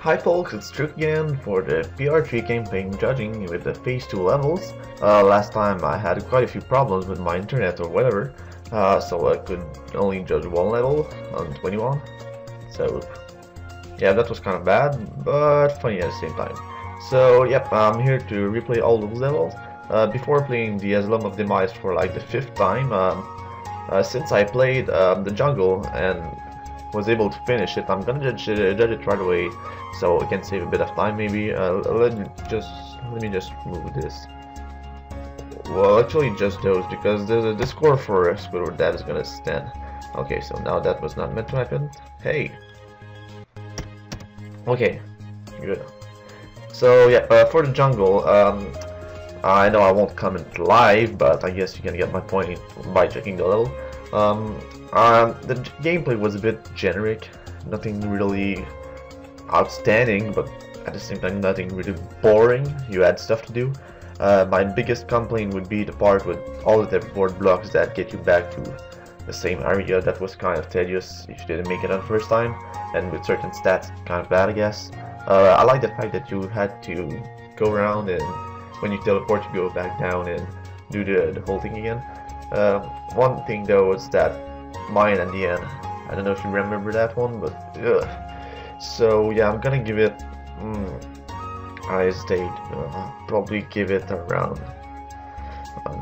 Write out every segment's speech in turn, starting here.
Hi folks, it's Truth again for the PR3 campaign judging with the Phase 2 levels. Last time I had quite a few problems with my internet or whatever, so I could only judge one level on 21. So yeah, that was kind of bad, but funny at the same time. So yep, I'm here to replay all those levels. Before playing the Asylum of Demise for like the 5th time, since I played the jungle and was able to finish it, I'm gonna judge it right away, so I can save a bit of time maybe. Let me just move this. Well, actually just those, because the score for Squidward that is gonna stand. Okay, so now that was not meant to happen. Hey. Okay, good. So yeah, for the jungle, I know I won't comment live, but I guess you can get my point by checking the level. The gameplay was a bit generic, nothing really outstanding, but at the same time nothing really boring. You had stuff to do. My biggest complaint would be the part with all of the board blocks that get you back to the same area. That was kind of tedious if you didn't make it on the first time, and with certain stats kind of bad, I guess. I like the fact that you had to go around and when you teleport you go back down and do the whole thing again. One thing though was that mine at the end, I don't know if you remember that one, but ugh. So yeah, I'm gonna give it I stayed probably give it around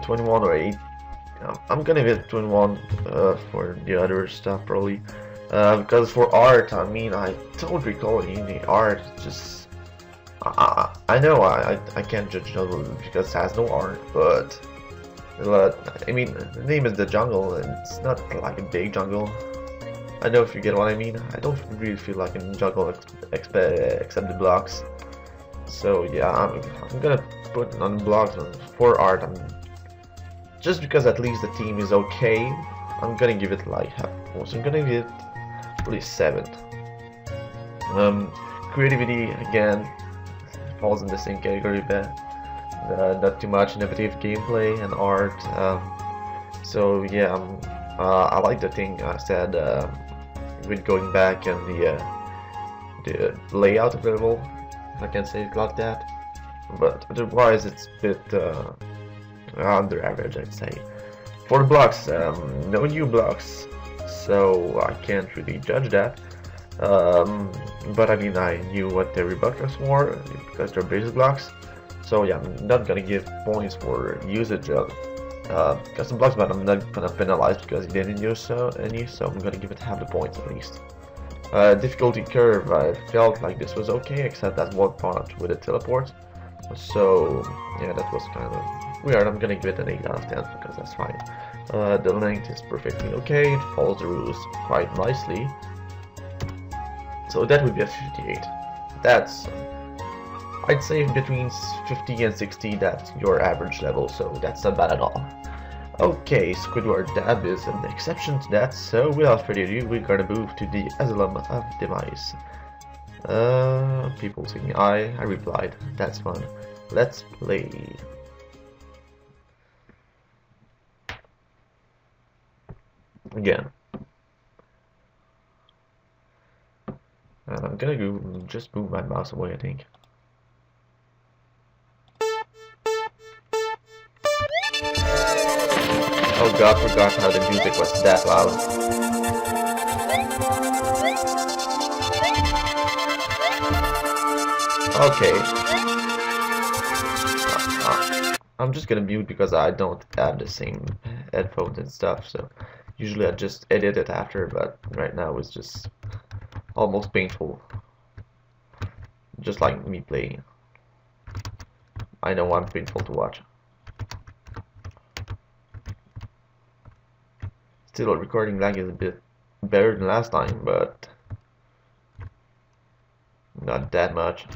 21 or 8. I'm gonna give it 21 for the other stuff probably, because for art, I mean, I don't recall any art. Just I know I can't judge jungle because it has no art, but I mean, the name is the jungle and it's not like a big jungle. I know if you get what I mean. I don't really feel like in jungle except the blocks. So yeah, I'm gonna put on blocks for art. Just because at least the team is okay, I'm gonna give it like half points. I'm gonna give it at least 7. Creativity again falls in the same category, but not too much innovative gameplay and art. So yeah, I like the thing I said with going back and the layout of the level. I can say it like that, but otherwise it's a bit under average, I'd say. For the blocks, no new blocks, so I can't really judge that. But I mean, I knew what every block was for because they're basic blocks. So yeah, I'm not gonna give points for usage of custom blocks, but I'm not gonna penalize because he didn't use any, so I'm gonna give it half the points at least. Difficulty curve, I felt like this was okay, except that one part with the teleport. So yeah, that was kind of weird. I'm gonna give it an 8 out of 10 because that's fine. The length is perfectly okay, it follows the rules quite nicely. So that would be a 58. That's, I'd say between 50 and 60, that's your average level, so that's not bad at all. Okay, Squidward Dab is an exception to that, so without further ado, we're gonna move to the Asylum of Demise. People singing I replied, that's fun. Let's play. Again. And I'm gonna go just move my mouse away, I think. Oh god, forgot how the music was that loud. Okay. I'm just gonna mute because I don't have the same headphones and stuff, so usually I just edit it after, but right now it's just almost painful. Just like me playing. I know I'm painful to watch. Still, recording lag is a bit better than last time, but not that much.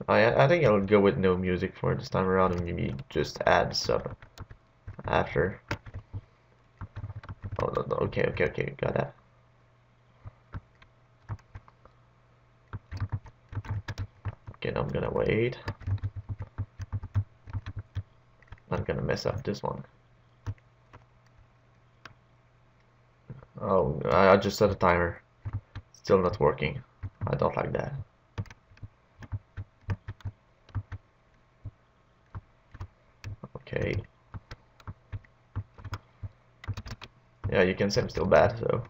I think I'll go with no music for this time around and maybe just add some after. Oh no, okay, got that. Okay, now I'm gonna wait. I'm gonna mess up this one. Oh, I just set a timer. Still not working. I don't like that. Okay. Yeah, you can say I'm still bad, so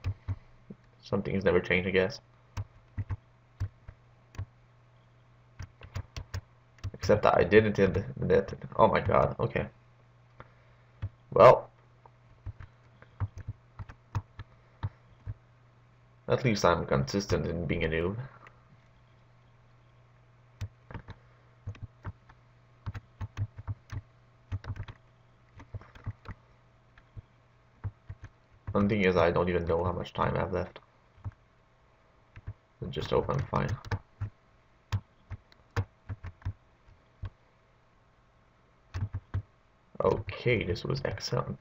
some things never change, I guess. Except that I didn't hit that. Oh my god, okay. Well, at least I'm consistent in being a noob. One thing is I don't even know how much time I have left. Just hope I'm fine. Okay, this was excellent.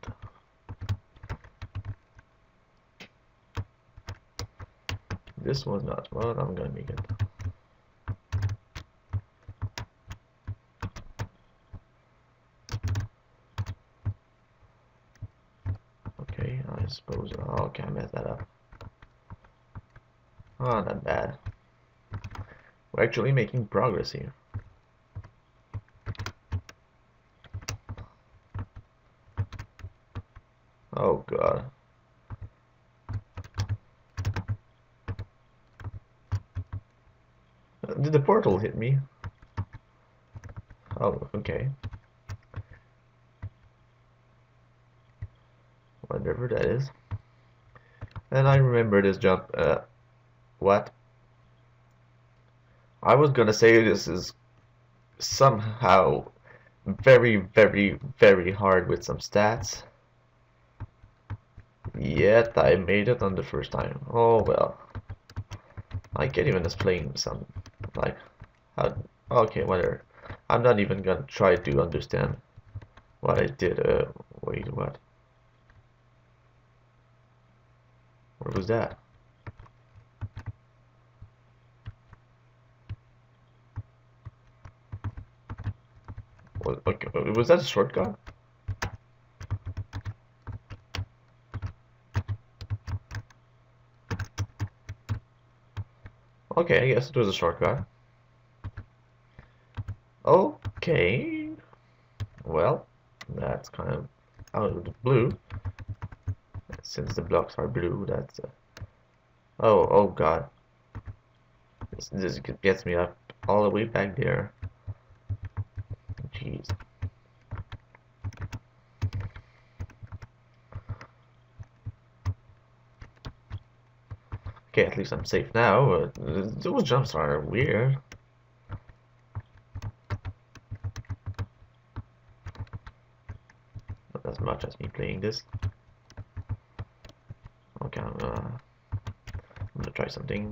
This was not, but I'm gonna make it. Okay, I suppose. Oh, okay, I messed that up. Oh, not bad. We're actually making progress here. Oh god. Did the portal hit me? Oh, okay. Whatever that is. And I remember this jump. What? I was gonna say this is somehow very, very, very hard with some stats. Yet I made it on the first time. Oh well. I can't even explain some, like, how, okay, whatever. I'm not even gonna try to understand what I did. Wait, what? What was that? Okay, was that a shortcut? Okay, I guess it was a shortcut. Okay. Well, that's kind of out of the blue. Since the blocks are blue, that's... oh god. This gets me up all the way back there. Jeez. Okay, at least I'm safe now. Those jumps are weird. Not as much as me playing this. Okay, I'm gonna try something.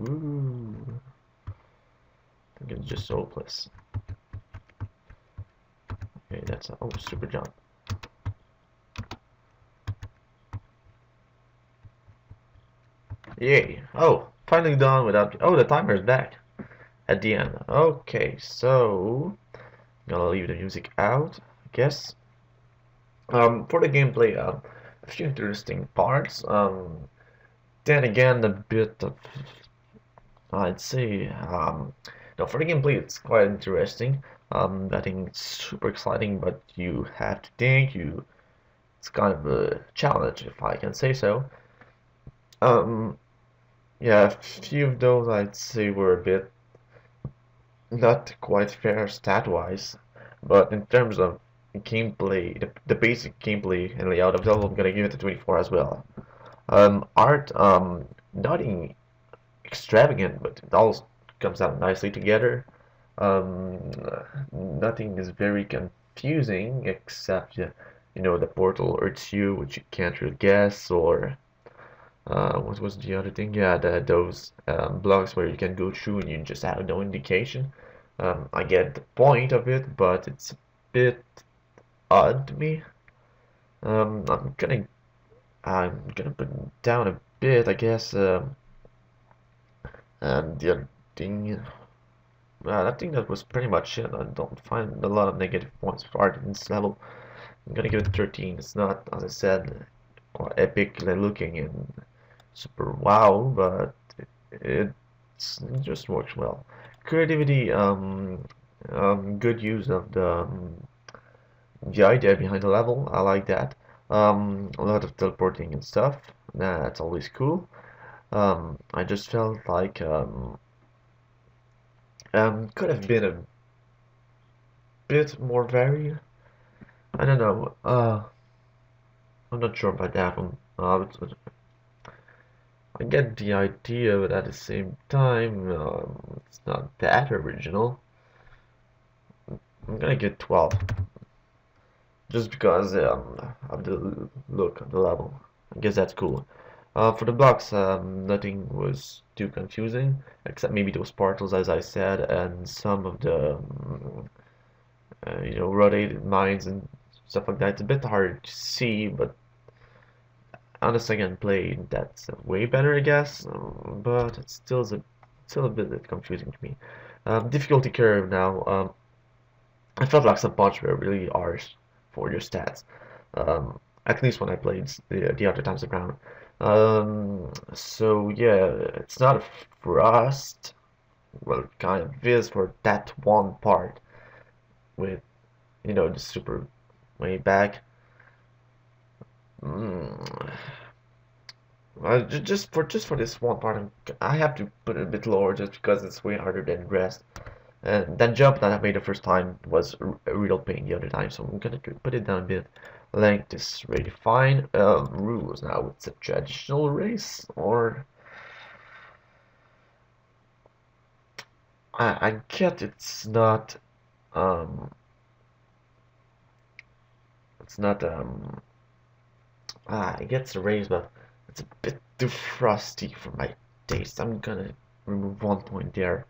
Ooh. I think it's just hopeless. Okay, that's a super jump. Yay! Oh, finally done without. Oh, the timer is back at the end. Okay, so I'm gonna leave the music out, I guess. For the gameplay, a few interesting parts. Then again, a bit of, I'd say, no, for the gameplay, it's quite interesting. I think it's super exciting, but you have to think. It's kind of a challenge, if I can say so. Um, yeah, a few of those I'd say were a bit not quite fair stat-wise, but in terms of gameplay, the basic gameplay and layout of Zelda, I'm gonna give it a 24 as well. Art, nothing extravagant, but it all comes out nicely together. Um, Nothing is very confusing except, you know, the portal hurts you, which you can't really guess, or what was the other thing? Yeah, those blocks where you can go through and you just have no indication. I get the point of it, but it's a bit odd to me. Um, I'm gonna I'm gonna put it down a bit, I guess. And the other thing, I think that was pretty much it. I don't find a lot of negative points for art in this level. I'm gonna give it 13. It's not, as I said, quite epic looking and super wow, but it just works well. Creativity, good use of the idea behind the level. I like that. A lot of teleporting and stuff. That's always cool. I just felt like could have been a bit more varied. I don't know. I'm not sure about that one. I get the idea, but at the same time, it's not that original. I'm gonna get 12, just because of the look of the level. I guess that's cool. For the blocks, nothing was too confusing, except maybe those portals, as I said, and some of the rotated mines and stuff like that. It's a bit hard to see, but on the second play, that's way better, I guess. But it's still a bit confusing to me. Difficulty curve now. I felt like some parts were really harsh for your stats. At least when I played the other times around. So yeah, it's not a frost. Well, it kind of is for that one part with the super way back. Mm. Just for this one part, I have to put it a bit lower just because it's way harder than the rest. And that jump that I made the first time was a real pain the other time, so I'm gonna put it down a bit. Length is really fine. Rules now, it's a traditional race, or I get um it's not I get it's a race, but it's a bit too frosty for my taste. I'm gonna remove 1 point there.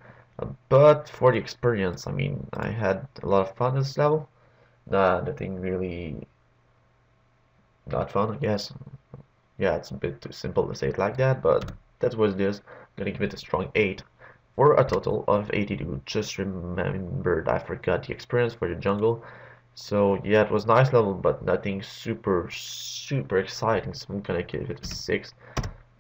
But for the experience, I mean, I had a lot of fun this level. Nothing really not fun, I guess. Yeah, it's a bit too simple to say it like that, but that's what it is. I'm gonna give it a strong 8 for a total of 82. Just remembered I forgot the experience for the jungle. So yeah, it was nice level, but nothing super exciting. So I'm gonna give it a 6.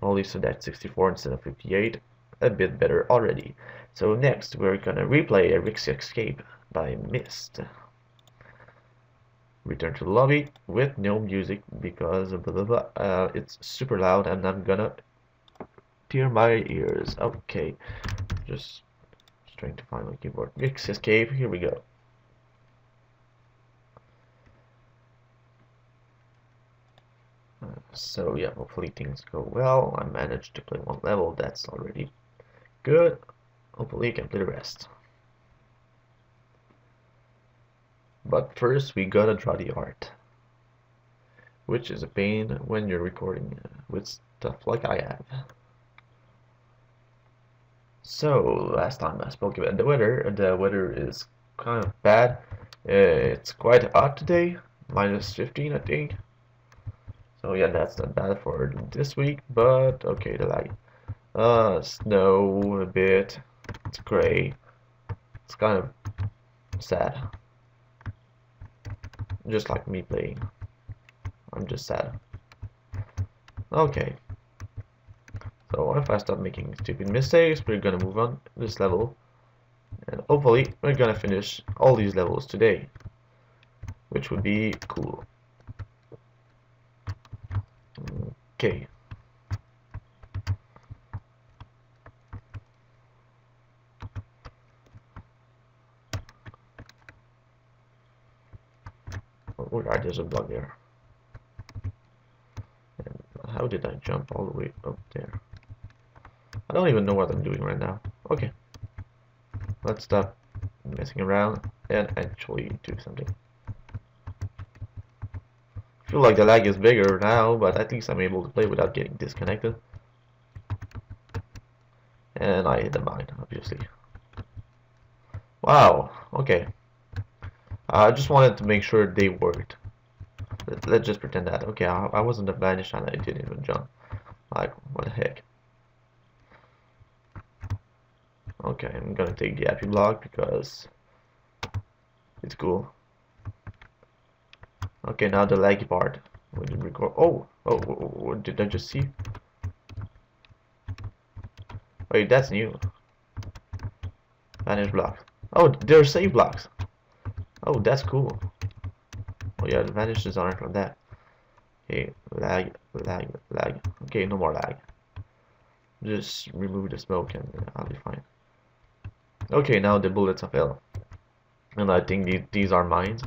Only so that's 64 instead of 58. A bit better already. So next we're gonna replay a Rick's Escape by Mist. Return to the lobby with no music because blah, blah, blah. It's super loud and I'm gonna tear my ears. Okay, just trying to find my keyboard. Rick's Escape, here we go. So yeah, hopefully things go well. I managed to play one level, that's already good. Hopefully I can play the rest. But first we gotta draw the art, which is a pain when you're recording with stuff like I have. So last time I spoke about the weather is kind of bad. It's quite hot today, -15 I think. So yeah, that's not bad for this week, but okay, the lag. Snow a bit. It's gray. It's kind of sad. Just like me playing. I'm just sad. Okay. So if I stop making stupid mistakes, we're gonna move on this level. And hopefully we're gonna finish all these levels today. Which would be cool. Okay. Oh, right, there's a block there. And how did I jump all the way up there? I don't even know what I'm doing right now. Okay. Let's stop messing around and actually do something. I feel like the lag is bigger now, but at least I'm able to play without getting disconnected. And I hit the mine, obviously. Wow, okay. I just wanted to make sure they worked. Let's just pretend that. Okay, I wasn't vanished and I didn't even jump. Like, what the heck? Okay, I'm gonna take the happy block because it's cool. Okay, now the laggy part. We did record. What did I just see? Wait, that's new. Vanish blocks. Oh, they're save blocks. Oh, that's cool. Oh yeah, the vanishes aren't like that. Okay, lag. Okay, no more lag. Just remove the smoke and I'll be fine. Okay, now the bullets are filled. And I think these are mines.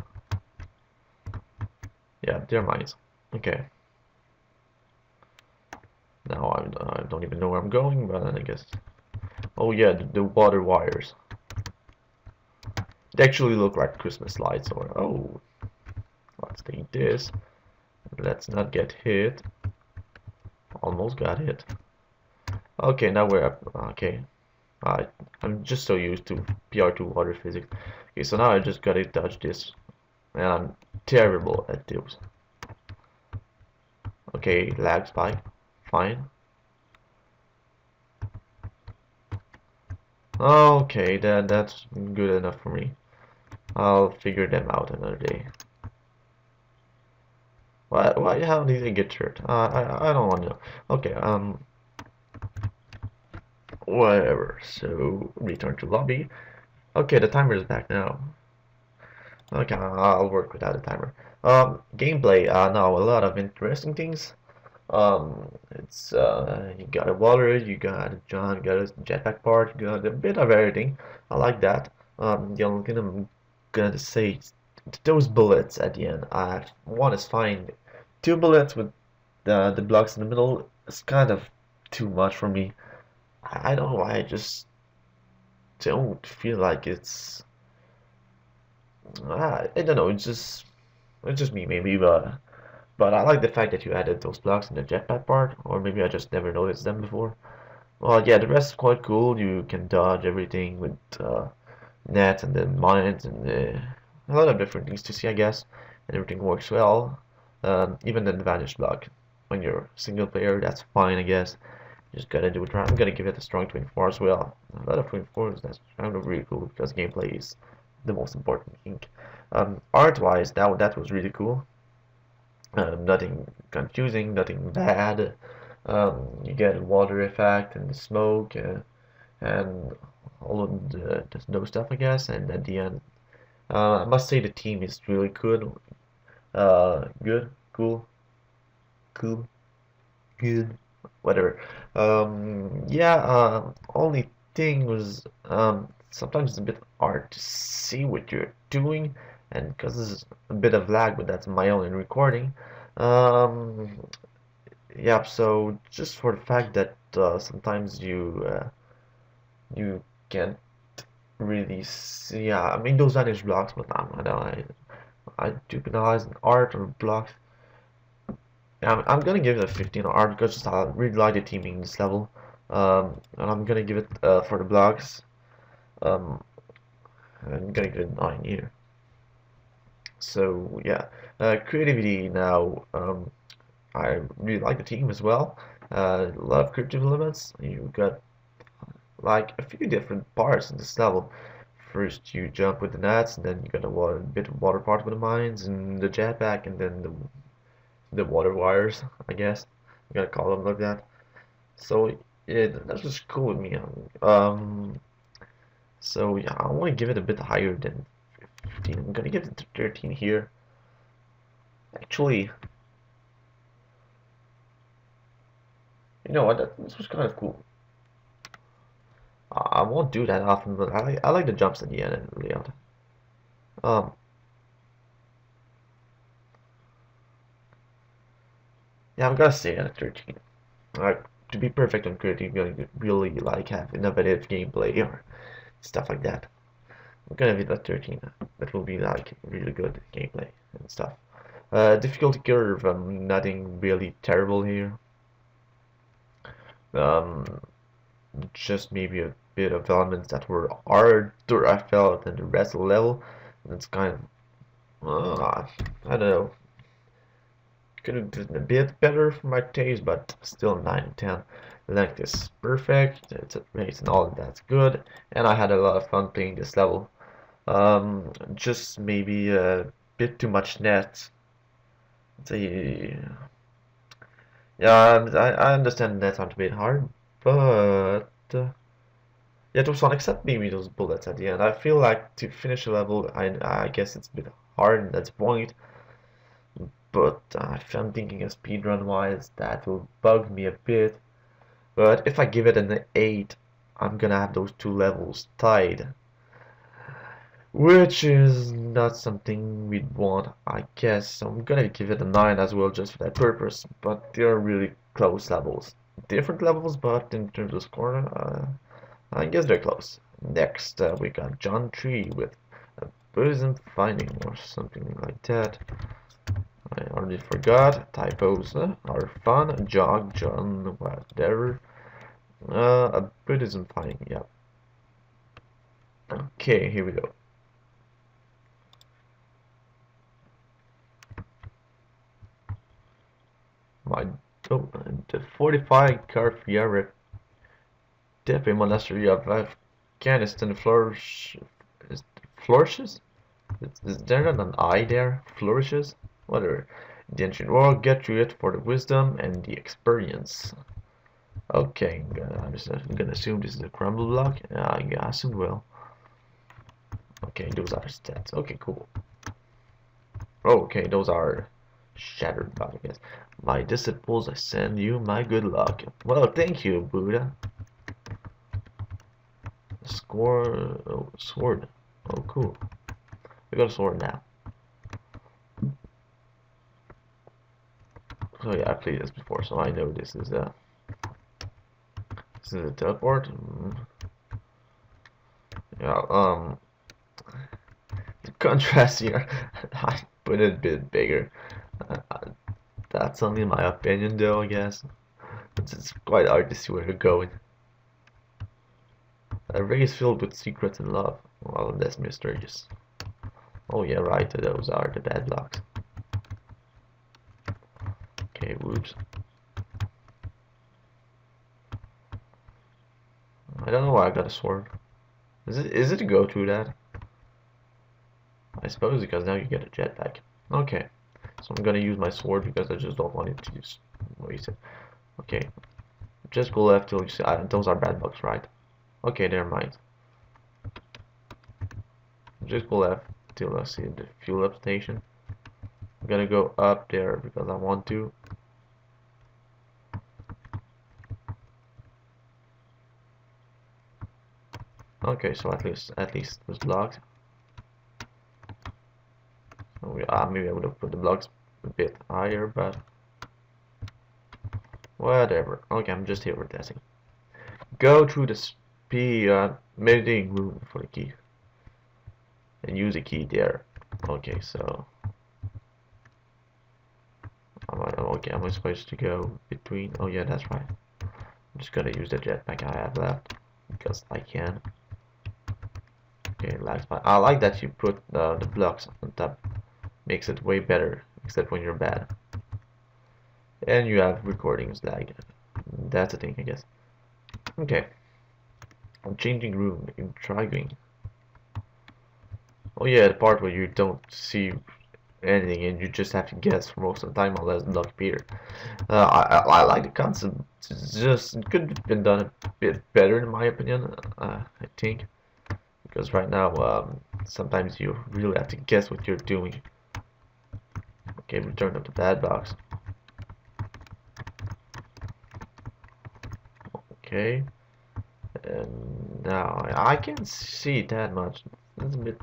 Yeah, they're mines. Okay. Now I don't even know where I'm going, but I guess. Oh yeah, the water wires. They actually look like Christmas lights. Or oh, let's take this. Let's not get hit. Almost got hit. Okay, now we're up. Okay, I'm just so used to PR2 water physics. Okay, so now I just gotta touch this, and I'm terrible at those. Okay, lag spike, fine. Okay, that's good enough for me. I'll figure them out another day. Why? How did they get hurt? I don't want to know. Okay, whatever. So return to lobby. Okay, the timer is back now. Okay, I'll work without a timer. Gameplay. Now a lot of interesting things. It's you got a water, you got a jump, you got a jetpack part, you got a bit of everything. I like that. The only thing I'm gonna say is those bullets at the end. One is fine. Two bullets with the blocks in the middle is kind of too much for me. I don't know why. I just don't feel like it's. I don't know. It's just me maybe, but I like the fact that you added those blocks in the jetpack part, or maybe I just never noticed them before. Well, yeah, the rest is quite cool. You can dodge everything with nets and then mines and a lot of different things to see, I guess. And everything works well. Even the vanish block. When you're single player, that's fine, I guess. You just gotta do it right. I'm gonna give it a strong 24 as well. A lot of 24s, that's kind of really cool because gameplay is the most important thing. Art-wise, that was really cool. Nothing confusing, nothing bad. You get a water effect and the smoke and all of the snow stuff, I guess. And at the end, I must say the team is really good. Good, cool, good, whatever. Yeah. Only thing was sometimes it's a bit hard to see what you're doing, and because there's a bit of lag, but that's my own in recording. Um, yeah. So just for the fact that sometimes you can't really see. Yeah, I mean those vanish blocks, but I do penalize an art or blocks. Yeah, I'm gonna give it a 15 on art because I really like the teaming in this level. And I'm gonna give it for the blocks. Um, I'm gonna give it 9 here. So yeah, creativity now. I really like the team as well. A lot of creative elements. You got like a few different parts in this level. First you jump with the nets, and then you got a bit of water part with the mines and the jetpack, and then the water wires, I guess. I'm gonna call them like that. So yeah, that's just cool with me. So yeah, I want to give it a bit higher than 15. I'm gonna give it 13 here. Actually, you know what? This was kind of cool. I won't do that often, but I like the jumps at the end and layout. Um, yeah, I'm gonna say it at 13. Like to be perfect on creative, you're gonna really like have innovative gameplay or stuff like that. I'm gonna give it at 13. That will be like really good gameplay and stuff. Difficulty curve, nothing really terrible here. Um, just maybe a bit of elements that were harder I felt than the rest of the level. And it's kind of, I don't know. Could have been a bit better for my taste, but still 9 and 10. The length is perfect, it's a race and all that's good, and I had a lot of fun playing this level. Just maybe a bit too much net. See, yeah, I understand that sounds a bit hard, but yeah, those one except maybe those bullets at the end. I feel like to finish a level, I guess it's a bit hard at that point, but if I'm thinking of speedrun wise, that will bug me a bit. But if I give it an 8, I'm gonna have those two levels tied, which is not something we'd want, I guess. So I'm gonna give it a 9 as well, just for that purpose. But they're really close levels. Different levels, but in terms of score, I guess they're close. Next, we got John Tree with a bosom finding or something like that. I already forgot. Typos are fun. Jog, John, whatever. A Buddhism finding, yeah. Okay, here we go. My the 45 Carfiera Depe Monastery of Afghanistan flourishes? Is there not an I there? Flourishes? Whatever. The ancient world, get through it for the wisdom and the experience. Okay, I'm gonna assume this is a crumble block. I assume will. Okay, those are stats. Okay, cool. Okay, those are shattered block, I guess. My disciples, I send you my good luck. Well, thank you, Buddha. Score. Oh, sword. Oh, cool. I got a sword now. So yeah, I played this before, so I know this is a teleport. Yeah. The contrast here, I put it a bit bigger. That's only my opinion, though. I guess it's quite hard to see where you're going. A ring is filled with secrets and love. Well, that's mysterious. Oh yeah, right. Those are the bad blocks. Okay, whoops. I don't know why I got a sword. Is it to go through that? I suppose because now you get a jetpack. Okay. So I'm gonna use my sword because I just don't want it to use waste it. Okay. Just go left till you see those are bad blocks, right? Okay, never mind. Just go left till I see the fuel up station. I'm gonna go up there because I want to. Okay, so at least it was blocked. So maybe I would have put the blocks a bit higher, but whatever. Okay, I'm just here for testing. Go through the meditating room for the key and use the key there. Okay, so am I supposed to go between? Oh yeah, that's right. I'm just gonna use the jetpack I have left because I can. Okay, last part. I like that you put the blocks on top. Makes it way better, except when you're bad. And you have recordings lag. That's a thing, I guess. Okay. I'm changing room, intriguing. Oh yeah, the part where you don't see anything and you just have to guess for most of the time unless luck appear. I like the concept. It could have been done a bit better in my opinion. I think because right now sometimes you really have to guess what you're doing. Okay, return of the bad box. Okay, and now I can't see that much. It's a bit.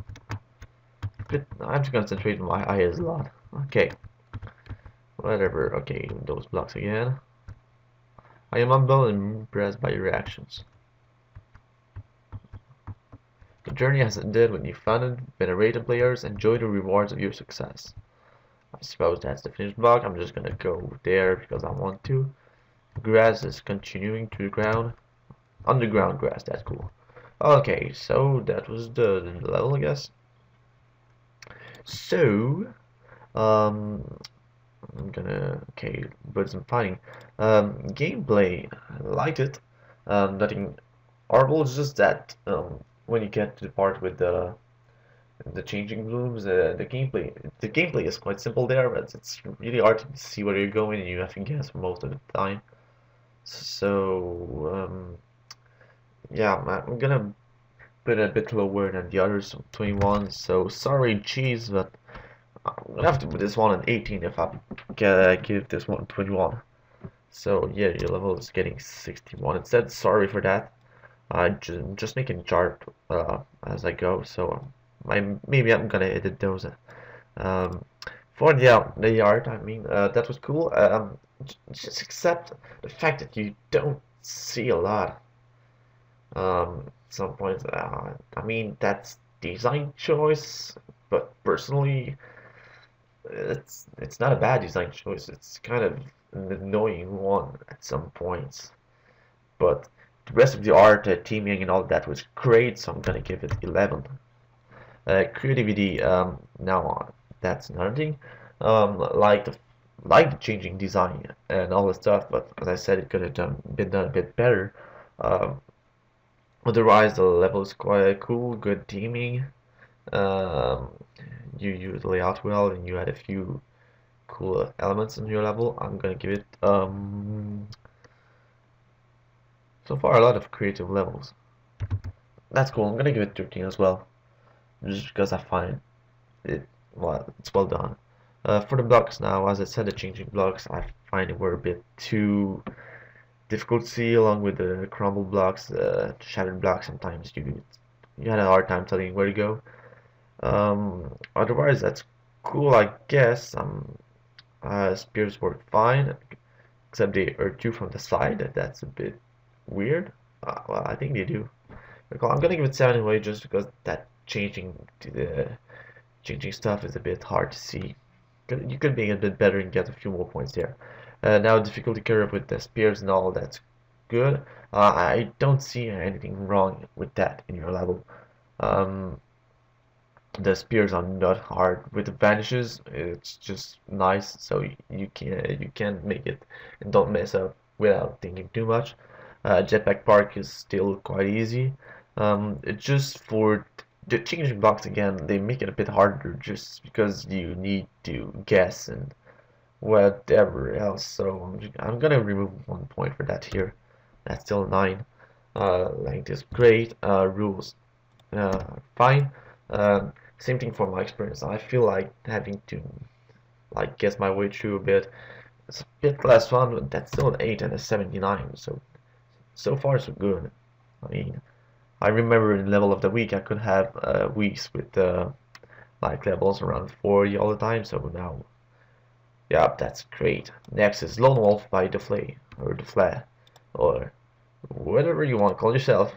I have to concentrate on my eyes a lot. Okay, whatever. Okay, those blocks again. I am humbled and impressed by your reactions. The journey has ended when you founded, venerated players, enjoy the rewards of your success. I suppose that's the finished block. I'm just gonna go there because I want to. Grass is continuing to the ground. Underground grass, that's cool. Okay, so that was the level, I guess. So, I'm gonna, okay, birds and fighting. Gameplay, I liked it. Nothing horrible, it's just that when you get to the part with the the changing rooms, the gameplay is quite simple there, but it's really hard to see where you're going, and you have to guess most of the time. So yeah, I'm gonna put it a bit lower than the others, 21. So sorry, cheese, but I'm gonna have to put this one at 18 if I give this one 21. So yeah, your level is getting 61. It said sorry for that. I just making a chart as I go, so maybe I'm gonna edit those. Um, for the art, I mean, that was cool. Just accept the fact that you don't see a lot. Some points. I mean, that's design choice, but personally, it's not a bad design choice. It's kind of an annoying one at some points, but the rest of the art, teaming, and all that was great. So I'm gonna give it 11. Creativity. Now that's another thing. Like the changing design and all the stuff, but as I said, it could have been done a bit better. Um, Otherwise, the level is quite cool, good teaming. Um, you use the layout well, and you had a few cool elements in your level. I'm gonna give it so far a lot of creative levels. That's cool. I'm gonna give it 13 as well, just because I find it it's well done. For the blocks now, as I said, the changing blocks I find it were a bit too difficult to see, along with the crumble blocks, shattered blocks. Sometimes you had a hard time telling where to go. Otherwise, that's cool, I guess. Spears work fine, except they hurt you from the side. That's a bit weird. Well, I think they do. I'm gonna give it 7 anyway, just because that changing stuff is a bit hard to see. You could be a bit better and get a few more points there. Now difficulty curve with the spears and all, that's good. I don't see anything wrong with that in your level. Um, the spears are not hard. With the vanishes, it's just nice, so you can make it and don't mess up without thinking too much. Jetpack Park is still quite easy. It's just for the changing blocks again, they make it a bit harder just because you need to guess and whatever else. So I'm gonna remove 1 point for that here. That's still 9. Length is great. Rules, fine. Same thing for my experience. I feel like having to like guess my way through a bit. It's a bit less fun, but that's still an 8 and a 79. So far so good. I mean, I remember in level of the week I could have weeks with like levels around 40 all the time. So now, yeah, that's great. Next is Lone Wolf by the Flay or the Fla or whatever you want to call yourself.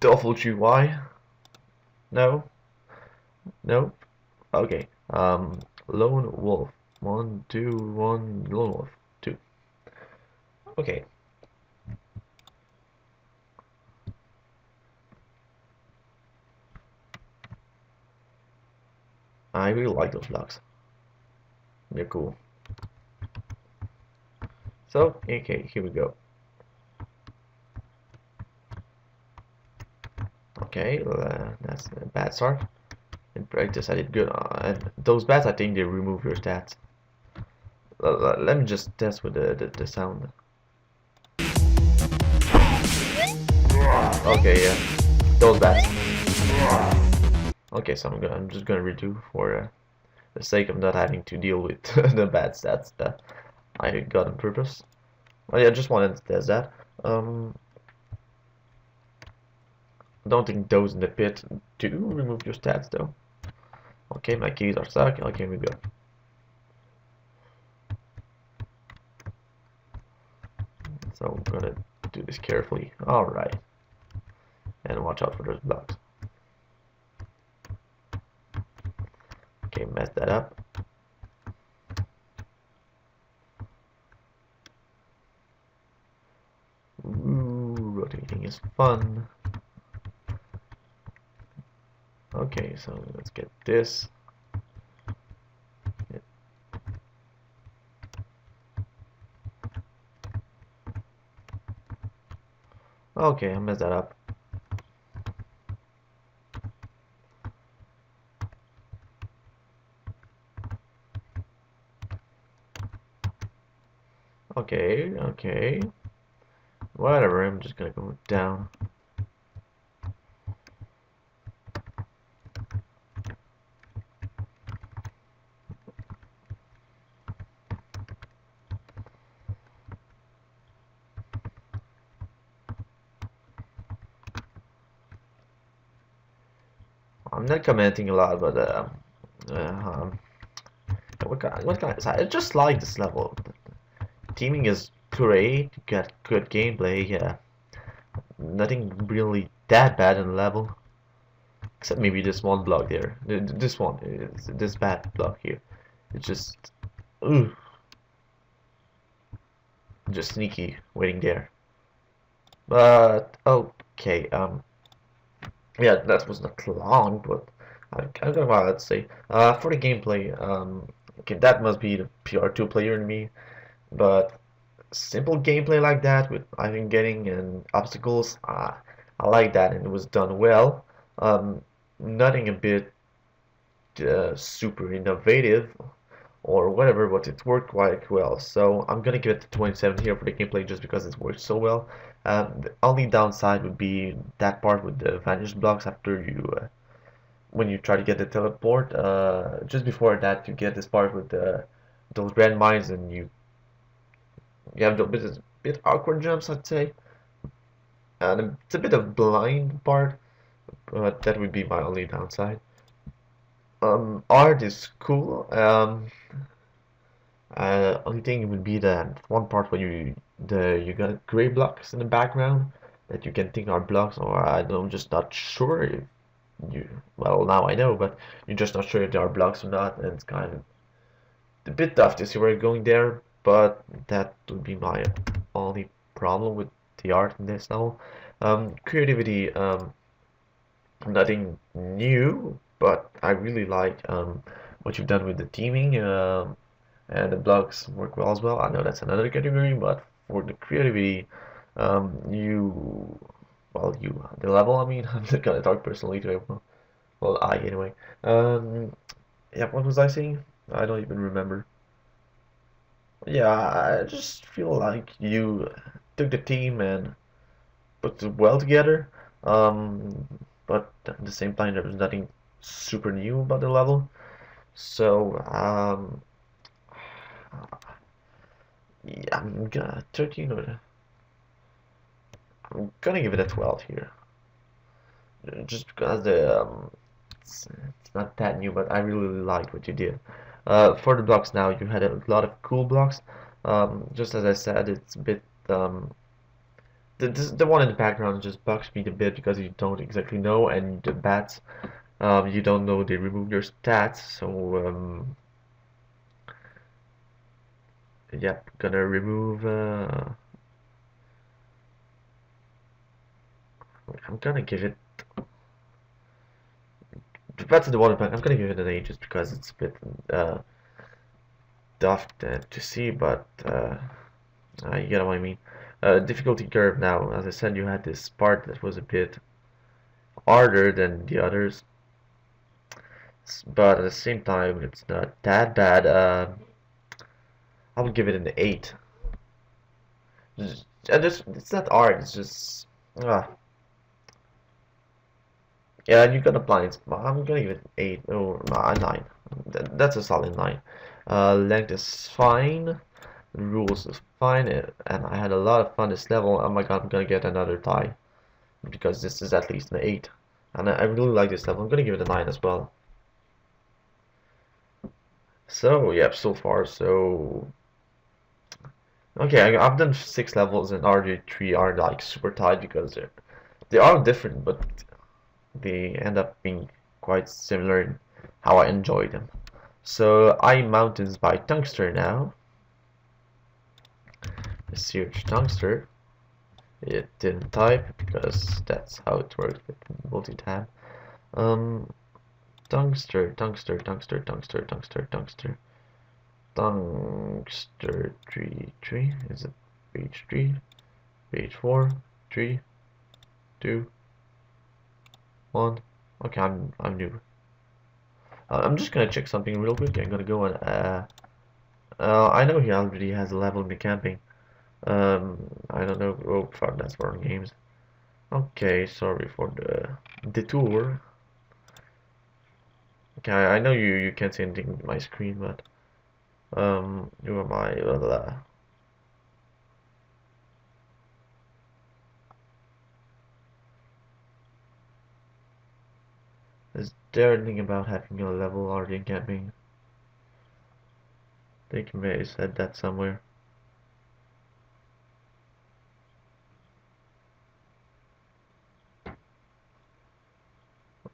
Duffel GY? No? Nope. Okay. Lone Wolf. 1, 2, 1, Lone Wolf. 2. Okay. I really like those blocks. They're cool. So, okay, here we go. Okay, that's a bad start. In practice, I did good. And those bats, I think they remove your stats. Let me just test with the sound. Okay, yeah, those bats. Okay, so I'm just gonna redo for the sake of not having to deal with the bad stats that I got on purpose. Oh yeah, just wanted to test that. I don't think those in the pit do remove your stats though. Okay, my keys are stuck. Okay, here we go. So I'm gonna do this carefully. Alright. And watch out for those blocks. Okay, mess that up. Ooh, rotating is fun. Okay, so let's get this. Okay, I messed that up. Okay, okay. Whatever, I'm just gonna go down. I'm not commenting a lot, but um, what kind I just like this level. Teaming is great, you got good gameplay, yeah. Nothing really that bad in the level. Except maybe this one block there. This one, this bad block here. It's just, ooh, just sneaky waiting there. But okay, yeah, that was not long, but I don't know what I'd say. For the gameplay, okay, that must be the PR2 player in me. But simple gameplay like that with item getting and obstacles, I like that, and it was done well. Nothing a bit super innovative or whatever, but it worked quite well. So I'm gonna give it the 27 here for the gameplay just because it worked so well. The only downside would be that part with the vanish blocks after you when you try to get the teleport. Just before that, you get this part with those red mines, and you have the bit awkward jumps, I'd say, and it's a bit of blind part, but that would be my only downside. Art is cool. Only thing would be that one part where you got gray blocks in the background that you can think are blocks, or I'm just not sure if you. Well, now I know, but you're just not sure if they are blocks or not, and it's kind of a bit tough to see where you're going there. But that would be my only problem with the art in this novel. Creativity, nothing new, but I really like what you've done with the teaming. And the blocks work well as well. I know that's another category, but for the creativity, you, well, the level, I mean, I'm not gonna talk personally to everyone. Well, I anyway. Um, yeah, what was I saying? I don't even remember. Yeah, I just feel like you took the team and put it well together. Um, but at the same time, there was nothing super new about the level. So, yeah, I'm gonna 13 or I'm gonna give it a 12 here, just because it's not that new, but I really liked what you did. For the blocks now, you had a lot of cool blocks. Just as I said, it's a bit the one in the background just bugs me a bit because you don't exactly know, and the bats, you don't know they remove your stats. So yeah, gonna remove. I'm gonna give it. That's the water bank. I'm gonna give it an A just because it's a bit tough to see, but you get what I mean. Difficulty curve now. As I said, you had this part that was a bit harder than the others, but at the same time, it's not that bad. I would give it an 8. It's not hard. It's just uh, yeah, you got a blind spot. I'm gonna give it an 8 or a 9. That's a solid 9. Length is fine. Rules is fine, and I had a lot of fun this level. Oh my god, I'm gonna get another tie because this is at least an 8, and I really like this level. I'm gonna give it a 9 as well. So yeah, so far so okay. I've done 6 levels, and RJ3 are like super tight because they are different, but they end up being quite similar in how I enjoy them. So I Mountains by Tungster now. Search Tungster. It didn't type because that's how it works with multi-tab. Um, Tungster, Tungster, Tungster, Tungster, Tungster, Tungster, Tungster 3. Is it page 3? Page 4? 3? 2, 1. Okay, I'm new. I'm just gonna check something real quick. I'm gonna go and I know he already has a level in the camping. I don't know. Oh, fuck, that's for games. Okay, sorry for the detour. Okay, I know you can't see anything on my screen, but who am I? Blah, blah, blah. Is there anything about having a level already in camping? I think you may have said that somewhere.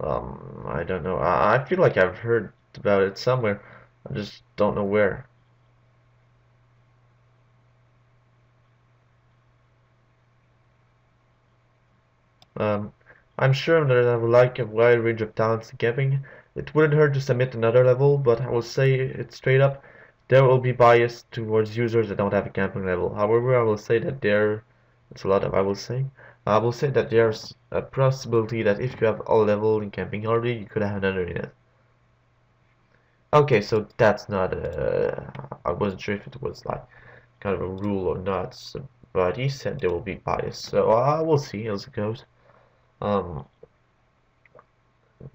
I don't know. I feel like I've heard about it somewhere. I just don't know where. Um, I'm sure that I would like a wide range of talents in camping. It wouldn't hurt to submit another level, but I will say it straight up. There will be bias towards users that don't have a camping level. However, I will say that it's a lot of I will say that there's a possibility that if you have a level in camping already, you could have another in it. Okay, so that's not I wasn't sure if it was like kind of a rule or not, so, but he said there will be bias, so I will see as it goes. Um,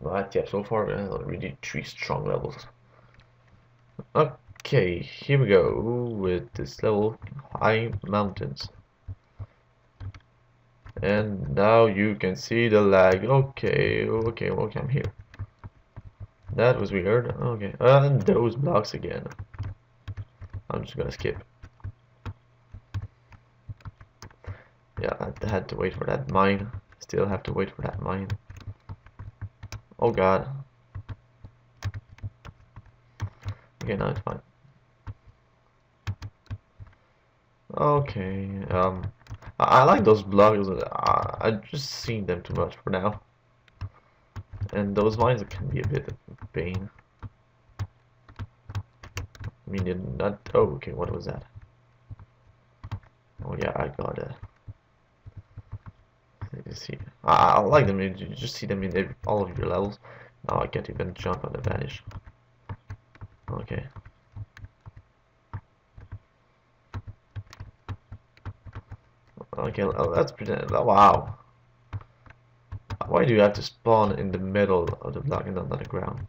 but yeah, so far we did 3 strong levels. Okay, here we go with this level, high mountains. And now you can see the lag. Okay, I'm here. That was weird. Okay, and those blocks again. I'm just gonna skip. Yeah, I had to wait for that mine. Still have to wait for that mine. Oh god. Okay, now it's fine. Okay, I like those blocks. I've just seen them too much for now. And those mines can be a bit of a pain. I mean, they're not. Oh, okay, what was that? Oh yeah, I got it. You see, I like them. You just see them in all of your levels. Now I can't even jump on the vanish. Okay. Okay, let's pretend. Oh, wow. Why do you have to spawn in the middle of the block and not on the ground?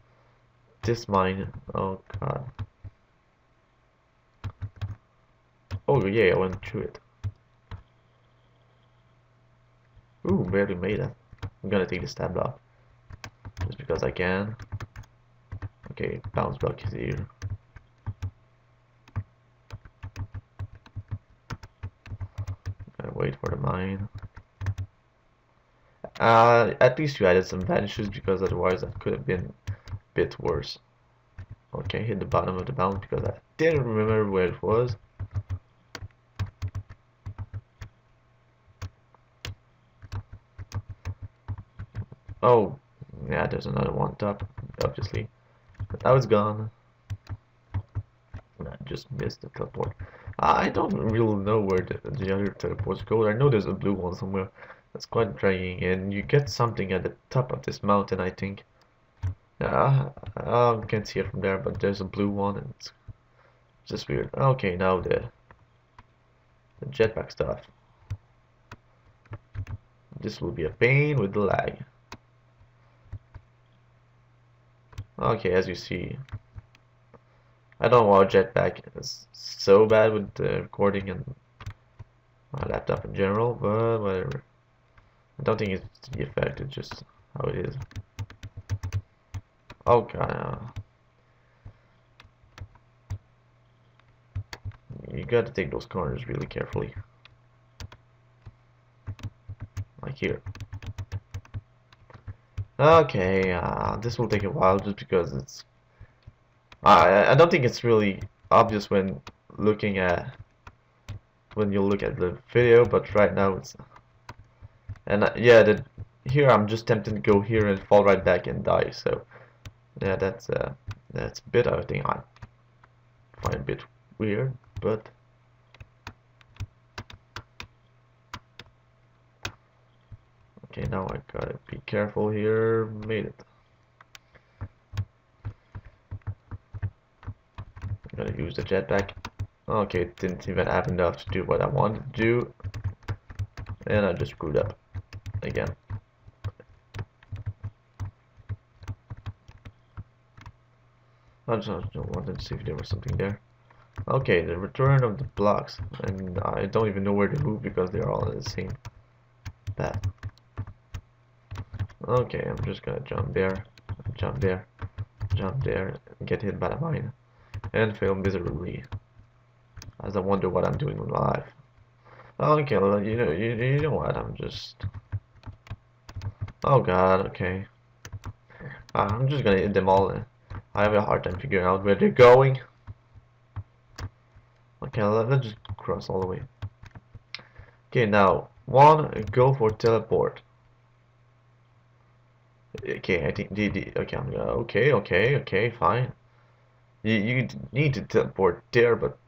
This mine. Oh god. Oh yeah, I went through it. Ooh, barely made it. I'm gonna take the stab block. Just because I can. Okay, bounce block is here. Gotta wait for the mine. At least you added some vanishes because otherwise that could have been a bit worse. Okay, hit the bottom of the bounce because I didn't remember where it was. Oh, yeah, there's another one top, obviously. But now it's gone. I just missed the teleport. I don't really know where the other teleports go. I know there's a blue one somewhere. That's quite dragging, and you get something at the top of this mountain, I think. Yeah, I can't see it from there, but there's a blue one, and it's just weird. Okay, now the jetpack stuff. This will be a pain with the lag. Okay, as you see, I don't know why jetpack is so bad with the recording and my laptop in general, but whatever. I don't think it's the effect, it's just how it is. Oh god, you gotta take those corners really carefully. Like here. Okay, this will take a while just because it's... I don't think it's really obvious when looking at... when you look at the video, but right now it's... And yeah, here I'm just tempted to go here and fall right back and die, so... Yeah, that's a bit of a thing I find a bit weird, but... Okay, now I gotta be careful here. Made it. I'm gonna use the jetpack. Okay, it didn't even have enough to do what I wanted to do. And I just screwed up again. I just wanted to see if there was something there. Okay, the return of the blocks. And I don't even know where to move because they're all in the same path. Okay, I'm just gonna jump there, jump there, jump there, get hit by the mine, and fail miserably. As I wonder what I'm doing with my life. Okay, well, you know what? I'm just. Oh God. Okay. I'm just gonna hit them all. I have a hard time figuring out where they're going. Okay, let's just cross all the way. Okay, now one, go for teleport. Okay, I think okay, I'm gonna. Okay, fine. You need to teleport there, but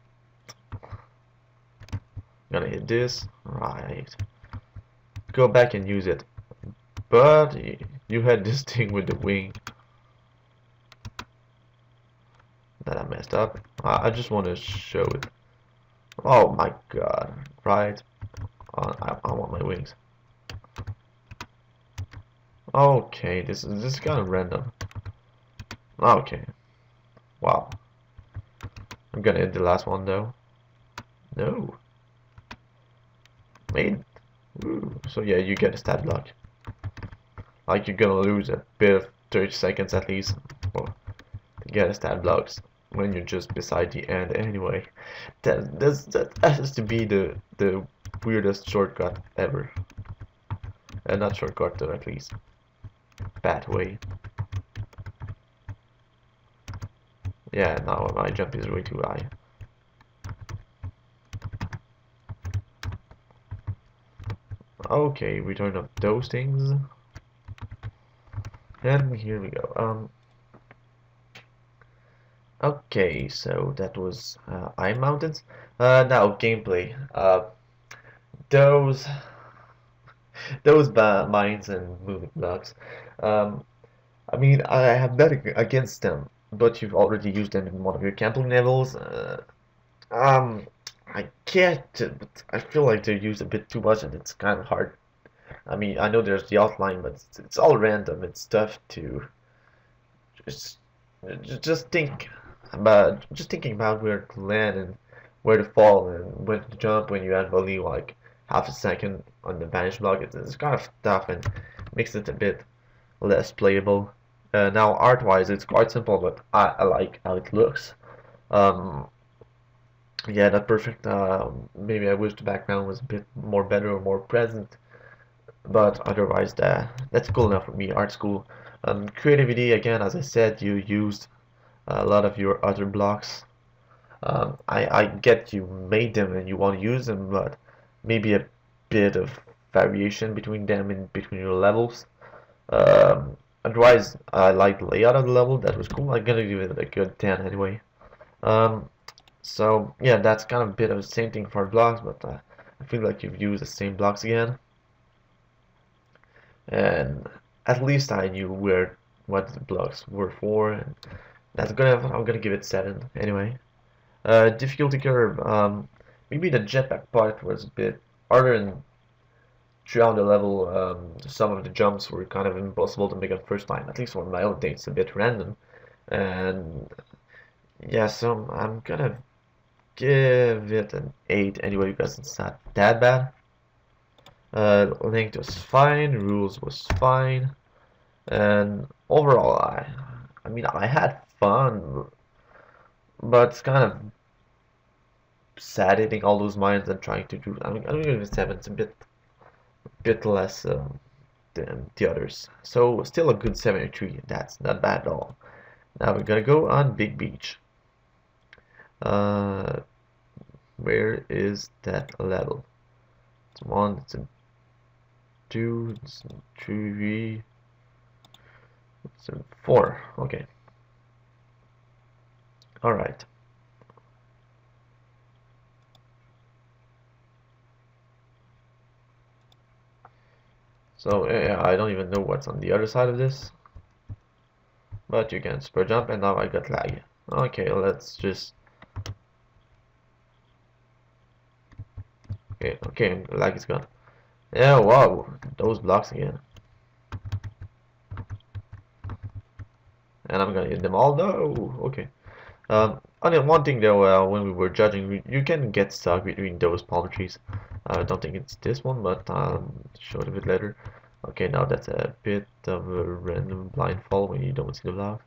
I'm gonna hit this. Right. Go back and use it. But you had this thing with the wing that I messed up. I just want to show it. Oh my God! Right. I want my wings. Okay, this is kind of random. Okay. Wow. I'm gonna hit the last one though. No. Made. Ooh. So yeah, you get a stat block. Like you're gonna lose a bit of 30 seconds at least to get a stat blocks when you're just beside the end anyway. That has to be the weirdest shortcut ever. Not shortcut though, at least. Bad way. Yeah, now my jump is way too high. Okay, return of those things. And here we go. Okay, so that was Iron Mountains. Now gameplay. Those those mines and moving blocks. Um, I mean, I have nothing against them, but you've already used them in one of your camping levels. Um, I get it, but I feel like they're used a bit too much, and it's kind of hard. I mean, I know there's the outline, but it's all random. It's tough to just just think about just thinking about where to land and where to fall and when to jump when you have only like half a second on the vanish block. It's kind of tough and makes it a bit less playable. Now art-wise, it's quite simple, but I like how it looks. Um, yeah, not perfect. Maybe I wish the background was a bit more better or more present, but otherwise, that's cool enough for me. Art school. Creativity, again, as I said, you used a lot of your other blocks. I get you made them and you want to use them, but maybe a bit of variation between them and between your levels. Otherwise, I like the layout of the level. That was cool. I'm gonna give it a good 10 anyway. Um, so yeah, that's kind of a bit of the same thing for blocks, but I feel like you've used the same blocks again. And at least I knew what the blocks were for, and I'm gonna give it 7 anyway. Difficulty curve. Maybe the jetpack part was a bit harder, and throughout the level, some of the jumps were kind of impossible to make on first time. At least for my own thing, it's a bit random. And yeah, so I'm gonna give it an 8 anyway because it's not that bad. Length was fine, rules was fine, and overall, I mean, I had fun, but it's kind of sad hitting all those mines and trying to do. I mean, I'm gonna give it 7. It's a bit less than the others. So still a good 73. That's not bad at all. Now we're gonna go on Big Beach. Uh, where is that level? It's 1. It's a 2. It's a 3. It's a 4. Okay. All right. So yeah, I don't even know what's on the other side of this. But you can super jump, and now I got lag. Okay, let's just... Okay, lag is gone. Yeah, wow, those blocks again. And I'm gonna hit them all. No, okay. Only one thing though, when we were judging, you can get stuck between those palm trees. I don't think it's this one, but I'll show it a bit later. Okay, now that's a bit of a random blind fall when you don't see the block.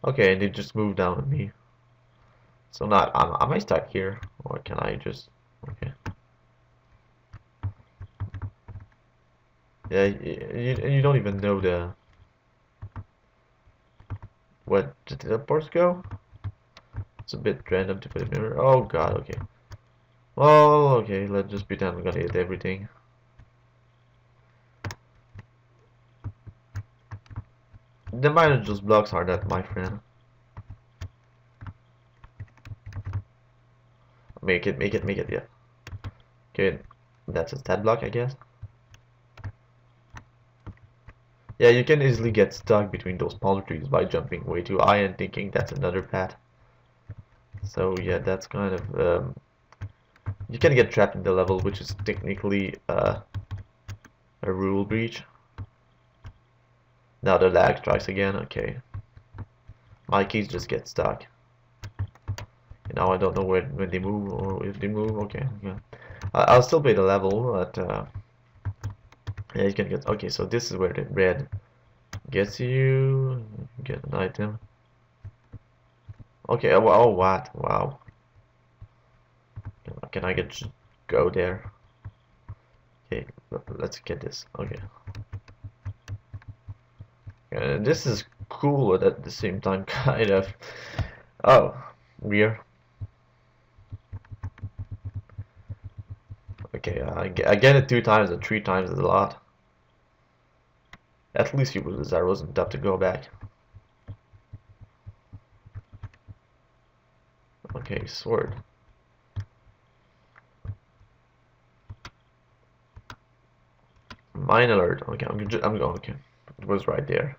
Okay, and they just moved down on me. So now, am I stuck here? Or can I just... Okay. Yeah, you don't even know where the teleports go? It's a bit random to put a mirror. Oh god, okay. Oh, okay, let's just pretend I'm gonna hit everything. The minor just blocks are that, my friend. Make it, yeah. Okay, that's a stat block, I guess. Yeah, you can easily get stuck between those palm trees by jumping way too high and thinking that's another path. So yeah, that's kind of you can get trapped in the level, which is technically a rule breach. Now the lag strikes again. Okay, my keys just get stuck. And now I don't know when they move or if they move. Okay, yeah, I'll still play the level, but yeah, you can get. Okay, so this is where the red gets you. Get an item. Okay. Oh, oh what? Wow. Can I just go there? Okay, let's get this. Okay. This is cool at the same time, kind of. Oh, weird. Okay, I get it 2 times and 3 times is a lot. At least you lose arrows and have to go back. Okay, sword. Mine alert. Okay, I'm going. Okay, it was right there.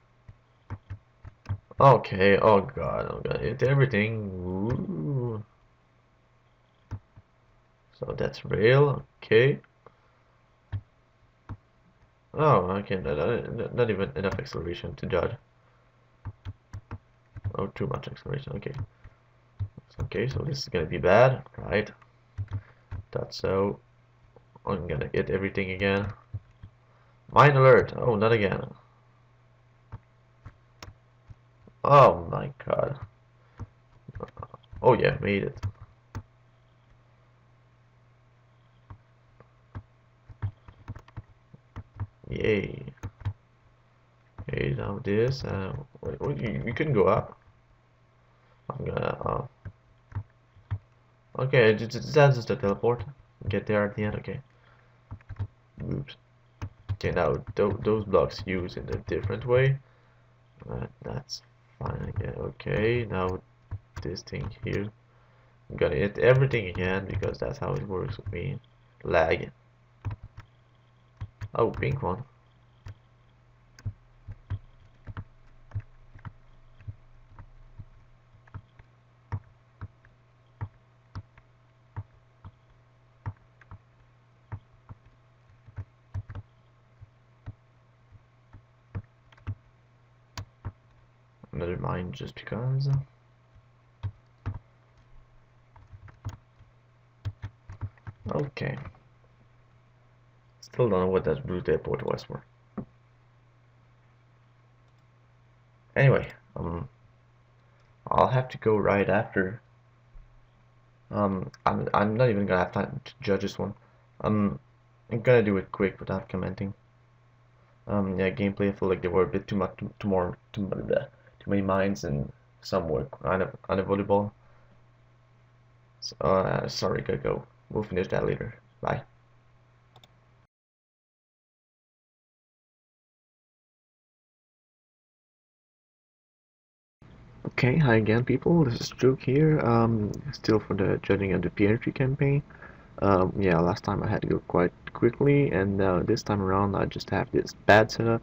Okay. Oh god. I'm gonna hit everything. Ooh. So that's real. Okay. Oh, okay. Not even enough acceleration to judge. Oh, too much acceleration. Okay. Okay, so this is gonna be bad, right? That's so. I'm gonna hit everything again. Mine alert. Oh, not again. Oh my god. Oh yeah, made it. Yay. Okay, now this. Wait, you couldn't go up. I'm gonna. Okay, that's just a teleport. Get there at the end. Okay. Oops. Okay, now those blocks use in a different way. That's fine again. Okay, now this thing here. I'm gonna hit everything again because that's how it works with me. Lag. Oh, pink one. Another mine just because. Okay. Still don't know what that blue teleport was for. Anyway, I'll have to go right after. I'm not even gonna have time to judge this one. I'm gonna do it quick without commenting. Yeah, gameplay. I feel like there were a bit too much, too many mines, and some were kind of unavoidable. So, sorry, gotta go. We'll finish that later. Bye. Okay, hi again, people. This is Joke here. Still for the judging of the PR3 campaign. Yeah, last time I had to go quite quickly, and this time around I just have this bad setup.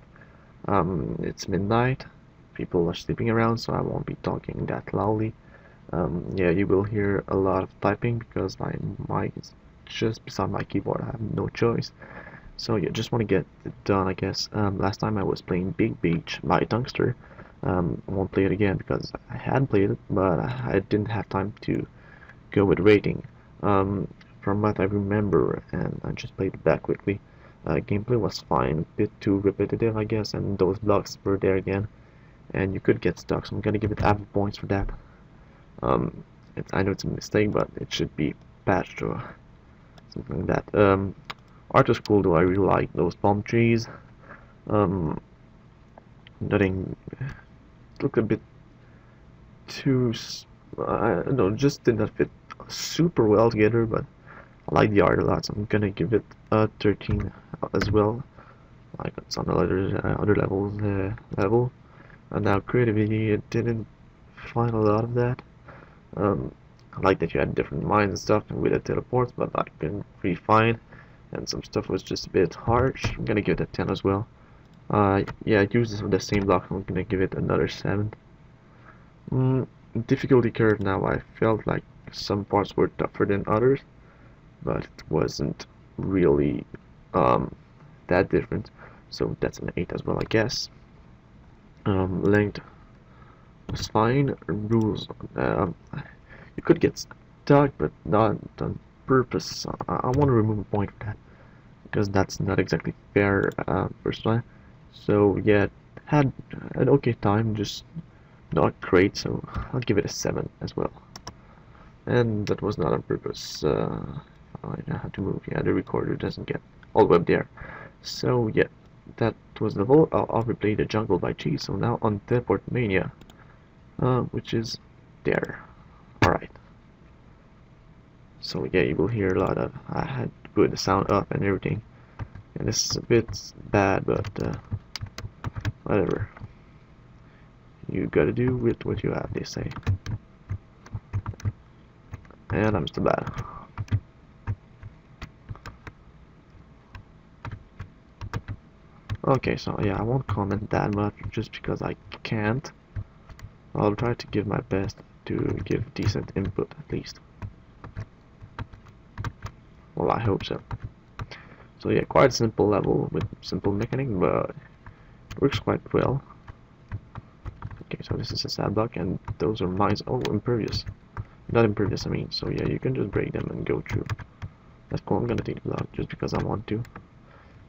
It's midnight, people are sleeping around, so I won't be talking that loudly. Yeah, you will hear a lot of typing because my mic is just beside my keyboard. I have no choice. So yeah, just want to get it done, I guess. Last time I was playing Big Beach by Tungster. I won't play it again because I had played it, but I didn't have time to go with rating. Um, from what I remember, and I just played it back quickly. Gameplay was fine, a bit too repetitive, I guess, and those blocks were there again, and you could get stuck. So I'm gonna give it half points for that. I know it's a mistake, but it should be patched or something like that. Art was cool though. I really like those palm trees. Um, nothing. It looked a bit too. I don't know, just did not fit super well together. But I like the art a lot, so I'm gonna give it a 13 as well. Like it's on the other levels level. And now creativity, it didn't find a lot of that. I like that you had different mines and stuff with the teleports, but I've been pretty fine. And some stuff was just a bit harsh. I'm gonna give it a 10 as well. Yeah, it uses the same block. I'm gonna give it another 7. Mm, difficulty curve now. I felt like some parts were tougher than others, but it wasn't really um, that different. So that's an 8 as well, I guess. Length was fine. Rules. You could get stuck, but not on purpose. I want to remove a point for that because that's not exactly fair, personally. So yeah, had an okay time, just not great. So I'll give it a 7 as well. And that was not on purpose. I have to move. Yeah, the recorder doesn't get all the way up there. So yeah, that was the whole. I'll replay the jungle by Cheese. So now on Teleport Mania, which is there. All right. So yeah, you will hear a lot of. I had to put the sound up and everything, and this is a bit bad, but whatever. You gotta do with what you have, they say. And I'm still bad. Okay, so yeah, I won't comment that much just because I can't. I'll try to give my best to give decent input at least. Well, I hope so. So yeah, quite simple level with simple mechanic, but it works quite well. Okay, so this is a sad block, and those are mines. Oh, impervious. Not impervious, I mean. So yeah, you can just break them and go through. That's cool. I'm gonna take the block just because I want to.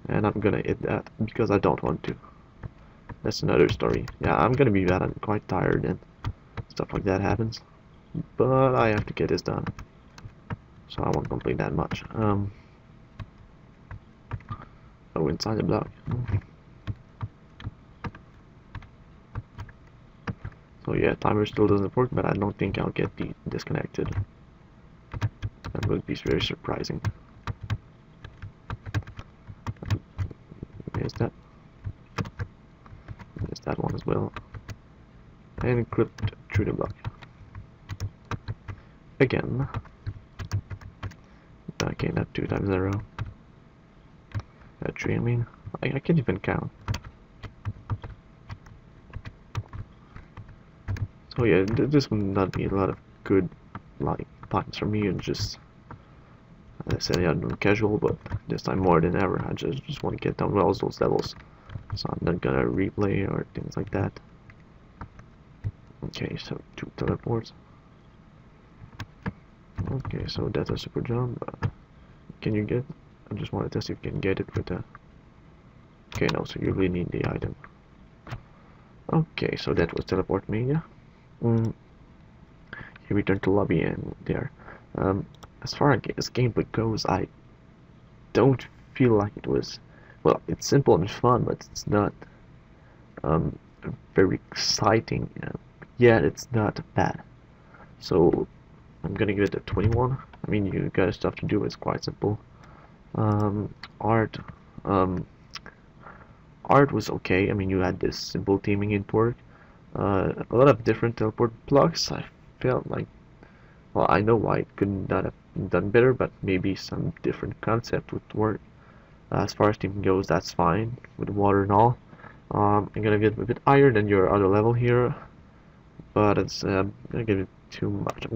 And I'm gonna hit that because I don't want to. That's another story. Yeah, I'm gonna be bad. I'm quite tired and stuff like that happens. But I have to get this done. So I won't complain that much. Oh, inside the block. So yeah, timer still doesn't work, but I don't think I'll get disconnected. That would be very surprising. There's that. There's that one as well. And encrypt through the block. Again. Okay, not 2 times 0. 3, I mean. I can't even count. So yeah, this would not be a lot of good like times for me, and just as I said, yeah, I'm casual, but this time more than ever, I just want to get down well those levels, so I'm not gonna replay or things like that. Okay, so 2 teleports. Okay, so that's a super jump. Can you get? I just want to test if you can get it with the. Okay, no, so you really need the item. Okay, so that was teleport mania. You return to lobby and there. As far as gameplay goes, I don't feel like it was. Well, it's simple and fun, but it's not very exciting. Yet it's not bad. So I'm gonna give it a 21. I mean, you got stuff to do. It's quite simple. Art. Art was okay. I mean, you had this simple teaming in work. A lot of different teleport blocks. I felt like Well, I know why it could not have been done better, but maybe some different concept would work. As far as team goes, that's fine with water and all. I'm gonna get a bit higher than your other level here, but it's I'm gonna give it too much.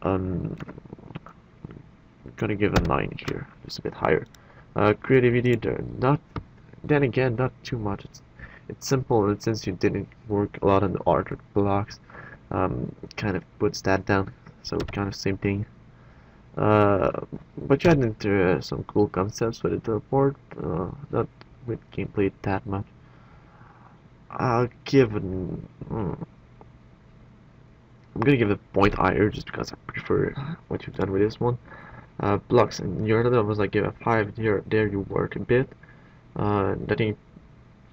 Um I'm gonna give a 9 here, just a bit higher. Creativity, they're not. Then again, not too much. It's simple, and since you didn't work a lot on the art blocks, it kind of puts that down. So kind of same thing. But you had into some cool concepts with the teleport, not with gameplay that much. I'll give an, I'm gonna give it a point higher just because I prefer what you've done with this one. Blocks and your other was like give a 5 here. There you work a bit. That ain't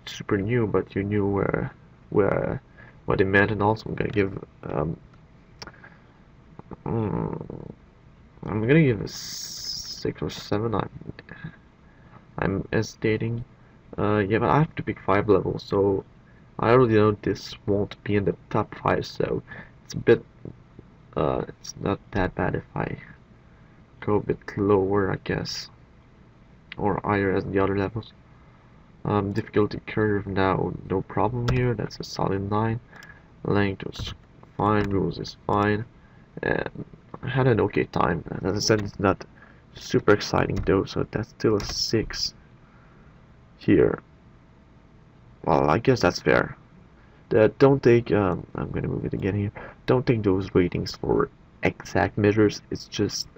super new, but you knew where what it meant, and also I'm gonna give mm, I'm gonna give a 6 or 7. I'm hesitating. Yeah, but I have to pick 5 levels, so I already know this won't be in the top 5, so it's a bit, it's not that bad if I go a bit lower, I guess, or higher as the other levels. Difficulty curve now, no problem here, that's a solid 9. Length was fine, rules is fine, and I had an okay time. As I said, it's not super exciting though, so that's still a 6 here. Well, I guess that's fair. Don't take, I'm gonna move it again here. Don't take those ratings for exact measures. It's just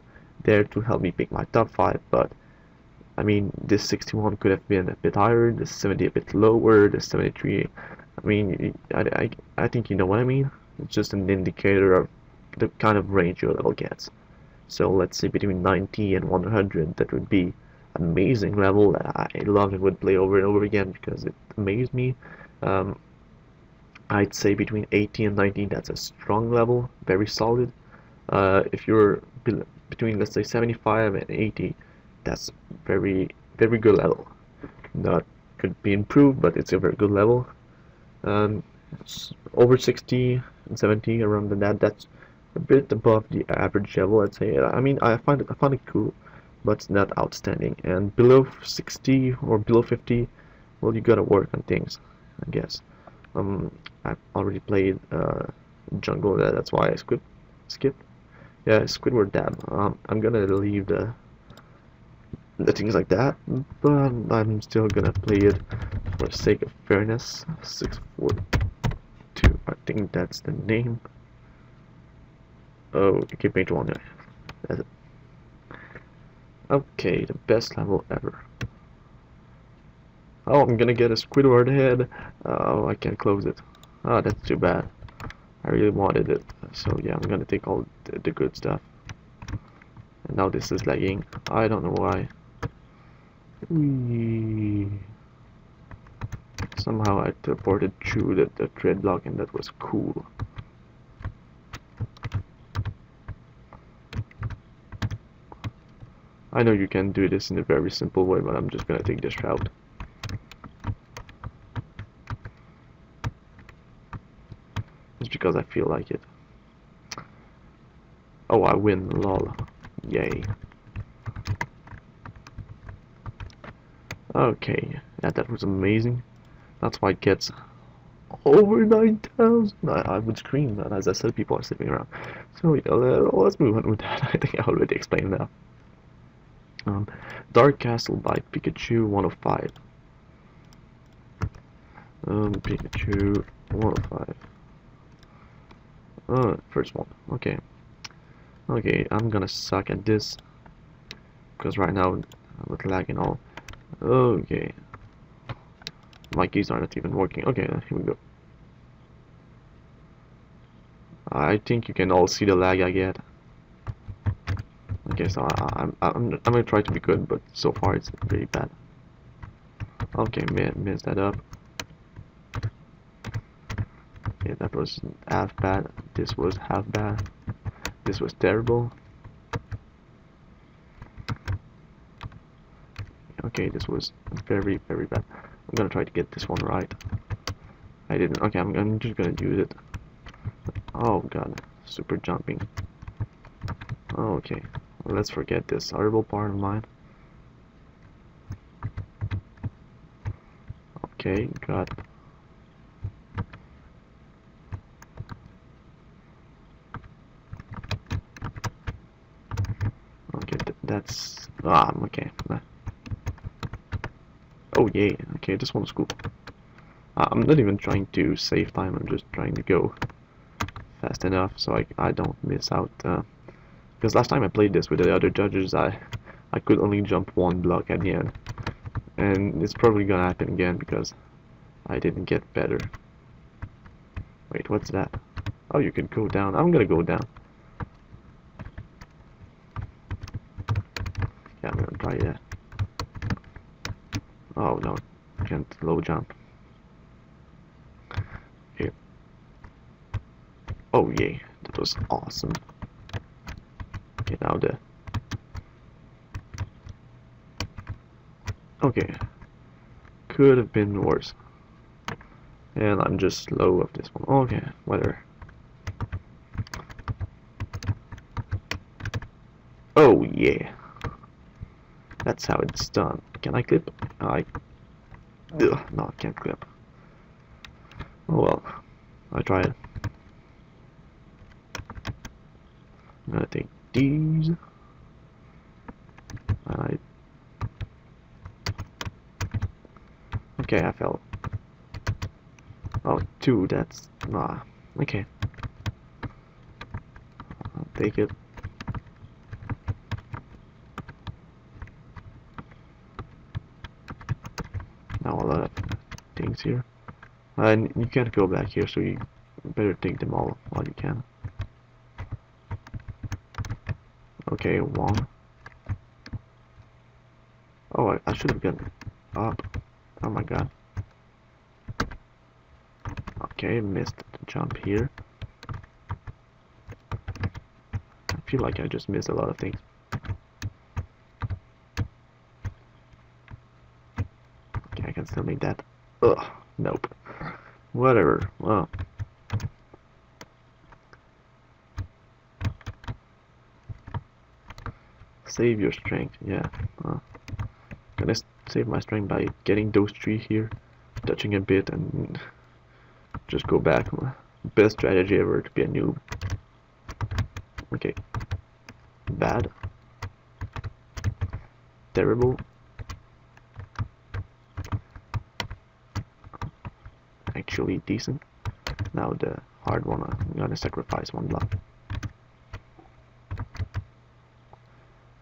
there to help me pick my top 5. But I mean, this 61 could have been a bit higher, this 70 a bit lower, this 73. I mean, I think you know what I mean. It's just an indicator of the kind of range your level gets. So let's say between 90 and 100, that would be amazing level that I love and would play over and over again because it amazed me. I'd say between 80 and 90, that's a strong level, very solid. If you're between, let's say, 75 and 80, that's very good level. Not could be improved, but it's a very good level. It's over 60 and 70 around that. That's a bit above the average level, I'd say. I mean, I find it cool, but it's not outstanding. And below 60 or below 50, well, you gotta work on things, I guess. I've already played jungle. That's why I skipped. Yeah, Squidward dab. I'm gonna leave the things like that, but I'm still gonna play it for the sake of fairness. 642. I think that's the name. Oh, you keep page 1. Yeah, that's it. Okay, the best level ever. Oh, I'm gonna get a Squidward head. Oh, I can't close it. Oh, that's too bad. I really wanted it. So yeah, I'm gonna take all the good stuff. And now this is lagging. I don't know why. Whee. Somehow I teleported through the thread block, and that was cool. I know you can do this in a very simple way, but I'm just gonna take this route. Just because I feel like it. Oh, I win, lol. Yay. Okay, yeah, that was amazing. That's why it gets over 9,000. I would scream that, as I said, people are sleeping around. So yeah, let's move on with that. I think I already explained that. Dark Castle by Pikachu 105. Pikachu 105. First one. Okay. Okay, I'm gonna suck at this because right now with lag and all. Okay. My keys are not even working. Okay, here we go. I think you can all see the lag I get. Okay, so I'm gonna try to be good, but so far it's pretty bad. Okay, messed that up. Okay, that was half bad. This was half bad. This was terrible. Okay, this was very bad. I'm gonna try to get this one right. I didn't. Okay, I'm just gonna use it. Oh god, super jumping. Okay, well, let's forget this horrible part of mine. Okay, got. Okay, that's okay. Oh yay! Okay, this one's cool. I'm not even trying to save time. I'm just trying to go fast enough so I don't miss out. Because last time I played this with the other judges, I could only jump one block at the end, and it's probably gonna happen again because I didn't get better. Wait, what's that? Oh, you can go down. I'm gonna go down. Yeah, I'm gonna try that. Oh no, can't low jump. Here. Oh yay, that was awesome. Okay, now the. Okay, could have been worse. And I'm just slow of this one. Okay, whatever. Oh yeah, that's how it's done. Can I clip? No, I can't clip. Oh well, I tried. I'm gonna take these. Okay, I fell. Oh, two, that's... okay. I'll take it. Now a lot of things here. And you can't go back here, so you better take them all while you can. Okay, one. Oh, I should have gotten up. Oh my god. Okay, missed the jump here. I feel like I just missed a lot of things. Okay, I can still make that. Ugh, nope. Whatever. Well. Save your strength, yeah. Gonna save my strength by getting those three here, touching a bit, and just go back. Best strategy ever to be a noob. Okay. Bad. Terrible. Actually decent. Now the hard one, I'm gonna sacrifice one block.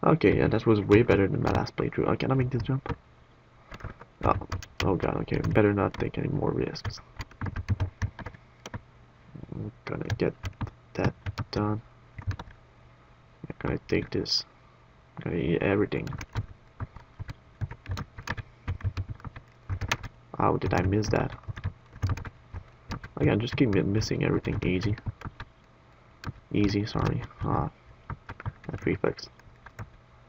Okay, yeah, that was way better than my last playthrough. Can I make this jump? Oh god, okay, better not take any more risks. I'm gonna get that done. I'm gonna take this. I'm gonna eat everything. How did I miss that? Again, just keep missing everything. Easy, sorry. That reflex.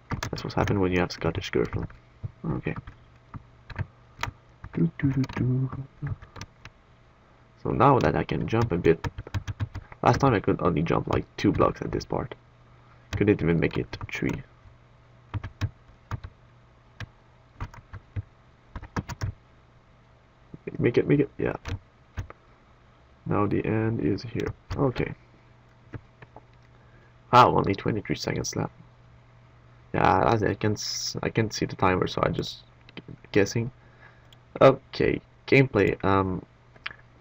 That's what's happened when you have Scottish girlfriend. Okay. So now that I can jump a bit. Last time I could only jump like 2 blocks at this part. Couldn't even make it 3. Make it, yeah. Now the end is here. Okay. Wow, only 23 seconds left. Yeah, I can't see the timer, so I just guessing. Okay, gameplay.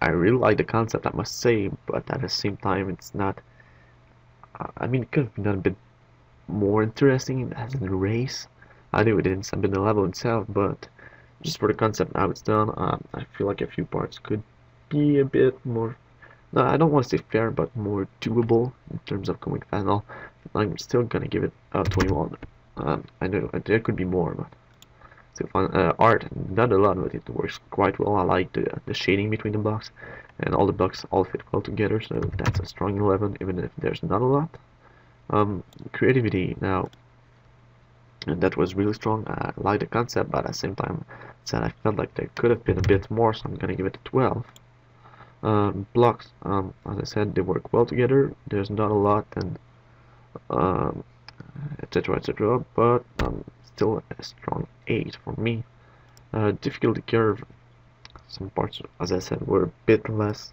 I really like the concept, I must say, but at the same time, it's not. I mean, it could have been done a bit more interesting as in the race. I knew it didn't have been the level itself, but just for the concept how it's done, I feel like a few parts could be a bit more. No, I don't want to say fair, but more doable in terms of going fast. I'm still gonna give it 21. I know there could be more, but still fun. Art, not a lot, but it works quite well. I like the shading between the blocks, and all the blocks all fit well together, so that's a strong 11, even if there's not a lot. Creativity now, and that was really strong. I like the concept, but at the same time, I felt like there could have been a bit more, so I'm gonna give it a 12. Blocks, as I said, they work well together. There's not a lot, and um, etc. etc. But still a strong 8 for me. Difficulty curve. Some parts, as I said, were a bit less.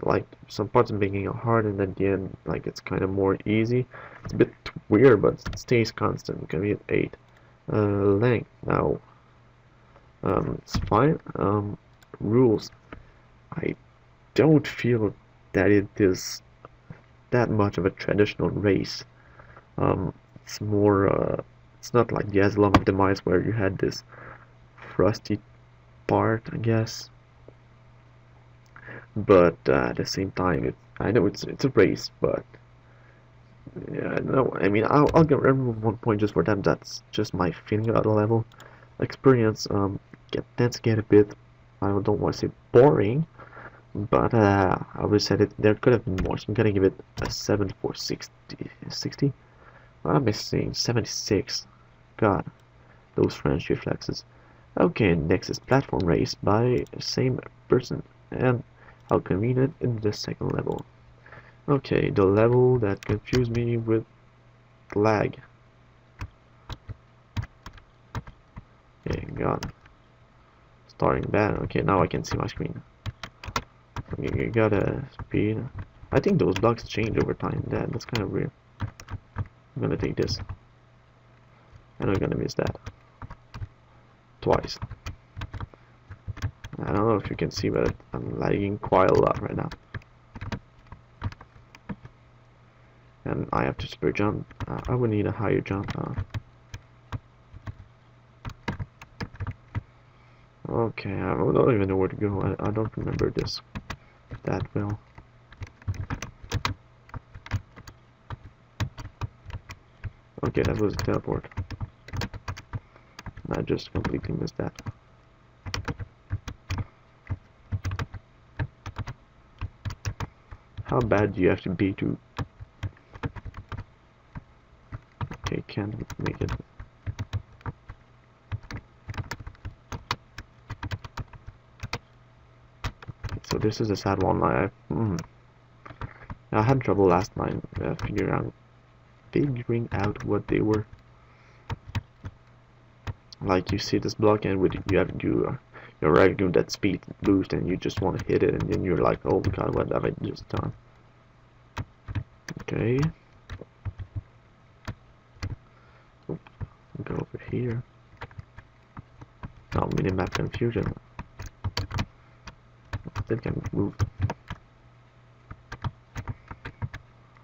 Like some parts are making it hard, and at the end, like it's kind of more easy. It's a bit weird, but it stays constant. It's gonna be at 8. Length now. It's fine. Rules. I don't feel that it is that much of a traditional race. It's more, it's not like the Asylum of Demise where you had this frosty part, I guess. But at the same time, I know it's a race, but yeah, no, I mean I'll give everyone 1 point just for them. That's just my feeling about the level. Experience tends to get a bit, I don't want to say boring, but I always said it there could have been more, so I'm gonna give it a 7 for 60. What am I saying? 76. God, those French reflexes. Okay, next is platform race by same person, and how convenient in the second level. Okay, the level that confused me with lag. Okay, God. Starting bad. Okay, now I can see my screen. Okay, you got a speed. I think those blocks change over time. That's kind of weird. I'm gonna take this. And I'm gonna miss that. Twice. I don't know if you can see, but I'm lagging quite a lot right now. And I have to super jump. I would need a higher jump. Okay, I don't even know where to go. I don't remember this that well. Okay, that was a teleport. I just completely missed that. How bad do you have to be to... Okay, can't make it. So this is a sad one. I had trouble last time figuring out what they were. Like you see this block, and you have to do you're right doing that speed boost, and you just want to hit it, and then you're like, oh god, what have I just done? Okay. Oop, go over here. Oh, minimap confusion. That can move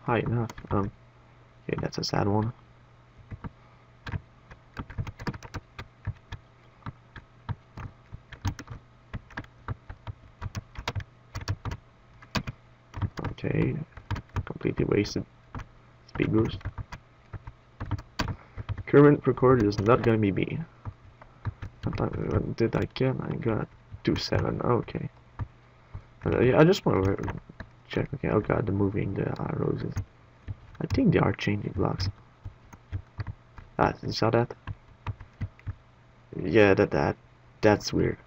high enough. Okay, that's a sad one. Okay, completely wasted speed boost. Current record is not gonna be me. What did I get? I got 2-7. Okay. Yeah, I just want to check. Okay, oh god, the moving the arrows is. I think they are changing blocks. Ah, you saw that? Yeah, that's weird.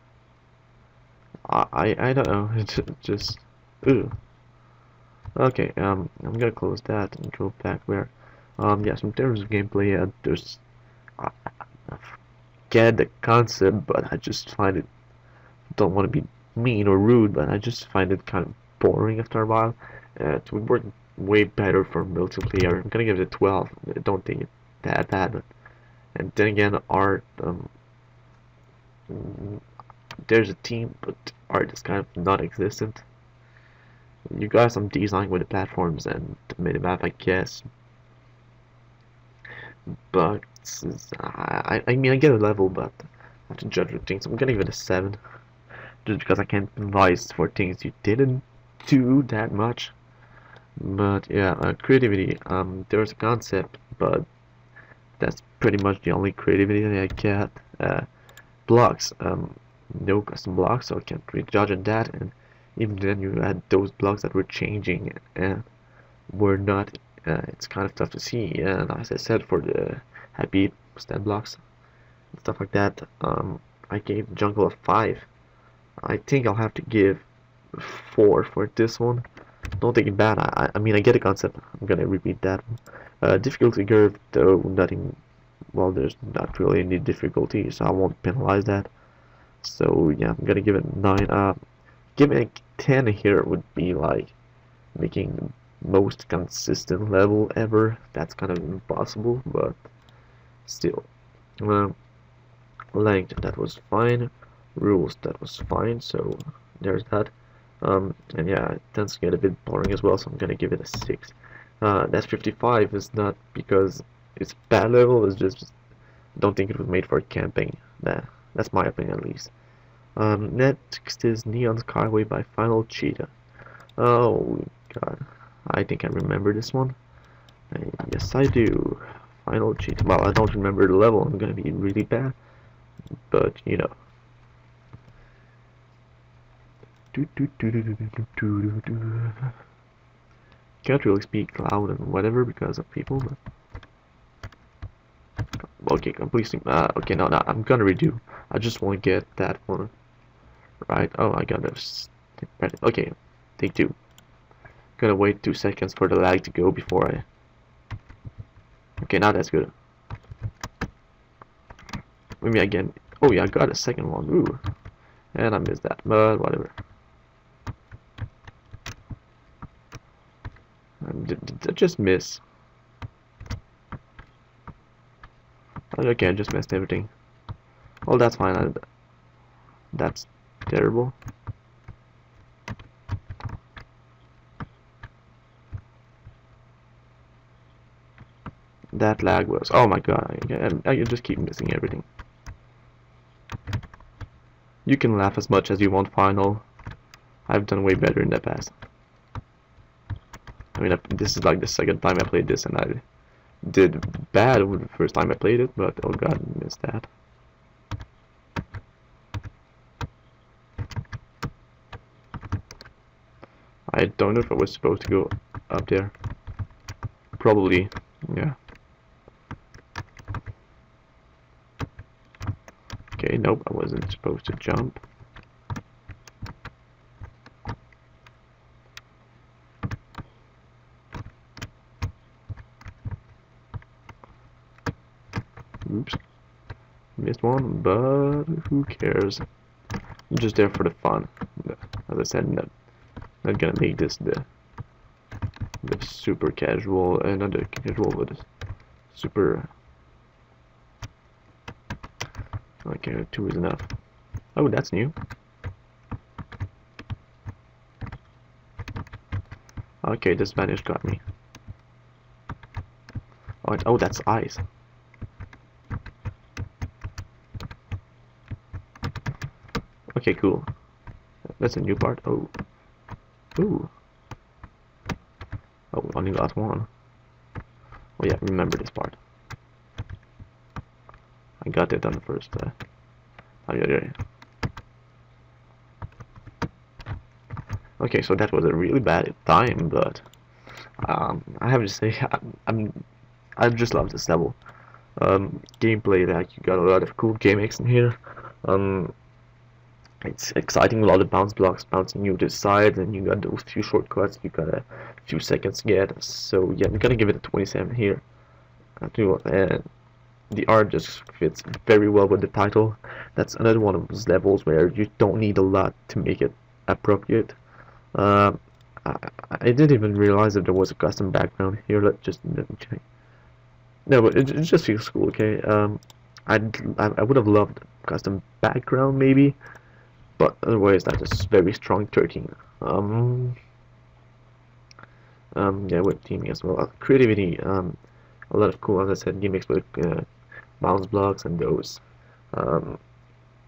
I don't know. It's just ooh. Okay, I'm gonna close that and go back where. Yes, in terms of gameplay, there's I get the concept, but I just find it. Don't want to be mean or rude, but I just find it kind of boring after a while. It would work way better for multiplayer. I'm gonna give it a 12. I don't think it's that bad, but and then again, art. There's a team, but art is kind of non-existent. You got some design with the platforms and the minimap, I guess. But I mean, I get a level, but I have to judge with things. I'm gonna give it a 7, just because I can't advise for things you didn't do that much. But yeah, creativity. There's a concept, but that's pretty much the only creativity that I get. Blocks. No custom blocks, so I can't really judge on that. And even then, you had those blocks that were changing and were not. It's kind of tough to see. And as I said, for the happy stand blocks and stuff like that, I gave Jungle a 5. I think I'll have to give 4 for this one. Don't take it bad. I mean, I get the concept. I'm gonna repeat that. Difficulty curve, though, nothing. Well, there's not really any difficulty, so I won't penalize that. So yeah, I'm gonna give it 9. Giving a 10 here would be like making most consistent level ever. That's kind of impossible, but still. Length, that was fine. Rules, that was fine. So there's that. And yeah, it tends to get a bit boring as well, so I'm gonna give it a 6. That 55 is not because it's bad level, it's just don't think it was made for camping. That's my opinion at least. Next is Neon Skyway by Final Cheetah. Oh god, I think I remember this one. Yes, I do. Final Cheetah. Well, I don't remember the level. I'm gonna be really bad, but you know. Can't really speak loud and whatever because of people, but okay, completely. Okay, no, I'm gonna redo. I just want to get that one right. Oh, I got this. Okay, take 2. Gonna wait 2 seconds for the lag to go before I. Okay, now that's good. Maybe again. Oh yeah, I got a second one. Ooh, and I missed that, but whatever. Did I just miss? Okay, I just missed everything. Oh, that's fine. That's terrible. That lag was. Oh my god, I just keep missing everything. You can laugh as much as you want, Final. I've done way better in the past. I mean, this is like the second time I played this, and I did bad the first time I played it, but oh god, I missed that. I don't know if I was supposed to go up there. Probably, yeah. Okay, nope, I wasn't supposed to jump. Oops. Missed one, but who cares? I'm just there for the fun. As I said, not gonna make this the super casual, not the casual, but super. Okay, 2 is enough. Oh, that's new. Okay, this Spanish got me. Oh, that's ice. Okay, cool. That's a new part. Oh. Ooh. Oh, we only got 1. Oh yeah, remember this part. I got it on the first. Oh yeah. Okay, so that was a really bad time, but I have to say I just love this level. Gameplay, like you got a lot of cool gimmicks in here. It's exciting, a lot of bounce blocks bouncing you to the side, and you got those few shortcuts you got a few seconds to get. So yeah, I'm gonna give it a 27 here. And the art just fits very well with the title. That's another one of those levels where you don't need a lot to make it appropriate. I didn't even realize that there was a custom background here. Let me check. No, but it just feels cool. Okay. I would have loved custom background maybe. But otherwise, that is very strong 13. Yeah, with teaming as well. Creativity, a lot of cool, as I said, gimmicks with bounce blocks and those,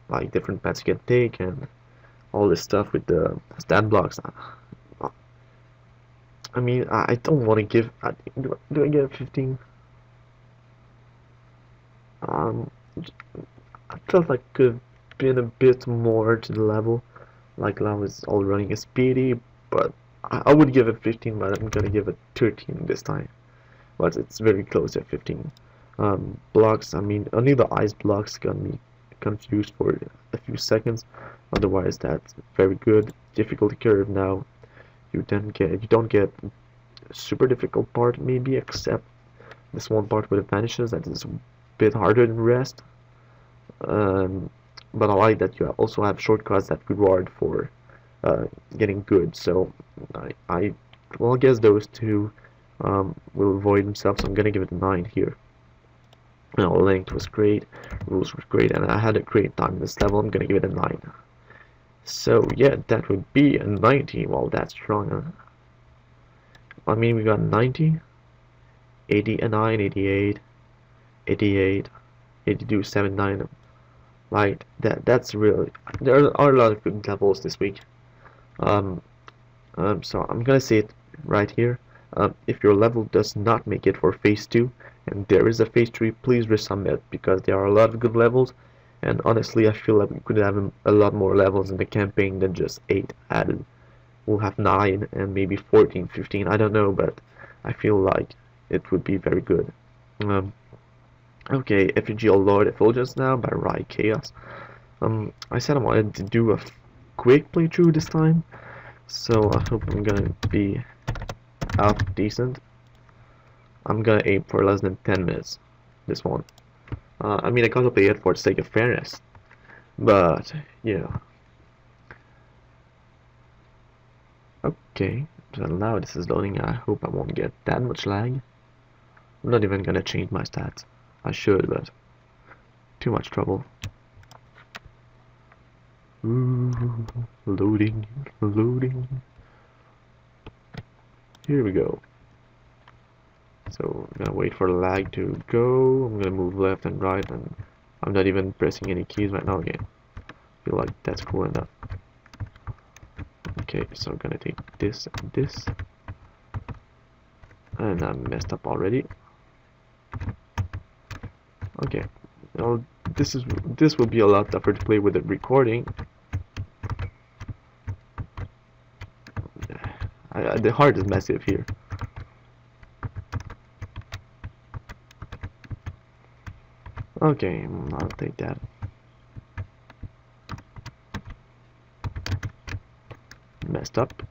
like different paths you can take and all this stuff with the stat blocks. I mean, I don't want to give. Do I get a 15? I felt like could have been a bit more to the level. Like now it's all running a speedy, but I would give it 15, but I'm gonna give it 13 this time. But it's very close at 15. Blocks, I mean, only the ice blocks got me confused for a few seconds. Otherwise, that's very good. Difficulty curve now. You don't get super difficult part maybe, except this one part where it vanishes. That is a bit harder than the rest. Um, but I like that you also have shortcuts that reward for getting good. So I guess those two will avoid themselves. So I'm gonna give it a 9 here. Now, length was great, rules were great, and I had a great time in this level. I'm gonna give it a 9. So yeah, that would be a 90. Well, that's strong. I mean, we got 90, 80, a 9, 88, 88, 82, 79. Like that's really, there are a lot of good levels this week. Um, so I'm gonna say it right here. If your level does not make it for phase 2 and there is a phase 3, please resubmit, because there are a lot of good levels, and honestly I feel like we could have a lot more levels in the campaign than just 8 added. We'll have 9 and maybe 14, 15, I don't know, but I feel like it would be very good. Okay, Effigy of Lord Effulgence now by Rai Chaos. I said I wanted to do a quick playthrough this time, so I hope I'm gonna be half decent. I'm gonna aim for less than 10 minutes, this one. I mean, I gotta play it for the sake of fairness, but, you know. Okay, so now this is loading. I hope I won't get that much lag. I'm not even gonna change my stats. I should, but too much trouble. Ooh, loading, loading. Here we go. So I'm gonna wait for the lag to go. I'm gonna move left and right, and I'm not even pressing any keys right now again. Feel like that's cool enough. Okay, so I'm gonna take this and this, and I'm messed up already. Okay, well, this will be a lot tougher to play with the recording. The heart is massive here. Okay, I'll take that. Messed up.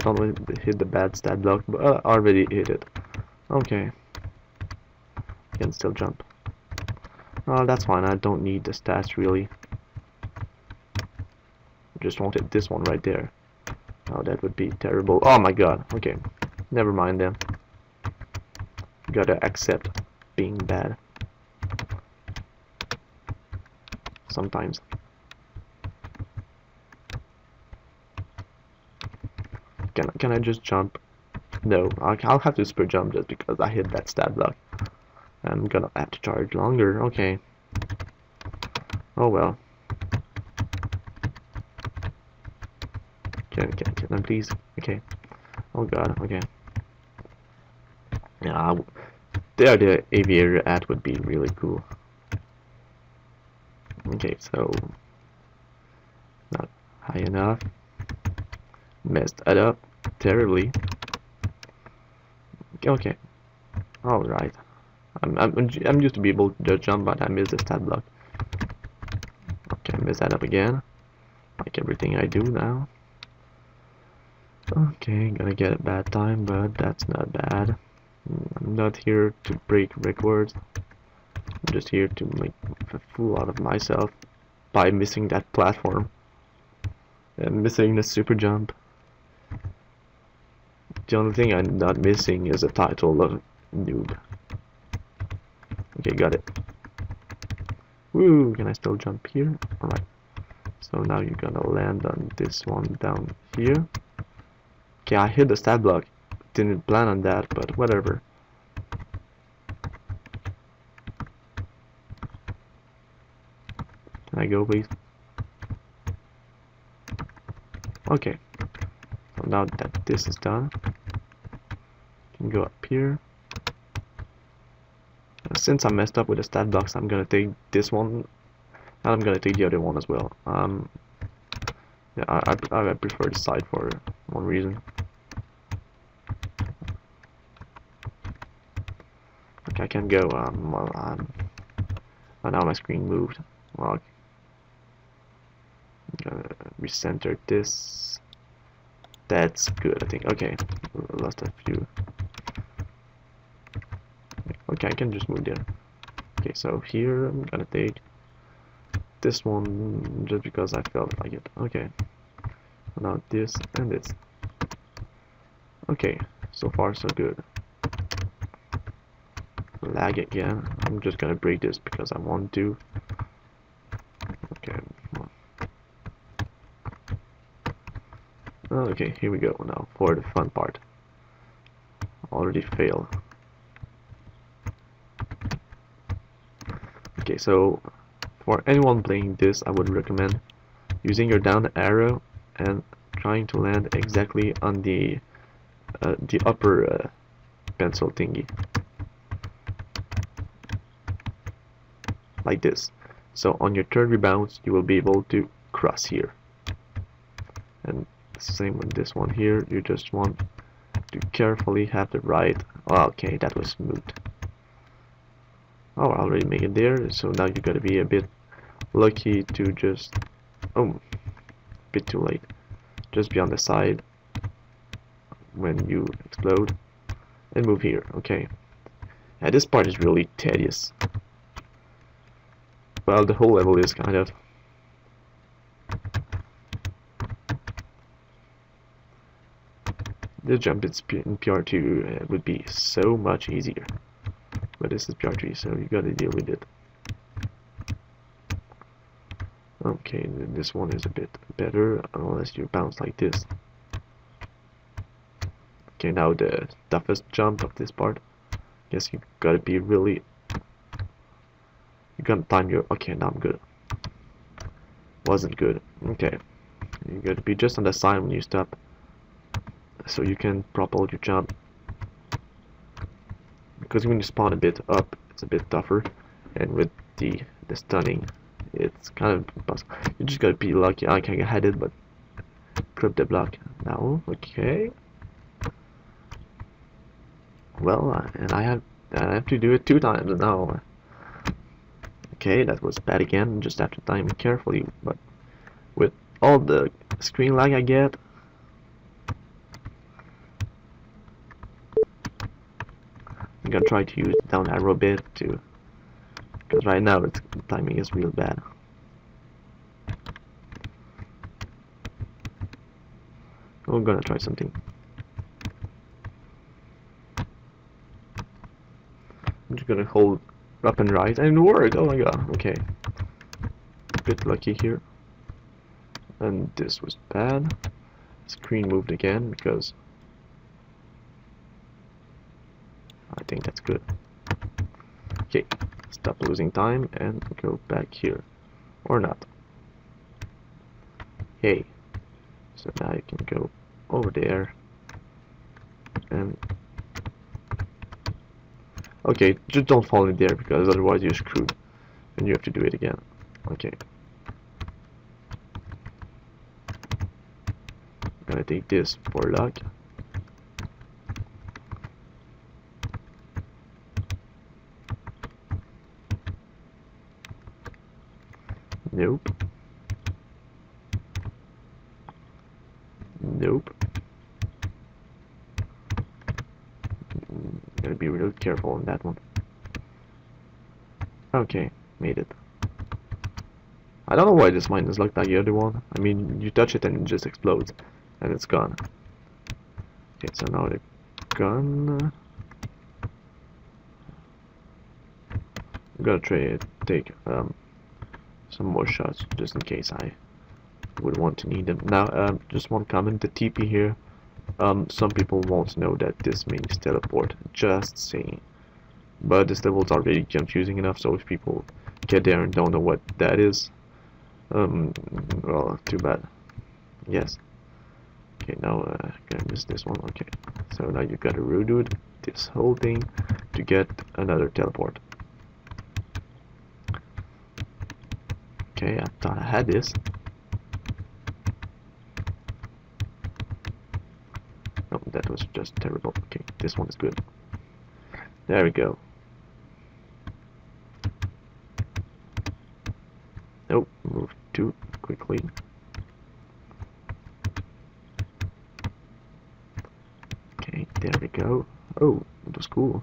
Almost hit the bad stat block, but already hit it. Okay. Can still jump. Oh, that's fine. I don't need the stats really. Just wanted this one right there. Oh, that would be terrible. Oh my god. Okay. Never mind then. Gotta accept being bad. Sometimes. Can I just jump? No, I'll have to super jump just because I hit that stat block. I'm gonna have to charge longer. Okay. Oh well. Can I please? Okay. Oh god. Okay. Yeah. There, the aviator ad would be really cool. Okay, so not high enough. Messed it up terribly. Okay. All right. I'm used to be able to just jump, but I missed the stat block. Okay, I messed that up again. Like everything I do now. Okay, gonna get a bad time, but that's not bad. I'm not here to break records. I'm just here to make a fool out of myself by missing that platform and missing the super jump. The only thing I'm not missing is the title of noob. Okay, got it. Woo! Can I still jump here? Alright. So now you're gonna land on this one down here. Okay, I hit the stat block. Didn't plan on that, but whatever. Can I go, please? Okay. So now that this is done, can go up here. Since I messed up with the stat blocks, I'm gonna take this one, and I'm gonna take the other one as well. Yeah, I prefer this side for one reason. Okay, I can go. Well, Oh, now my screen moved. Well, I'm gonna recenter this. That's good, I think. Okay, lost a few. Okay, I can just move there. Okay, so here I'm gonna take this one just because I felt like it. Okay, now this and this. Okay, so far so good. Lag again. I'm just gonna break this because I want to. Okay. Okay, here we go now for the fun part. Already failed. Okay, so for anyone playing this, I would recommend using your down arrow and trying to land exactly on the upper pencil thingy, like this. So on your third rebound, you will be able to cross here. And same with this one here. You just want to carefully have the right. Oh, okay, that was smooth. Oh, I already made it there. So now you gotta be a bit lucky to just. Oh, a bit too late. Just be on the side when you explode and move here. Okay. Yeah, this part is really tedious. Well, the whole level is kind of. The jump in PR2 would be so much easier. But this is PR3, so you gotta deal with it. Okay, this one is a bit better, unless you bounce like this. Okay, now the toughest jump of this part. Guess you gotta be really. You gotta time your. Okay, now I'm good. Wasn't good. Okay, you gotta be just on the side when you stop, so you can propel your jump. Because when you spawn a bit up, it's a bit tougher, and with the stunning, it's kind of impossible. You just gotta be lucky. I can get it, but clip the block now. Okay. Well, and I have to do it 2 times now. Okay, that was bad again. Just have to time it carefully, but with all the screen lag I get. I'm gonna try to use down arrow a bit too, because right now the timing is real bad. I'm gonna try something. I'm just gonna hold up and right, and it worked. Oh my god. Okay. A bit lucky here. And this was bad. Screen moved again because I think that's good. Okay, stop losing time and go back here. Or not. Hey. So now you can go over there. And okay, just don't fall in there because otherwise you're screwed. And you have to do it again. Okay. I'm gonna take this for luck. Nope. Nope. Gotta be real careful on that one. Okay, made it. I don't know why this mine is like the other one. I mean, you touch it and it just explodes, and it's gone. Okay, so now the gun. I'm gonna try to take some more shots just in case I would want to need them. Now, just one comment: the TP here. Some people won't know that this means teleport. Just saying. But this level is already confusing enough, so if people get there and don't know what that is, well, too bad. Yes. Okay, now gonna miss this one. Okay, so now you gotta redo this whole thing to get another teleport. Okay, I thought I had this. Oh, that was just terrible. Okay, this one is good. There we go. Oh, move too quickly. Okay, there we go. Oh, it was cool.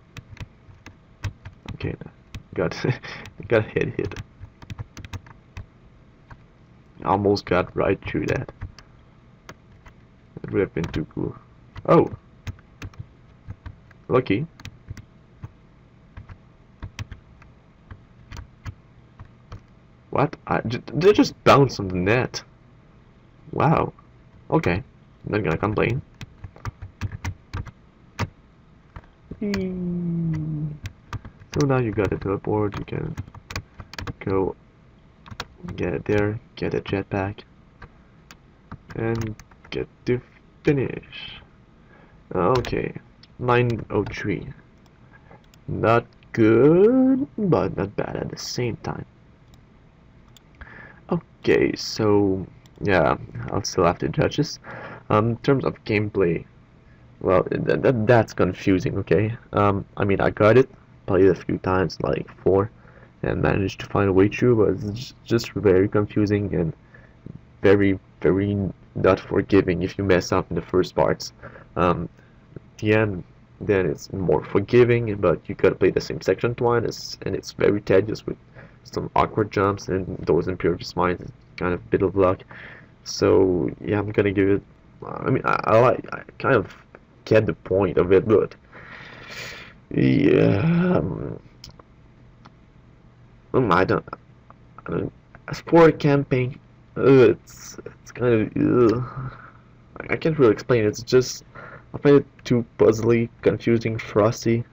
Okay, got got hit. Almost got right through that. It would have been too cool. Oh, lucky. What? They just bounced on the net. Wow. Okay, I'm not gonna complain. Whee. So now you got a teleport. You can go get it there, get a jetpack, and get to finish. Okay, 903. Not good, but not bad at the same time. Okay, so yeah, I'll still have to judge this. In terms of gameplay, well, that's confusing. Okay, I mean I got it, played it a few times, like 4, and managed to find a way through, but it's just very confusing and very not forgiving if you mess up in the first parts. The end, then it's more forgiving, but you gotta play the same section twice, and it's very tedious with some awkward jumps, and those in PR3 mines is kind of a bit of luck. So yeah, I'm gonna give it. I mean, I kind of get the point of it, but yeah, I don't. A sport camping, it's kind of. I can't really explain it. It's just I find it too puzzly, confusing, frosty.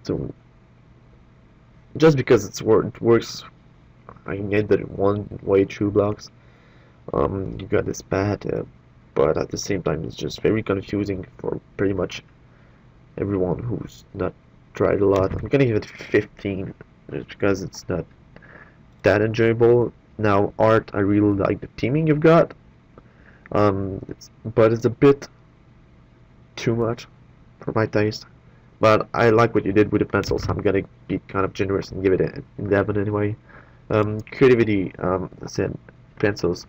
So just because it works, I can get the one way through blocks. You got this pad, but at the same time, it's just very confusing for pretty much everyone who's not tried a lot. I'm gonna give it 15 just because it's not that enjoyable. Now, art, I really like the theming you've got. But it's a bit too much for my taste. But I like what you did with the pencils. I'm gonna be kind of generous and give it an 11 anyway. Creativity, I said pencils.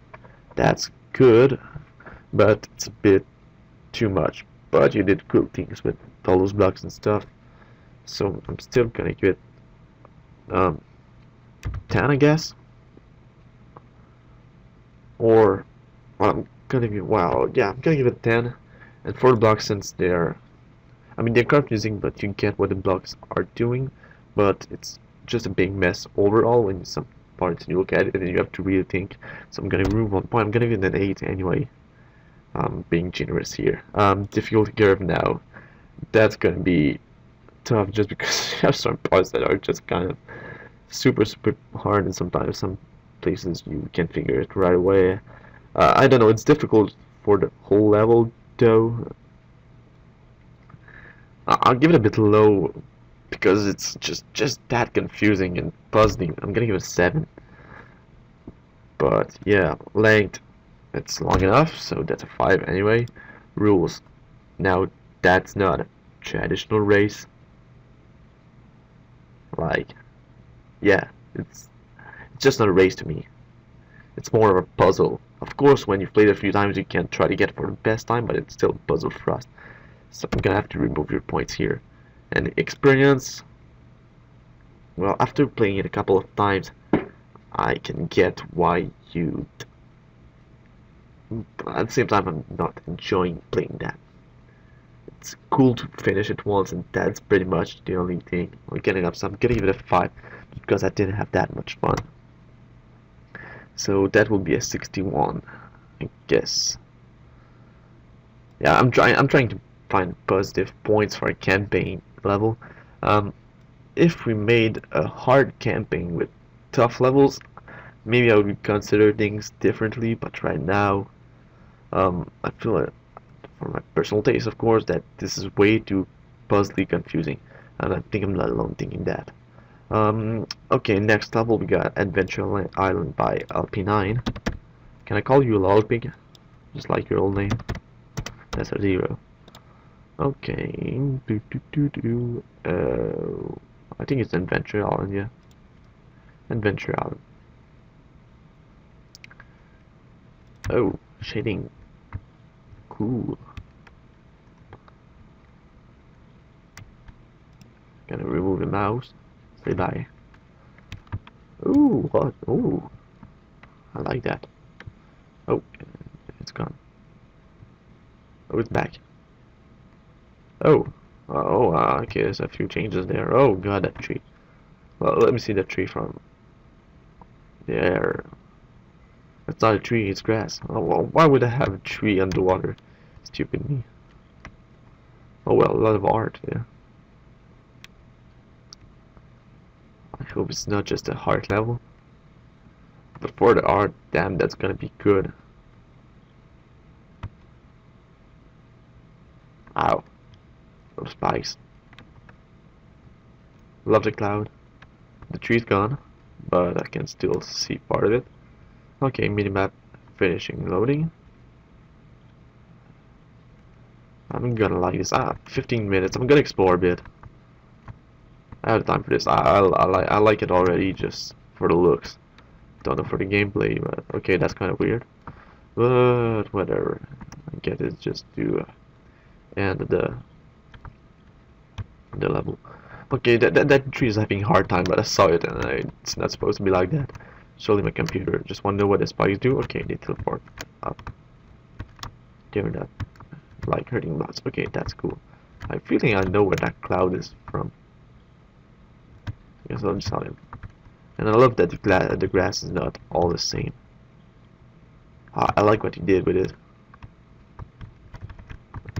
That's good, but it's a bit too much. But you did cool things with all those blocks and stuff. So I'm still gonna give it 10, I guess. Or well, I'm gonna give wow, yeah, I'm gonna give it 10. And for the blocks, since I mean, they're confusing, but you get what the blocks are doing. But it's just a big mess overall when some parts you look at it and you have to really think. So I'm gonna remove 1 point. I'm gonna give it an 8 anyway. Being generous here. Difficulty curve now. That's gonna be tough just because you have some parts that are just kind of super hard, and sometimes some places you can't figure it right away. I don't know. It's difficult for the whole level though. I'll give it a bit low because it's just that confusing and puzzling. I'm gonna give it a 7. But yeah, length, it's long enough, so that's a 5 anyway. Rules. Now that's not a traditional race. Like, yeah, it's just not a race to me. It's more of a puzzle. Of course, when you've played it a few times, you can try to get for the best time, but it's still a puzzle for us. So I'm gonna have to remove your points here. And experience, well, after playing it a couple of times, I can get why you'd. But at the same time, I'm not enjoying playing that. It's cool to finish it once, and that's pretty much the only thing I'm getting up. So I'm gonna give it a 5 because I didn't have that much fun. So that will be a 61, I guess. Yeah, I'm trying to find positive points for a campaign level. If we made a hard campaign with tough levels, maybe I would consider things differently. But right now, I feel like, for my personal taste, of course, that this is way too puzzly confusing, and I think I'm not alone thinking that. Okay, next level we got Adventure Island by LP9. Can I call you Lolpig? Just like your old name. That's a 0. Okay. I think it's Adventure Island, yeah. Adventure Island. Oh, shading. Cool. Gonna remove the mouse. Say bye. Ooh, what? Ooh, I like that. Oh, it's gone. Oh, it's back. Oh, okay, there's a few changes there. Oh god, that tree. Well, let me see that tree from there. That's not a tree, it's grass. Oh, well, why would I have a tree underwater? Stupid me. Oh well, a lot of art there. I hope it's not just a hard level. But for the art, damn, that's gonna be good. Ow. Those spikes. Love the cloud. The tree's gone, but I can still see part of it. Okay, minimap finishing loading. I'm gonna like this. 15 minutes. I'm gonna explore a bit. I have time for this. I like it already just for the looks. Don't know for the gameplay, but okay, that's kind of weird. But whatever. I guess it's just to end the level. Okay, that tree is having a hard time, but I saw it and it's not supposed to be like that. Surely my computer just want to know what the spikes do. Okay, they teleport up. They're not like hurting blocks. Okay, that's cool. I'm feeling I know where that cloud is from. I guess I'll just tell him. And I love that the grass is not all the same. I like what he did with it.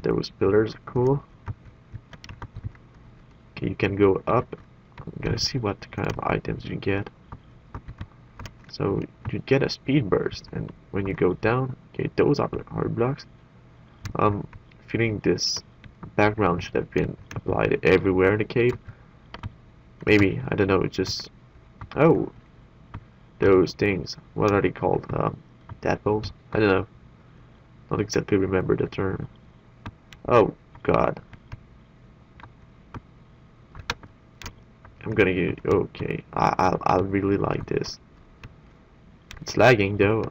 Those pillars are cool. Okay, you can go up. I'm gonna see what kind of items you get. So you get a speed burst, and when you go down, okay, those are hard blocks. Feeling this background should have been applied everywhere in the cave. Maybe, I don't know, it's just... Oh! Those things, what are they called? Tadpoles? I don't know. Don't exactly remember the term. Oh, God. I'm gonna get... Okay, I really like this. It's lagging, though.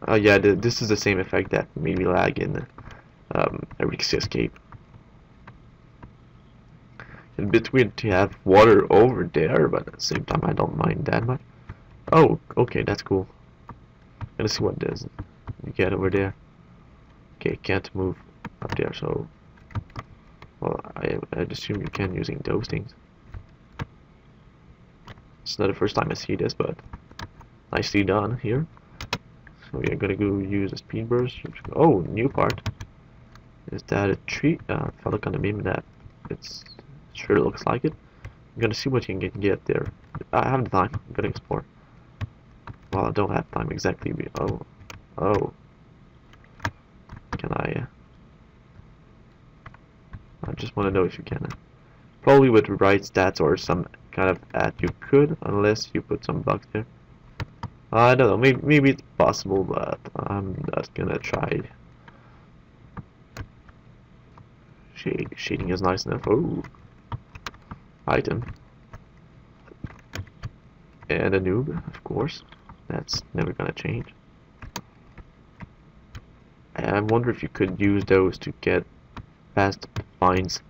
Oh, yeah, this is the same effect that made me lag in Rick's Escape. It's a bit weird to have water over there, but at the same time I don't mind that much. Oh, okay, that's cool. Let's see what does you get over there. Okay, can't move up there, so well, I'd assume you can using those things. It's not the first time I see this, but nicely done here. So we are gonna go use a speed burst. Oh, new part. Is that a tree? Felt like on the meme that it's sure looks like it. I'm gonna see what you can get there. I have the time. I'm gonna explore. Well, I don't have time exactly. Oh. Can I? I just want to know if you can. Probably with the right stats or some kind of ad you could, unless you put some bugs there. I don't know. Maybe it's possible, but I'm not gonna try. Shading is nice enough. Oh, item. And a noob, of course. That's never gonna change. I wonder if you could use those to get past vines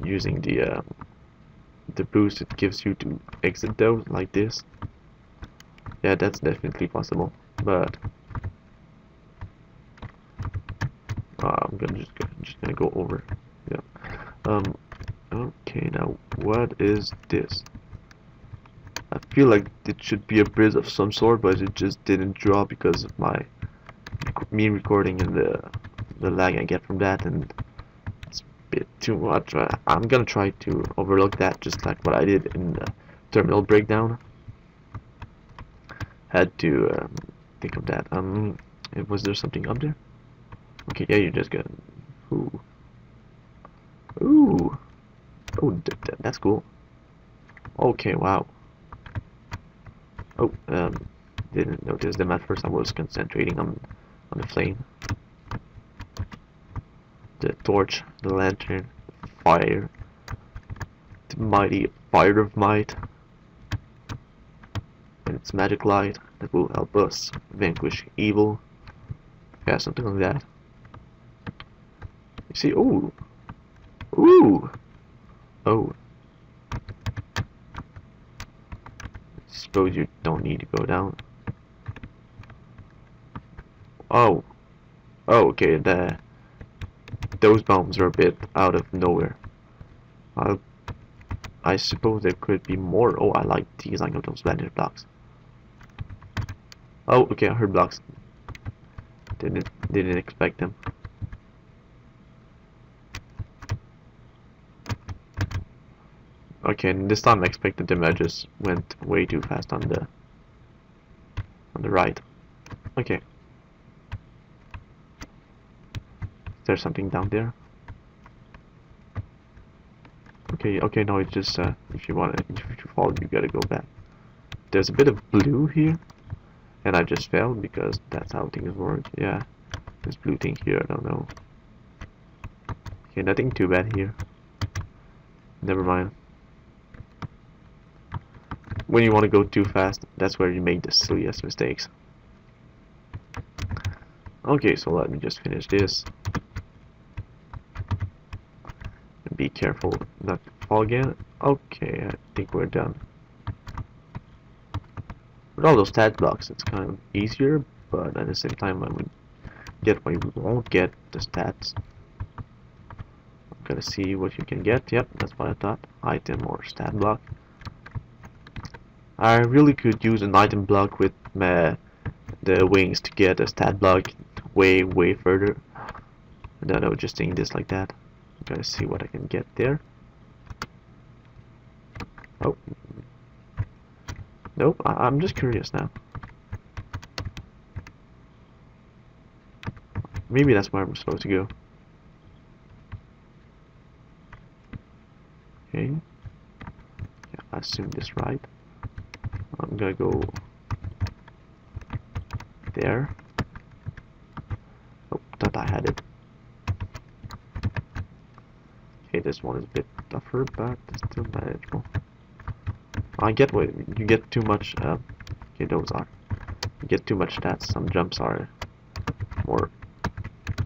using the boost it gives you to exit those like this. Yeah, that's definitely possible. But I'm just gonna go over. Yeah. Okay, now what is this? I feel like it should be a bridge of some sort, but it just didn't draw because of me recording and the lag I get from that, and it's a bit too much. I'm gonna try to overlook that, just like what I did in the terminal breakdown. Had to think of that. Was there something up there? Okay, yeah, you just got. Ooh. Ooh. Oh, that's cool. Okay, wow. Oh, didn't notice them at first. I was concentrating on the flame, the torch, the lantern, fire, the mighty fire of might, and its magic light. that will help us vanquish evil. Yeah, something like that. You see, ooh, ooh, oh. Suppose you don't need to go down. Oh, oh, okay. Those bombs are a bit out of nowhere. I suppose there could be more. Oh, I like the design of those bandit blocks. Oh, okay, I heard blocks. Didn't expect them. Okay, and this time I expected them. I just went way too fast on the right. Okay. Is there something down there? Okay, okay, no, it's just if you fall, you gotta go back. There's a bit of blue here, and I just fell because that's how things work. Yeah, this blue thing here, I don't know. Okay, nothing too bad here. Never mind. When you want to go too fast, that's where you make the silliest mistakes. Okay, so let me just finish this. And be careful not to fall again. Okay, I think we're done. With all those stat blocks, it's kind of easier, but at the same time, I would get why we won't get the stats. I'm gonna see what you can get. Yep, that's what I thought. Item or stat block. I really could use an item block with the wings to get a stat block way further. And then I would just think this like that. I'm gonna see what I can get there. Oh. Nope, I'm just curious now. Maybe that's where I'm supposed to go. Okay. Yeah, I assume this right. I'm gonna go there. Oh, thought I had it. Okay, this one is a bit tougher, but it's still manageable. I get what you get too much. Okay, those are. You get too much stats. Some jumps are more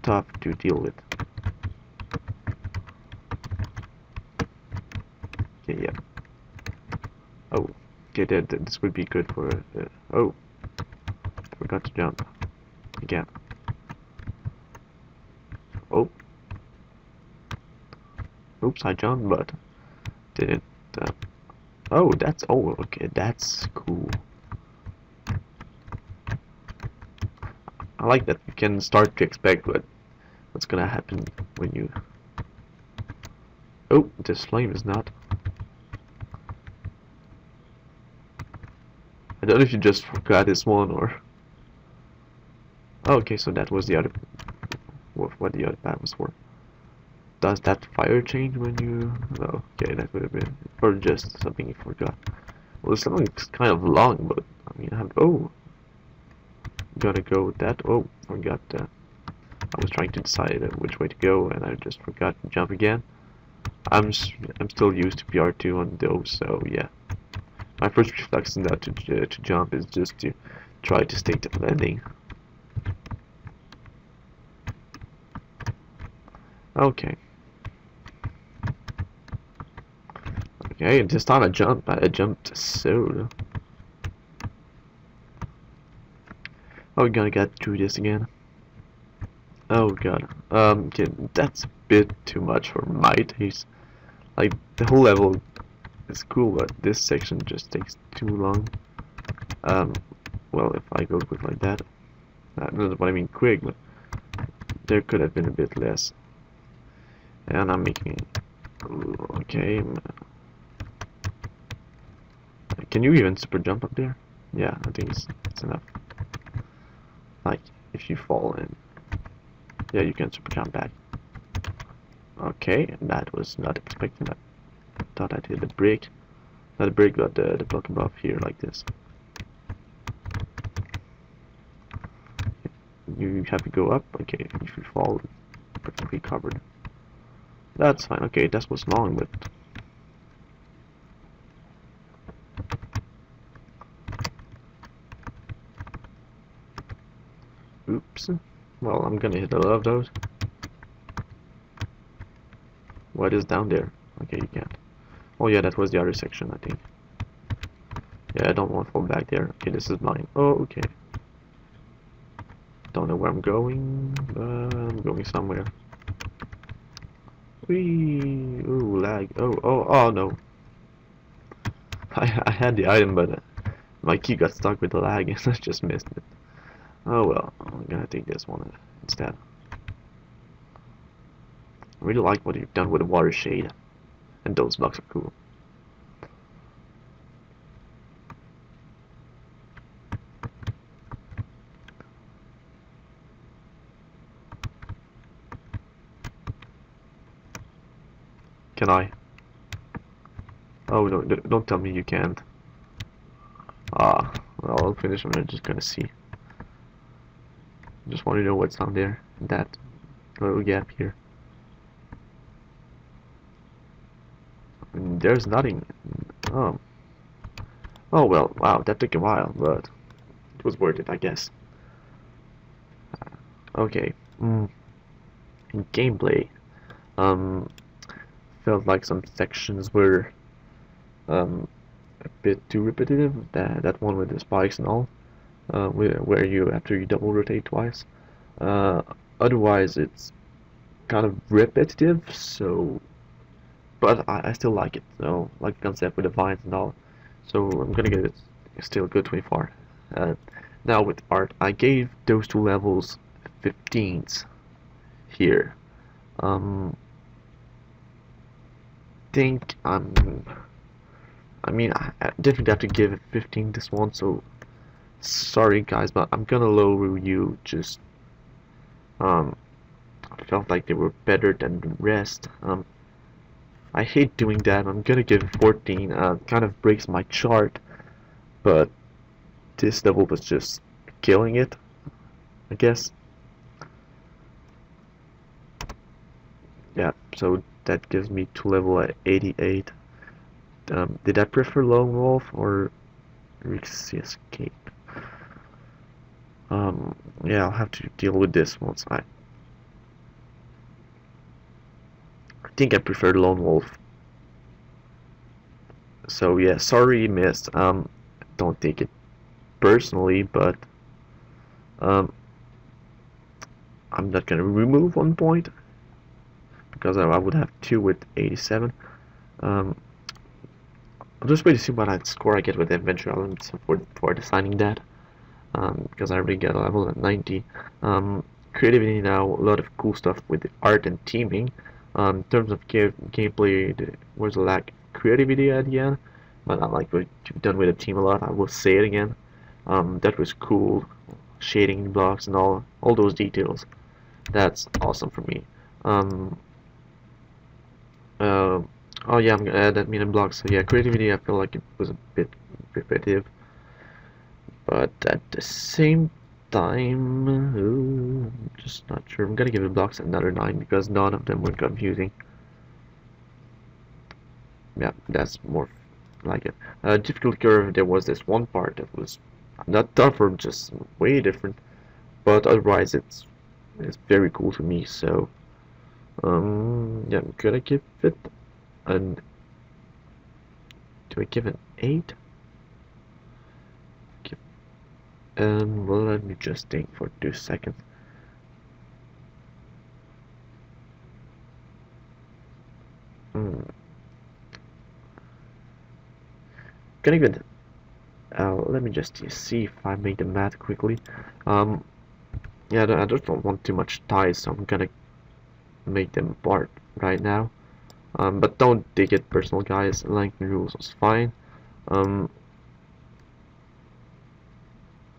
tough to deal with. Okay, yeah. Oh, okay, this would be good for. Oh, forgot to jump again. Oh, oops, I jumped, but didn't. Oh, that's okay, that's cool. I like that you can start to expect what's gonna happen when you. Oh, this flame is not. I don't know if you just forgot this one or. Oh, okay, so that was the other. What the other path was for. Does that fire change when you? Oh, okay, that would have been, or just something you forgot. Well, this song is kind of long, but I mean, oh, gotta go with that. Oh, forgot. I was trying to decide which way to go, and I just forgot to jump again. I'm still used to PR2 on those, so yeah. My first reflex in that to jump is just to try to stay the landing. Okay. Okay, this time I jumped so. Oh, we gotta get through this again. Oh god. Okay, that's a bit too much for my taste. Like, the whole level is cool, but this section just takes too long. Well, if I go quick like that, that's what I mean quick, but there could have been a bit less. And I'm making. Okay. Can you even super jump up there? Yeah, I think it's enough. Like, if you fall in. Yeah, you can super jump back. Okay, and that was not expected. I thought I'd hit the brick. Not the brick, but the block above here, like this. You have to go up. Okay, if you fall, perfectly covered. That's fine. Okay, that was long, but Well, I'm gonna hit a lot of those. What is down there? Okay, you can't. Oh yeah, that was the other section, I think. Yeah, I don't want to fall back there. Okay, this is mine. Oh, okay. Don't know where I'm going, but I'm going somewhere. Whee! Ooh, lag. Oh no. I had the item, but my key got stuck with the lag and I just missed it. Oh well, I'm gonna take this one instead. I really like what you've done with the water shade, and those blocks are cool. Can I? Oh no, don't tell me you can't. Ah, well, I'll finish when I'm just gonna see. Just want to know what's down there, in that little gap here. And there's nothing. Oh. Oh well, wow, that took a while, but it was worth it, I guess. Okay. In gameplay, um, felt like some sections were a bit too repetitive. That one with the spikes and all, where you after you double rotate twice. Uh, Otherwise, it's kind of repetitive. So, but I still like it. So, like the concept with the vines and all. So I'm gonna give it still good 24. Now with art, I gave those two levels 15s here. Think I mean, I definitely have to give it 15 this one, so sorry guys, but I'm gonna lower you. Just I felt like they were better than the rest. I hate doing that. I'm gonna give it 14. Kind of breaks my chart, but this level was just killing it, I guess. Yeah, so that gives me to level at 88. Did I prefer Lone Wolf or Risky Escape? Yeah, I'll have to deal with this once I think I prefer Lone Wolf. So yeah, sorry you missed. Don't take it personally, but I'm not gonna remove 1 point because I would have 2 with 87. I'll just wait to see what score I get with the adventure elements for designing that. Because I already got a level at 90. Creativity now, a lot of cool stuff with the art and teaming. In terms of gameplay, there was a lack of creativity at the end, but I like what you've done with the team a lot. I will say it again. That was cool. Shading blocks and all those details. That's awesome for me. Oh yeah, I'm gonna add that meaning blocks. So yeah, creativity, I feel like it was a bit repetitive. But at the same time, I'm just not sure. I'm gonna give the blocks another 9 because none of them were confusing. Yeah, that's more like it. Difficult curve, there was this one part that was not tougher, just way different. But otherwise, it's very cool to me. So, yeah, I'm gonna give it an. Do I give it 8? Well, let me just think for 2 seconds. Gonna give it. Let me just see if I make the math quickly. Yeah, I just don't want too much ties, so I'm gonna make them apart right now. But don't take it personal, guys. Length rules was fine.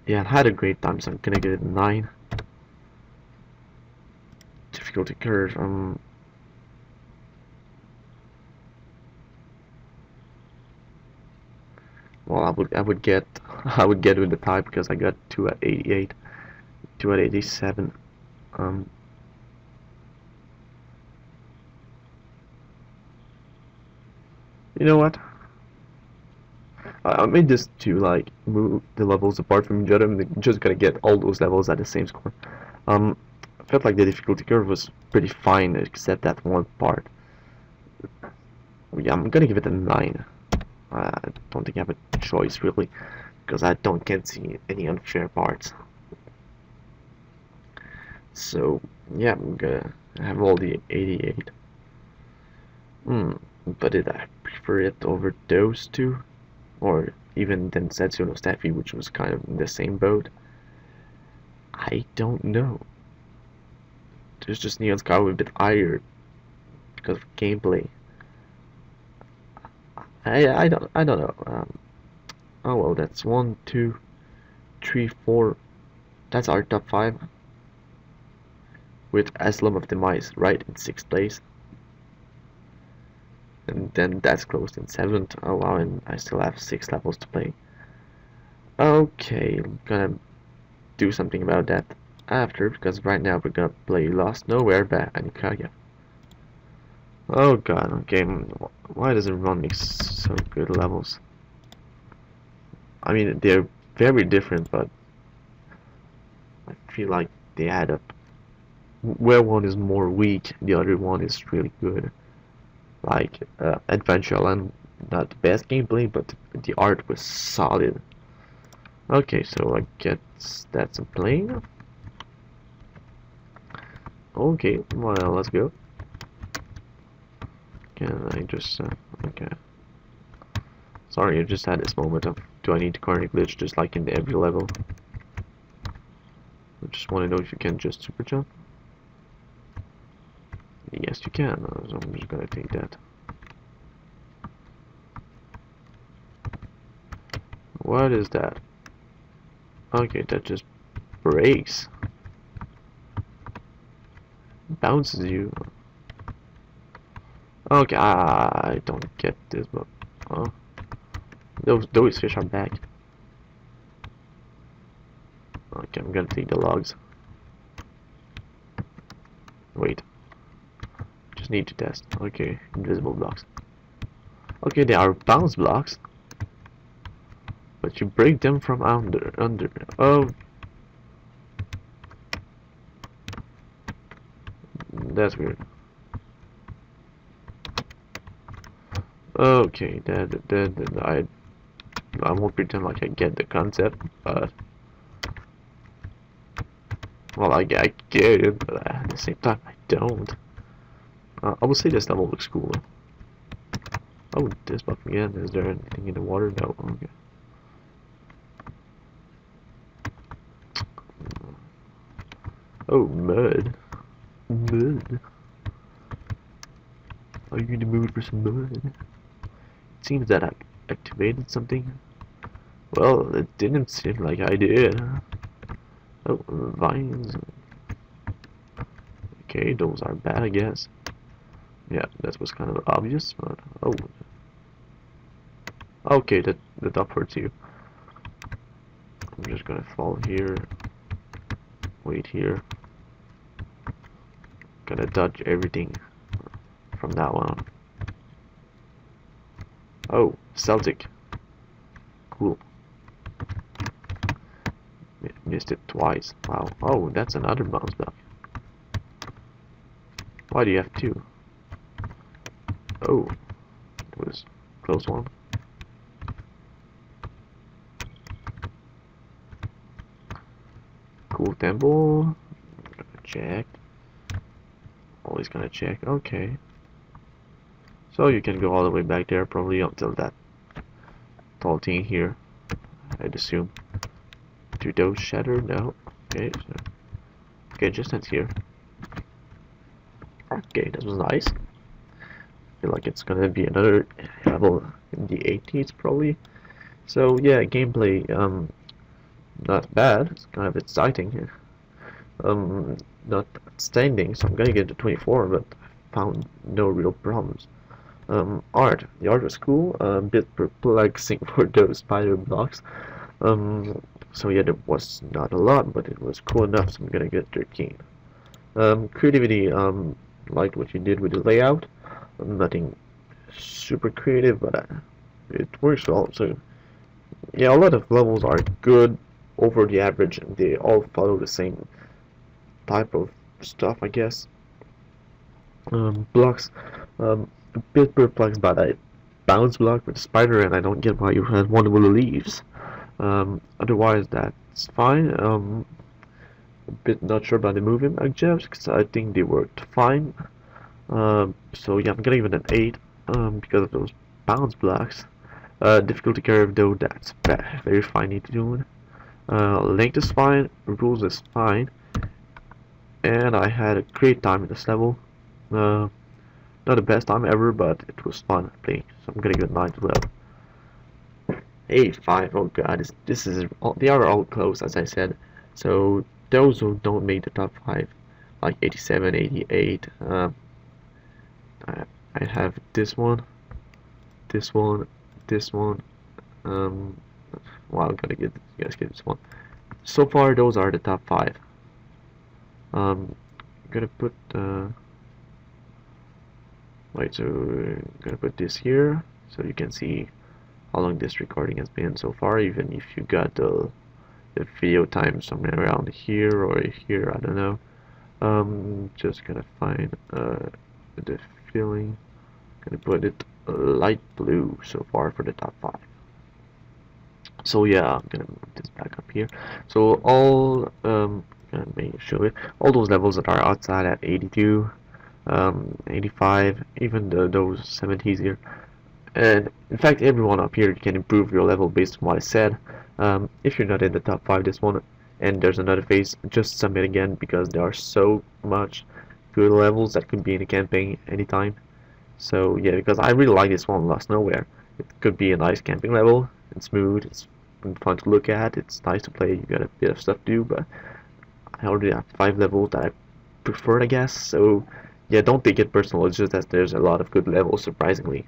Yeah, I had a great time, so I'm gonna give it a 9. Difficulty curve, well, I would get I would get with the tie because I got 2 at 88, 2 at 87. You know what? I made this to like move the levels apart from each other. I'm just gonna get all those levels at the same score. I felt like the difficulty curve was pretty fine, except that one part. Yeah, I'm gonna give it a 9. I don't think I have a choice really, because I can't see any unfair parts. So yeah, I'm gonna have all the 88. But did I prefer it over those two? Or even Densetsu no Steffi, which was kind of in the same boat? I don't know. There's just Neon Sky with a bit higher because of gameplay. I don't know. Oh well, that's 1, 2, 3, 4. That's our top 5. With Asylum of the Mice right in 6th place. And then that's closed in 7th. Oh wow, and I still have 6 levels to play. Okay, I'm gonna do something about that after, because right now we're gonna play Lost Nowhere by Anikaya. Oh god, okay, why does everyone make so good levels? I mean, they're very different, but I feel like they add up. Where one is more weak, the other one is really good. Like, Adventure Island, not the best gameplay, but the art was solid. Okay, so I guess that's a plane. Okay, well, let's go. Can I just, okay. Sorry, I just had this moment of, do I need to corner glitch just like in every level? I just want to know if you can just super jump. Yes, you can, so I'm just gonna take that. What is that? Okay, that just breaks. Bounces you. Okay, I don't get this, but those fish are back. Okay, I'm gonna take the logs. Wait, just need to test. Okay, invisible blocks. Okay, they are bounce blocks, but you break them from under. Oh, that's weird. Okay, I won't pretend like I get the concept, but well, I get it, but at the same time, I don't. I will say this level looks cool. Oh, this buff again. Is there anything in the water? No. Okay. Oh, mud. Mud. Are you in the mood for some mud? It seems that I activated something. Well, it didn't seem like I did. Oh, vines. Okay, those are bad, I guess. Yeah, that was kind of obvious, but oh. Okay, that upwards you. I'm just gonna fall here. Wait here. Gonna dodge everything from now on. Oh, Celtic. Cool. Missed it twice. Wow. Oh, that's another bounce back. Why do you have 2? Oh, it was a close one. Cool temple. Check. Always gonna check. Okay. So you can go all the way back there, probably until that tall thing here, I'd assume. Do those shatter? No. Okay. So, okay, just ends here. Okay, that was nice. I feel like it's gonna be another level in the 80s probably. So yeah, gameplay not bad. It's kind of exciting. Not outstanding. So I'm gonna get to 24, but I found no real problems. Art. The art was cool. A bit perplexing for those spider blocks. So yeah, there was not a lot, but it was cool enough. So I'm gonna get 13. Creativity. Liked what you did with the layout. Nothing super creative, but it works well. So yeah, a lot of levels are good over the average, and they all follow the same type of stuff, I guess. Blocks. A bit perplexed by that bounce block with the spider, and I don't get why you had one with the leaves. Otherwise, that's fine. A bit not sure about the moving objects because I think they worked fine. So yeah, I'm gonna give it an 8 because of those bounce blocks. Difficulty curve though, that's very fine to do. Length is fine, rules is fine, and I had a great time in this level. Uh, Not the best time ever, but it was fun playing, so I'm gonna give it 9 as well. 85, oh god, this is all, they are all close as I said. So those who don't make the top 5, like 87, 88, I have this one, this one, this one. Well, I'm gonna get you guys get this one. So far, those are the top 5. I'm gonna put wait, so I'm gonna put this here so you can see how long this recording has been so far, even if you got the video time somewhere around here or here, I don't know. Just gonna find the feeling. Gonna put it light blue so far for the top 5. So yeah, I'm gonna move this back up here. So all gonna make show it all those levels that are outside at 82, 85, even those 70s here. And in fact, everyone up here can improve your level based on what I said. If you're not in the top 5 this one, and there's another phase, just submit again because there are so much good levels that could be in a campaign anytime. So yeah, because I really like this one, Lost Nowhere. It could be a nice camping level. It's smooth, it's fun to look at, it's nice to play, you got a bit of stuff to do, but I already have 5 levels that I prefer, I guess. So yeah, don't take it personal, it's just that there's a lot of good levels, surprisingly.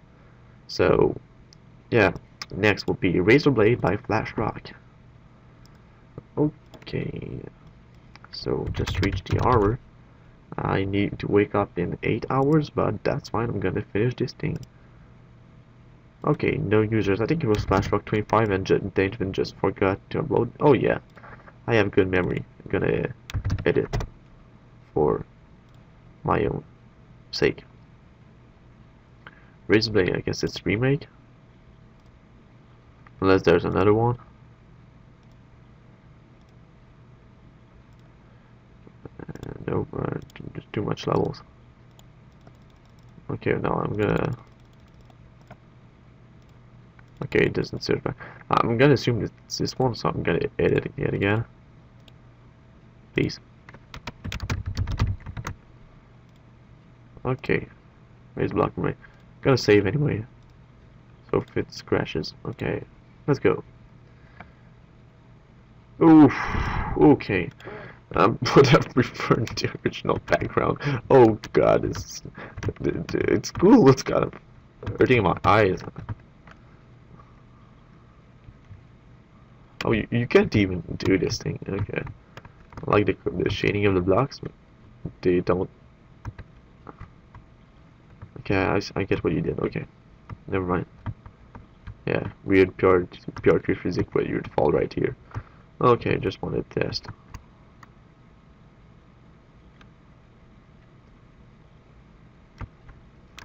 So yeah, next will be Razor Blade by Flash Rock. Okay, so just reached the hour. I need to wake up in 8 hours, but that's fine, I'm gonna finish this thing. Okay, no users. I think it was Flash Rock 25 and Benjamin just forgot to upload. Oh yeah, I have good memory. I'm gonna edit for my own sake. Razor Blade, I guess it's remake. Unless there's another one. No, just too much levels. Okay, now I'm gonna... Okay, it doesn't search back. I'm gonna assume it's this one, so I'm gonna edit it yet again. Please. Okay. Raise block right. Gotta save anyway. So if it crashes. Okay. Let's go. Oof. Okay. Would have preferred the original background. Oh god, it's cool. It's kind of hurting my eyes. Oh, you can't even do this thing. Okay. I like the shading of the blocks, but they don't. Okay, I get what you did. Okay, never mind. Yeah, weird PR3 physics, but you'd fall right here. Okay, just wanted to test.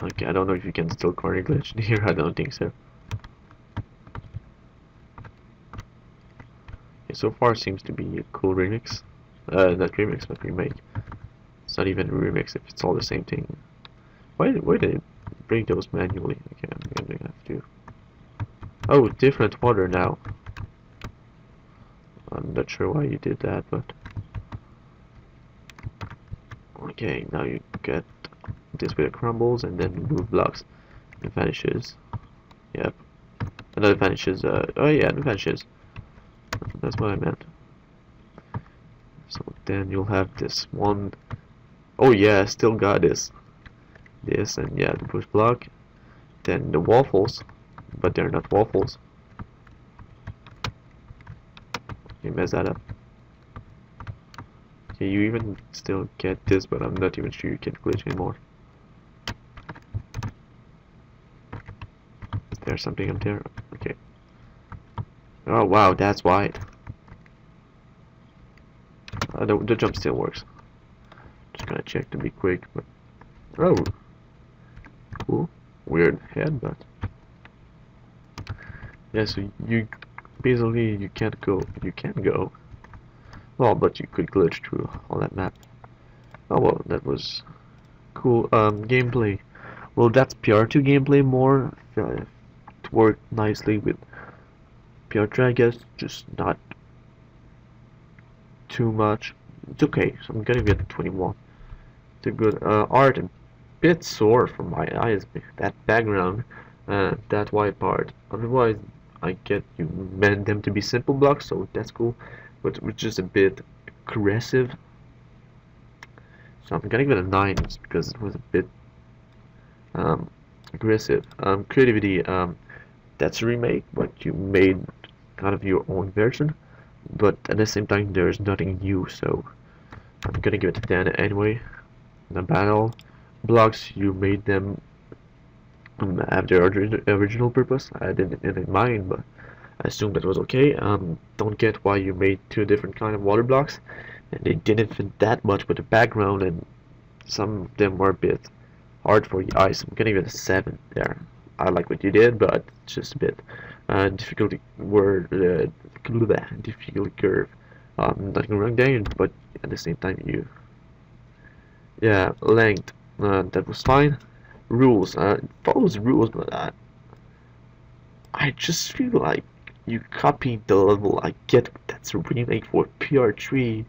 Okay, I don't know if you can still corner glitch in here. I don't think so. Okay, so far seems to be a cool remix. Not remix, but remake. It's not even a remix if it's all the same thing. Why did they bring those manually? Okay, I'm gonna have to. Oh, different water now. I'm not sure why you did that, but okay. Now you get this bit of crumbles and then move blocks. It vanishes. Yep. Another vanishes. Oh yeah, it vanishes. That's what I meant. So then you'll have this one. Oh yeah, still got this. This and yeah, the push block. Then the waffles, but they're not waffles. You mess that up. Okay, you even still get this, but I'm not even sure you can glitch anymore. Is there something up there? Okay. Oh wow, that's wide. The jump still works. Just check to be quick, but oh, cool. Weird head, but yeah. So you basically you can't go. You can go. Well, but you could glitch through all that map. Oh well, that was cool. Gameplay. Well, that's PR2 gameplay more. It worked nicely with PR3, I guess. Just not too much. It's okay. So I'm gonna get 21. It's a good art. A bit sore from my eyes. That background, that white part. Otherwise, I get you meant them to be simple blocks, so that's cool. But it was just a bit aggressive. So I'm gonna give it a 9 just because it was a bit aggressive. Creativity, that's a remake, but you made kind of your own version. But at the same time, there's nothing new, so I'm gonna give it a 10 anyway. The battle blocks, you made them have their original purpose. I didn't mind, but I assumed that was okay. Don't get why you made two different kind of water blocks, and they didn't fit that much with the background, and some of them were a bit hard for the eyes. I'm gonna give it a 7 there. I like what you did, but it's just a bit difficulty difficulty curve. Nothing wrong there, but at the same time yeah, length, that was fine. Rules, it follows rules, but I just feel like you copied the level. I get that's a remake for PR3.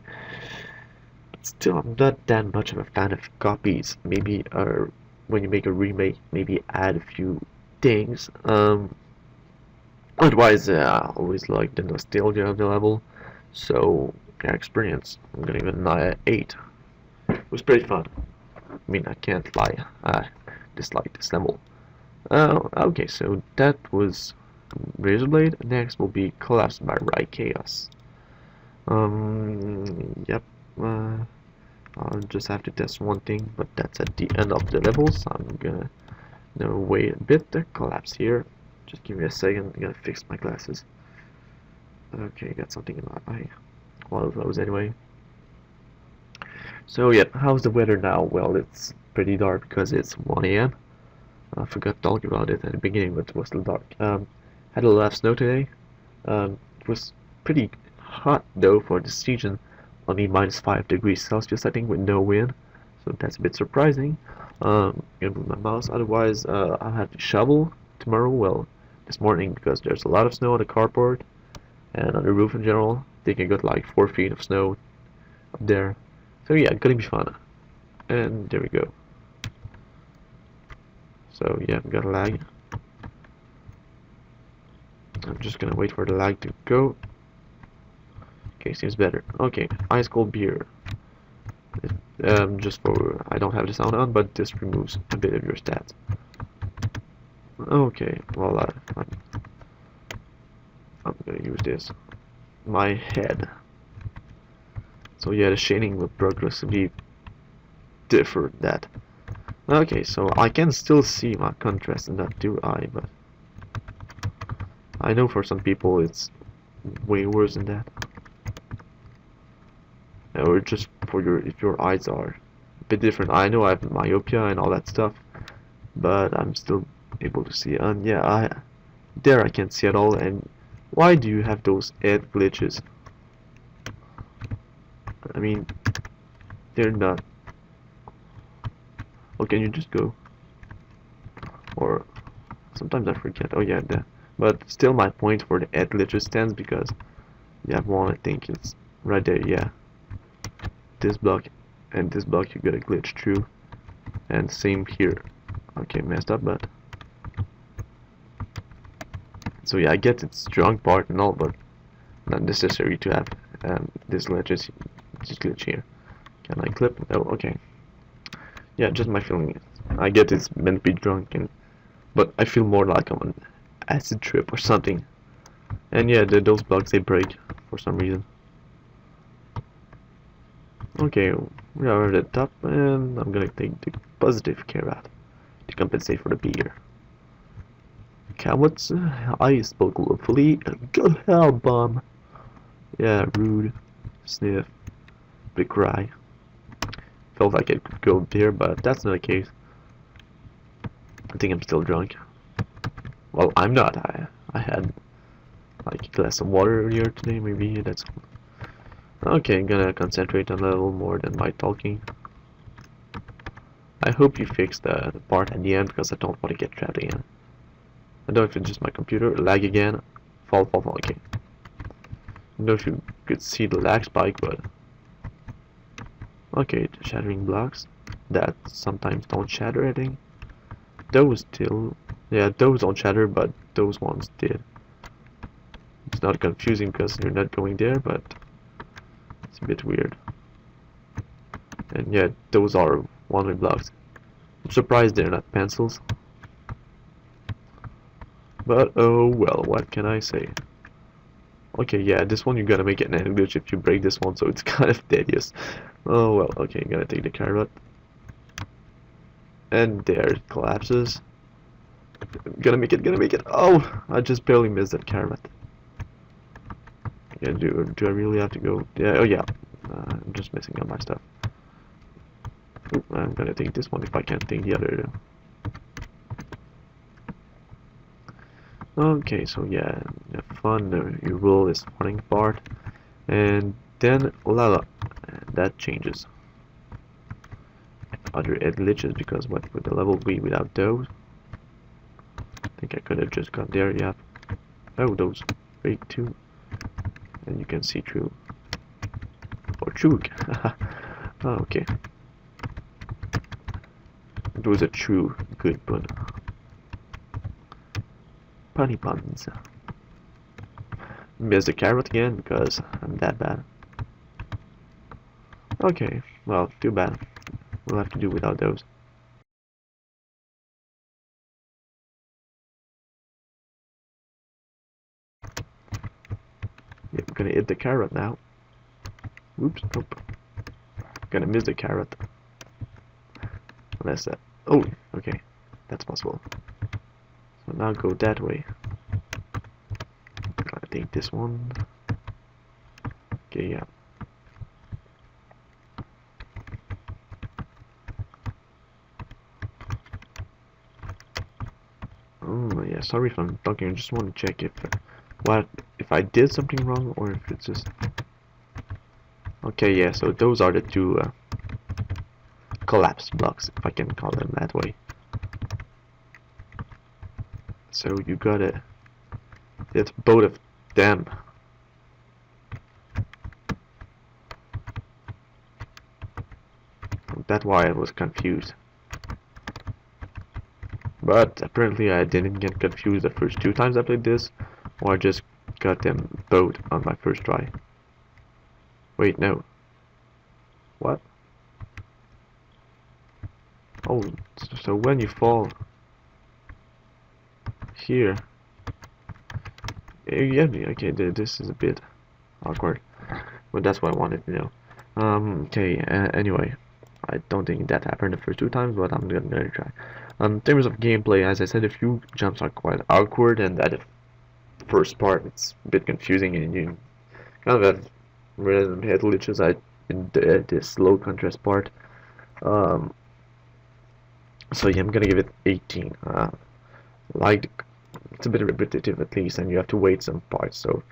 Still, I'm not that much of a fan of copies. Maybe when you make a remake, maybe add a few things. Otherwise, I always like the nostalgia of the level. So, yeah, experience. I'm gonna give it an 8. It was pretty fun. I mean, I can't lie. I dislike this level. Okay, so that was Razorblade. Next will be Collapsed by Rai Chaos. Yep. I'll just have to test one thing, but that's at the end of the level, so I'm gonna wait a bit to collapse here. Just give me a second. I'm gonna fix my glasses. Okay, got something in my eye. One of those anyway. So yeah, how's the weather now? Well, it's pretty dark because it's 1 a.m. I forgot to talk about it at the beginning, but it was still dark. Had a lot of snow today. It was pretty hot though for the season. Only -5 degrees Celsius, I think, with no wind. So that's a bit surprising. Gonna move my mouse. Otherwise, I'll have to shovel tomorrow. Well, this morning because there's a lot of snow on the carport and on the roof in general. I think I got like 4 feet of snow up there. So yeah, gonna be fun. And there we go. So yeah, I've got a lag. I'm just gonna wait for the lag to go. Okay, seems better. Okay, ice cold beer. Just for I don't have the sound on, but this removes a bit of your stats. Okay, well I'm gonna use this. My head. So yeah, the shading will progressively differ that. Okay, so I can still see my contrast in that 2 eye, but I know for some people it's way worse than that. Or just for if your eyes are a bit different. I know I have myopia and all that stuff, but I'm still able to see. And yeah, I can't see at all. And why do you have those head glitches? I mean, they're not. Or can you just go? Or sometimes I forget. Oh yeah, but still, my point for the head glitches stands because you have one. I think it's right there. Yeah. This block and this block you gotta glitch through, and same here. Okay, messed up, but so yeah, I get its strong part and all, but not necessary to have this glitch here. Can I clip? Oh, okay. Yeah, just my feeling. I get it's meant to be drunk, but I feel more like I'm on acid trip or something. And yeah, those blocks they break for some reason. Okay, we are at the top, and I'm gonna take the positive carrot to compensate for the beer. Cowards, I spoke willfully. Go hell, bum. Yeah, rude. Sniff. Big cry. felt like it could go there, but that's not the case. I think I'm still drunk. Well, I'm not. I had like a glass of water earlier today, maybe that's... Okay, I'm gonna concentrate on a little more than my talking. I hope you fix the part at the end, because I don't want to get trapped again. I don't know if it's just my computer, lag again. Fall, okay. I don't know if you could see the lag spike, but... Okay, the shattering blocks that sometimes don't shatter, I think. Those still... Yeah, those don't shatter, but those ones did. It's not confusing because you're not going there, but it's a bit weird. And yeah, those are one-way blocks. I'm surprised they're not pencils. But oh well, what can I say? Okay, yeah, this one you gotta make it an end glitch if you break this one, so it's kind of tedious. Oh well, okay, I'm gonna take the carrot. And there it collapses. Gonna make it. Oh, I just barely missed that carrot. Yeah, do I really have to go? Yeah, oh yeah. I'm just missing on my stuff. Oop, I'm gonna take this one if I can't take the other. Okay, so yeah, have fun. You roll this running part, and then lava. That changes. Other ed glitches, because what would the level be without those? I think I could have just got there. Yeah. Oh, those break too, and you can see through. Or true. Oh, okay. It was a true good pun. Punny puns. Miss the carrot again because I'm that bad. Okay, well, too bad. We'll have to do without those. Yeah, I'm gonna hit the carrot now. Oops, nope. Gonna miss the carrot. Unless that... Oh, okay. That's possible. So now go that way. Gotta take this one. Okay, yeah. Oh, yeah, sorry if I'm talking. I just want to check if I did something wrong or if it's just... Okay, yeah, so those are the two collapse blocks, if I can call them that way. So you gotta hit both of them. That's why I was confused. But apparently I didn't get confused the first two times I played this, or I just got them both on my first try. Wait, no. What? Oh, so when you fall here, you get me. Okay, this is a bit awkward, but that's what I wanted to know. Okay. Anyway, I don't think that happened the first two times, but I'm gonna try. In terms of gameplay, as I said, a few jumps are quite awkward, and that first part it's a bit confusing, and you kind of have random head glitches. In this low contrast part. So yeah, I'm gonna give it 18. Like, it's a bit repetitive at least, and you have to wait some parts. So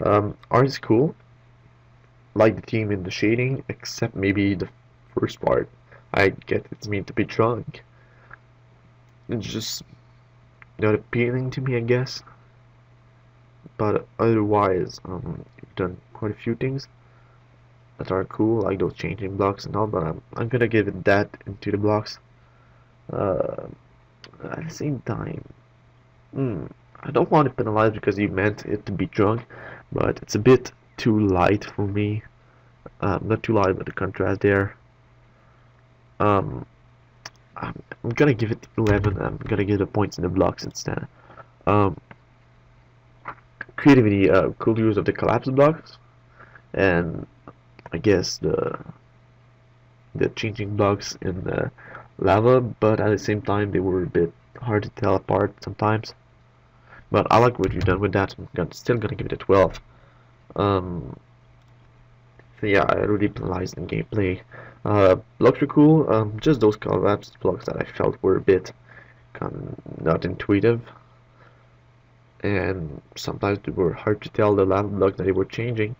art is cool. Like the theme and the shading, except maybe the first part. I get it's meant to be drunk. It's just not appealing to me, I guess. But otherwise, you've done quite a few things that are cool, like those changing blocks and all. But I'm gonna give it that into the blocks. At the same time, I don't want to penalize because you meant it to be drunk, but it's a bit too light for me. Not too light, but the contrast there. I'm gonna give it 11. I'm gonna give the points in the blocks instead. Creativity, cool use of the collapse blocks, and I guess the changing blocks in the lava, but at the same time they were a bit hard to tell apart sometimes. But I like what you've done with that. I'm still gonna give it a 12. yeah, I really penalized in gameplay. Blocks were cool, just those collapsed blocks that I felt were a bit not intuitive, and sometimes they were hard to tell the lava blocks that they were changing,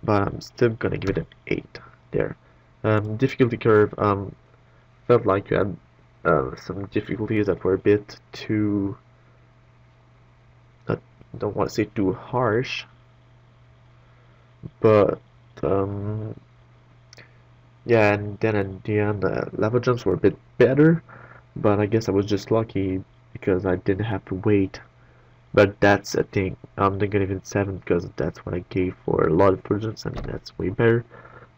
but I'm still gonna give it an 8 there. Difficulty curve, felt like you had some difficulties that were a bit too, I don't want to say too harsh, but um, yeah, and then at the end, level jumps were a bit better, but I guess I was just lucky because I didn't have to wait. But that's a thing. I'm not gonna give it 7 because that's what I gave for a lot of versions, and that's way better.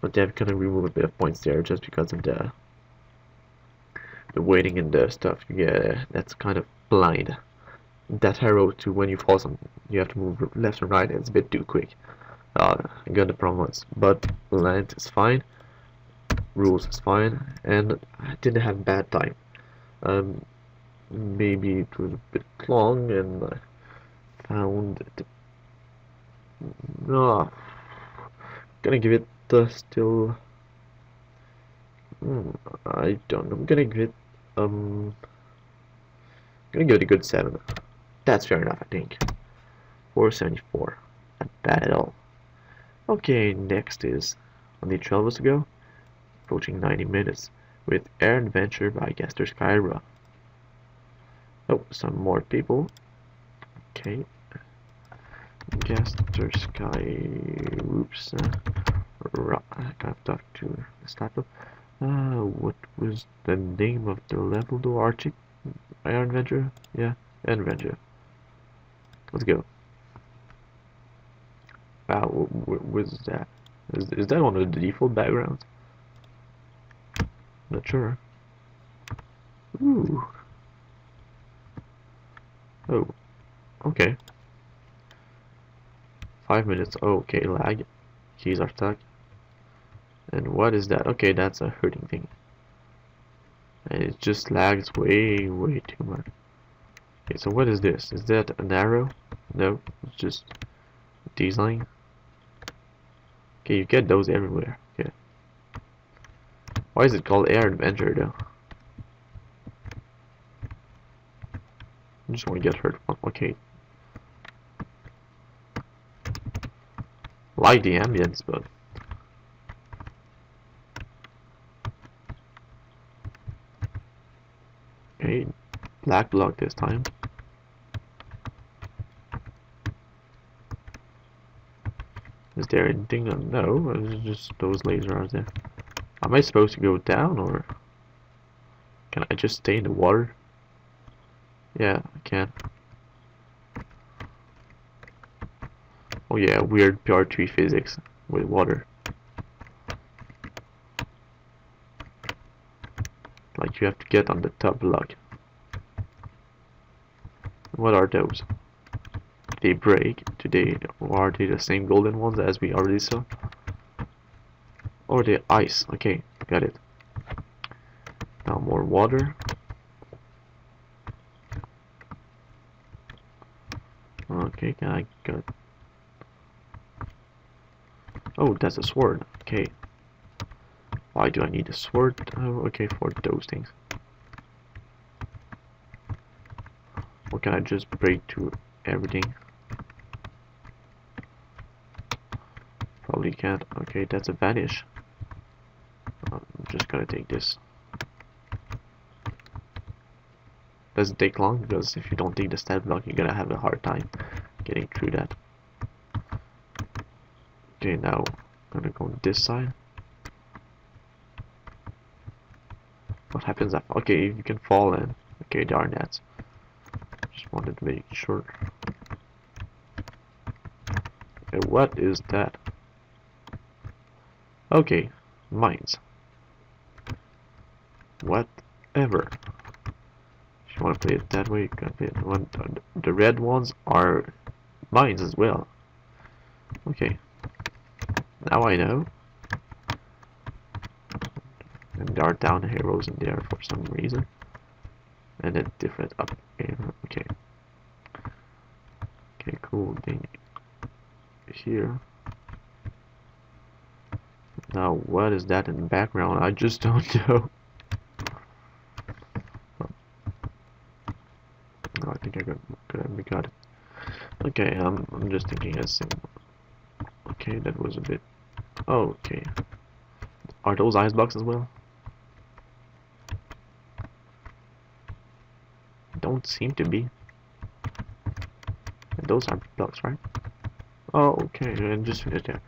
But they're gonna remove a bit of points there just because of the waiting and the stuff. Yeah, that's kind of blind. That arrow to when you fall, you have to move left and right. It's a bit too quick. I got the problem was, but length is fine. Rules is fine, and I didn't have bad time. Um, maybe it was a bit long, and I found it. No, gonna give it still. I don't know. I'm gonna give it gonna give it a good 7. That's fair enough, I think. 474. Not bad at all. Okay, next is only 12 hours to go. Approaching 90 minutes with Air Adventure by Gaster Skyra. Oh, some more people. Okay. Gaster Sky. Oops. I can't talk to this laptop. What was the name of the level though? Arctic Air Adventure? Yeah, Air Adventure. Let's go. Wow, what is that? Is that one of the default backgrounds? Not sure. Ooh. Oh, okay. 5 minutes. Oh, okay, lag. Keys are stuck. And what is that? Okay, that's a hurting thing. And it just lags way, way too much. Okay, so what is this? Is that an arrow? No, it's just design. Okay, you get those everywhere. Okay. Why is it called Air Adventure though? I just want to get hurt. Okay. Like the ambience, but okay, black block this time. Is there anything? No, it's just those lasers there. Am I supposed to go down or can I just stay in the water? Yeah, I can. Oh yeah, weird PR3 physics with water. Like you have to get on the top block. What are those? They break today, or are they the same golden ones as we already saw? Or the ice? Okay, got it. Now more water. Okay, can I go? Oh, that's a sword. Okay. Why do I need a sword? Oh, okay, for those things. Or can I just break to everything? Probably can't. Okay, that's a vanish. I'm just gonna take this. Doesn't take long because if you don't take the stat block, you're gonna have a hard time getting through that. Okay, now I'm gonna go on this side. What happens after? Okay, you can fall in. Okay, darn that. Just wanted to make sure. Okay, what is that? Okay, mines. Whatever. If you want to play it that way, you can play it. The red ones are mines as well. Okay. Now I know. And there are down arrows in there for some reason. And then different up arrow. Okay. Okay, cool thing here. Now, what is that in the background? I just don't know. No, I think we got it. Okay, I'm just thinking as okay, that was a bit. Oh, okay. Are those ice blocks as well? Don't seem to be. Those are blocks, right? Oh, okay, and just finished there.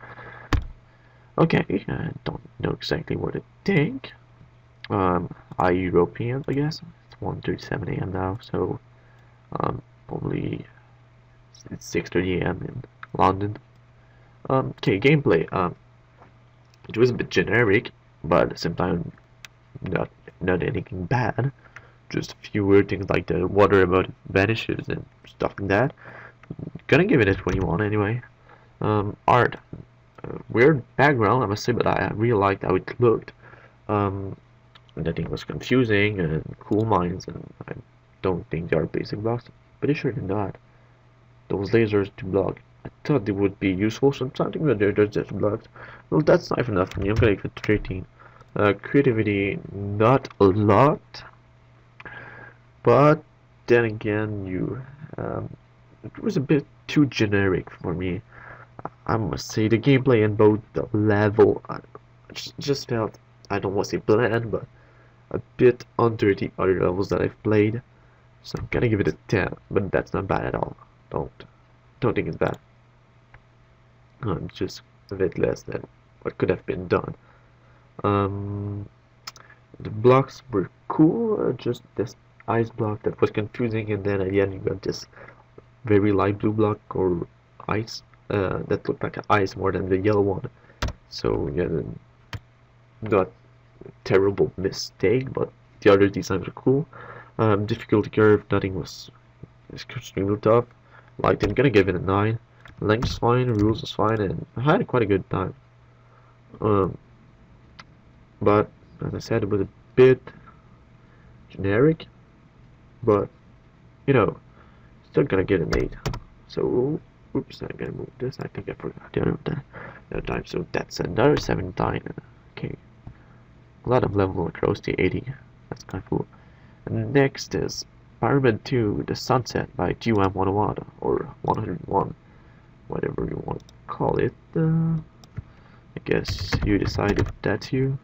Okay, I don't know exactly what to think. I European, I guess. It's 1:37 a.m. now, so probably it's 6:30 a.m. in London. Okay, gameplay. It was a bit generic, but at the same time, not not anything bad. Just a few weird things like the water about vanishes and stuff like that. Gonna give it a 21 anyway. Art, weird background, I must say, but I really liked how it looked. The thing was confusing and cool minds, and I don't think they are basic blocks. Pretty sure they're not. Those lasers to block. I thought they would be useful sometimes, but they're just blocks. Well, that's not enough for me. I'm gonna give it 13. Creativity, not a lot, but then again, it was a bit too generic for me. I must say the gameplay and both the level just felt, I don't want to say bland, but a bit under the other levels that I've played. So I'm gonna give it a 10, but that's not bad at all. Don't think it's bad. Just a bit less than what could have been done. Um, the blocks were cool, just this ice block that was confusing, and then at the end you got this very light blue block or ice that looked like ice more than the yellow one. So yeah, not terrible mistake, but the other designs were cool. Difficulty curve, nothing was extremely tough. Like I'm gonna give it a 9. Length is fine, rules is fine, and I had quite a good time. Um, but as I said, it was a bit generic, but you know, still gonna get an 8. So, oops, I'm gonna move this. I think I forgot the other time. So that's another 17. Okay, a lot of level across the 80. That's kind of cool. And next is Pyramid 2, The Sunset by TUM101 or 101, whatever you want to call it. I guess you decide if that's you.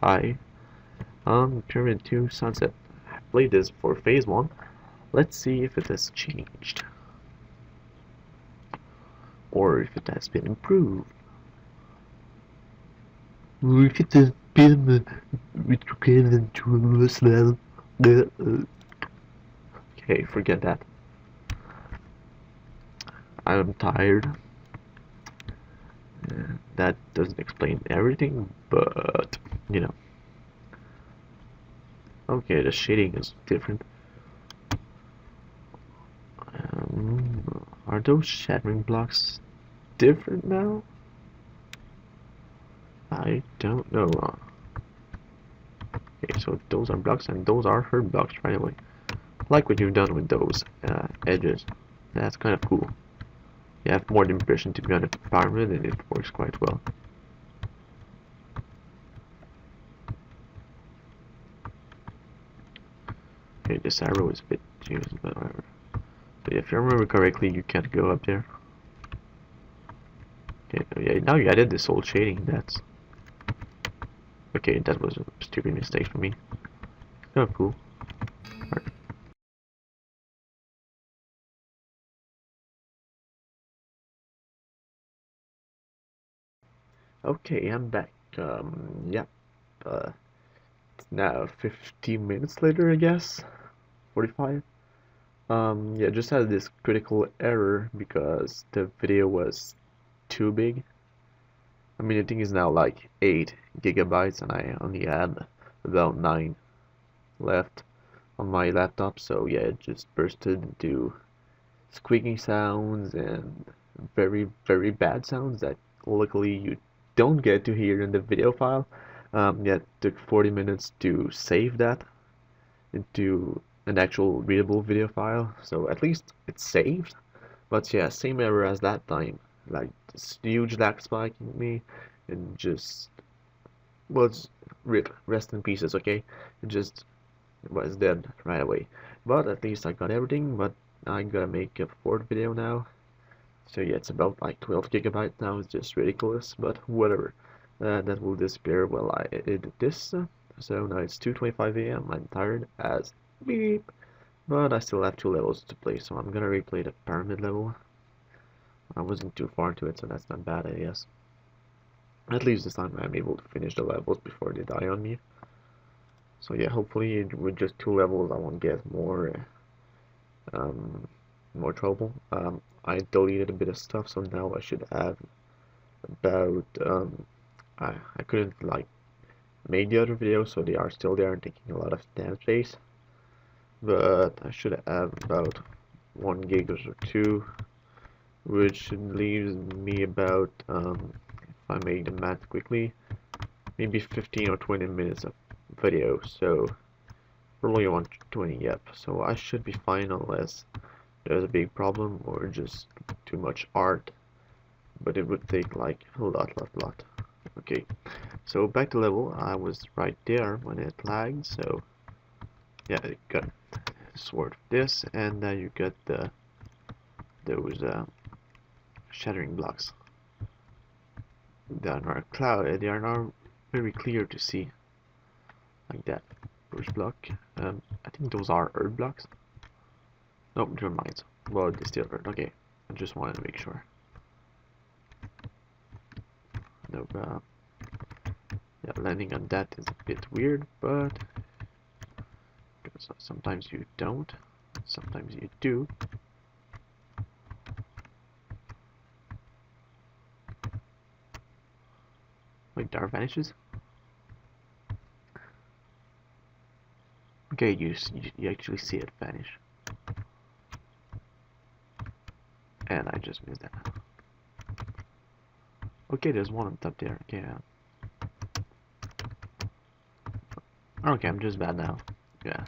Hi. Pyramid 2 Sunset. I played this for phase 1. Let's see if it has changed. Or if it has been improved. Or if it has been retrograded to a level. Okay, forget that. I'm tired. That doesn't explain everything, but you know. Okay, the shading is different. Are those shattering blocks different now? I don't know. Okay, so those are blocks and those are hurt blocks right away. Like what you've done with those edges. That's kind of cool. You have more impression to be on a pyramid and it works quite well. Okay, this arrow is a bit used, but whatever. But if you remember correctly, you can't go up there. Okay, yeah, now you added this old shading, that's... Okay, that was a stupid mistake for me. Oh, cool. Right. Okay, I'm back. Yeah. It's now 15 minutes later, I guess. 45. Yeah, just had this critical error because the video was too big. I mean, the thing is now like 8 gigabytes and I only had about 9 left on my laptop, so yeah, it just bursted into squeaking sounds and very, very bad sounds that luckily you don't get to hear in the video file. Yeah, it took 40 minutes to save that into an actual readable video file, so at least it's saved. But yeah, same error as that time, like this huge lag spike in me, and just was rip, rest in pieces, okay? It just was dead right away. But at least I got everything, but I'm gonna make a fourth video now. So yeah, it's about like 12 gigabytes now, it's just ridiculous, but whatever. That will disappear while I edit this. So now it's 2:25 a.m. I'm tired as beep, but I still have 2 levels to play, so I'm gonna replay the pyramid level. I wasn't too far into it, so that's not bad, I guess. At least this time I'm able to finish the levels before they die on me. So yeah, hopefully with just 2 levels I won't get um, more trouble. I deleted a bit of stuff, so now I should have about I couldn't like make the other videos, so they are still there and taking a lot of damn space. But I should have about 1 gig or 2, which leaves me about if I make the math quickly, maybe 15 or 20 minutes of video. So probably 120, yep. So I should be fine unless there's a big problem or just too much art, but it would take like a lot. Okay, so back to level. I was right there when it lagged, so yeah, you got sword this, and then you got those shattering blocks. They are not cloud. They are not very clear to see, like that. First block. I think those are earth blocks. No, never mind. Well, they still earth. Okay, I just wanted to make sure. No, yeah, landing on that is a bit weird, but sometimes you don't, sometimes you do. Like Dar vanishes. Okay, you actually see it vanish, and I just missed that. Okay, there's one on top there. Okay, okay, I'm just bad now. Yeah.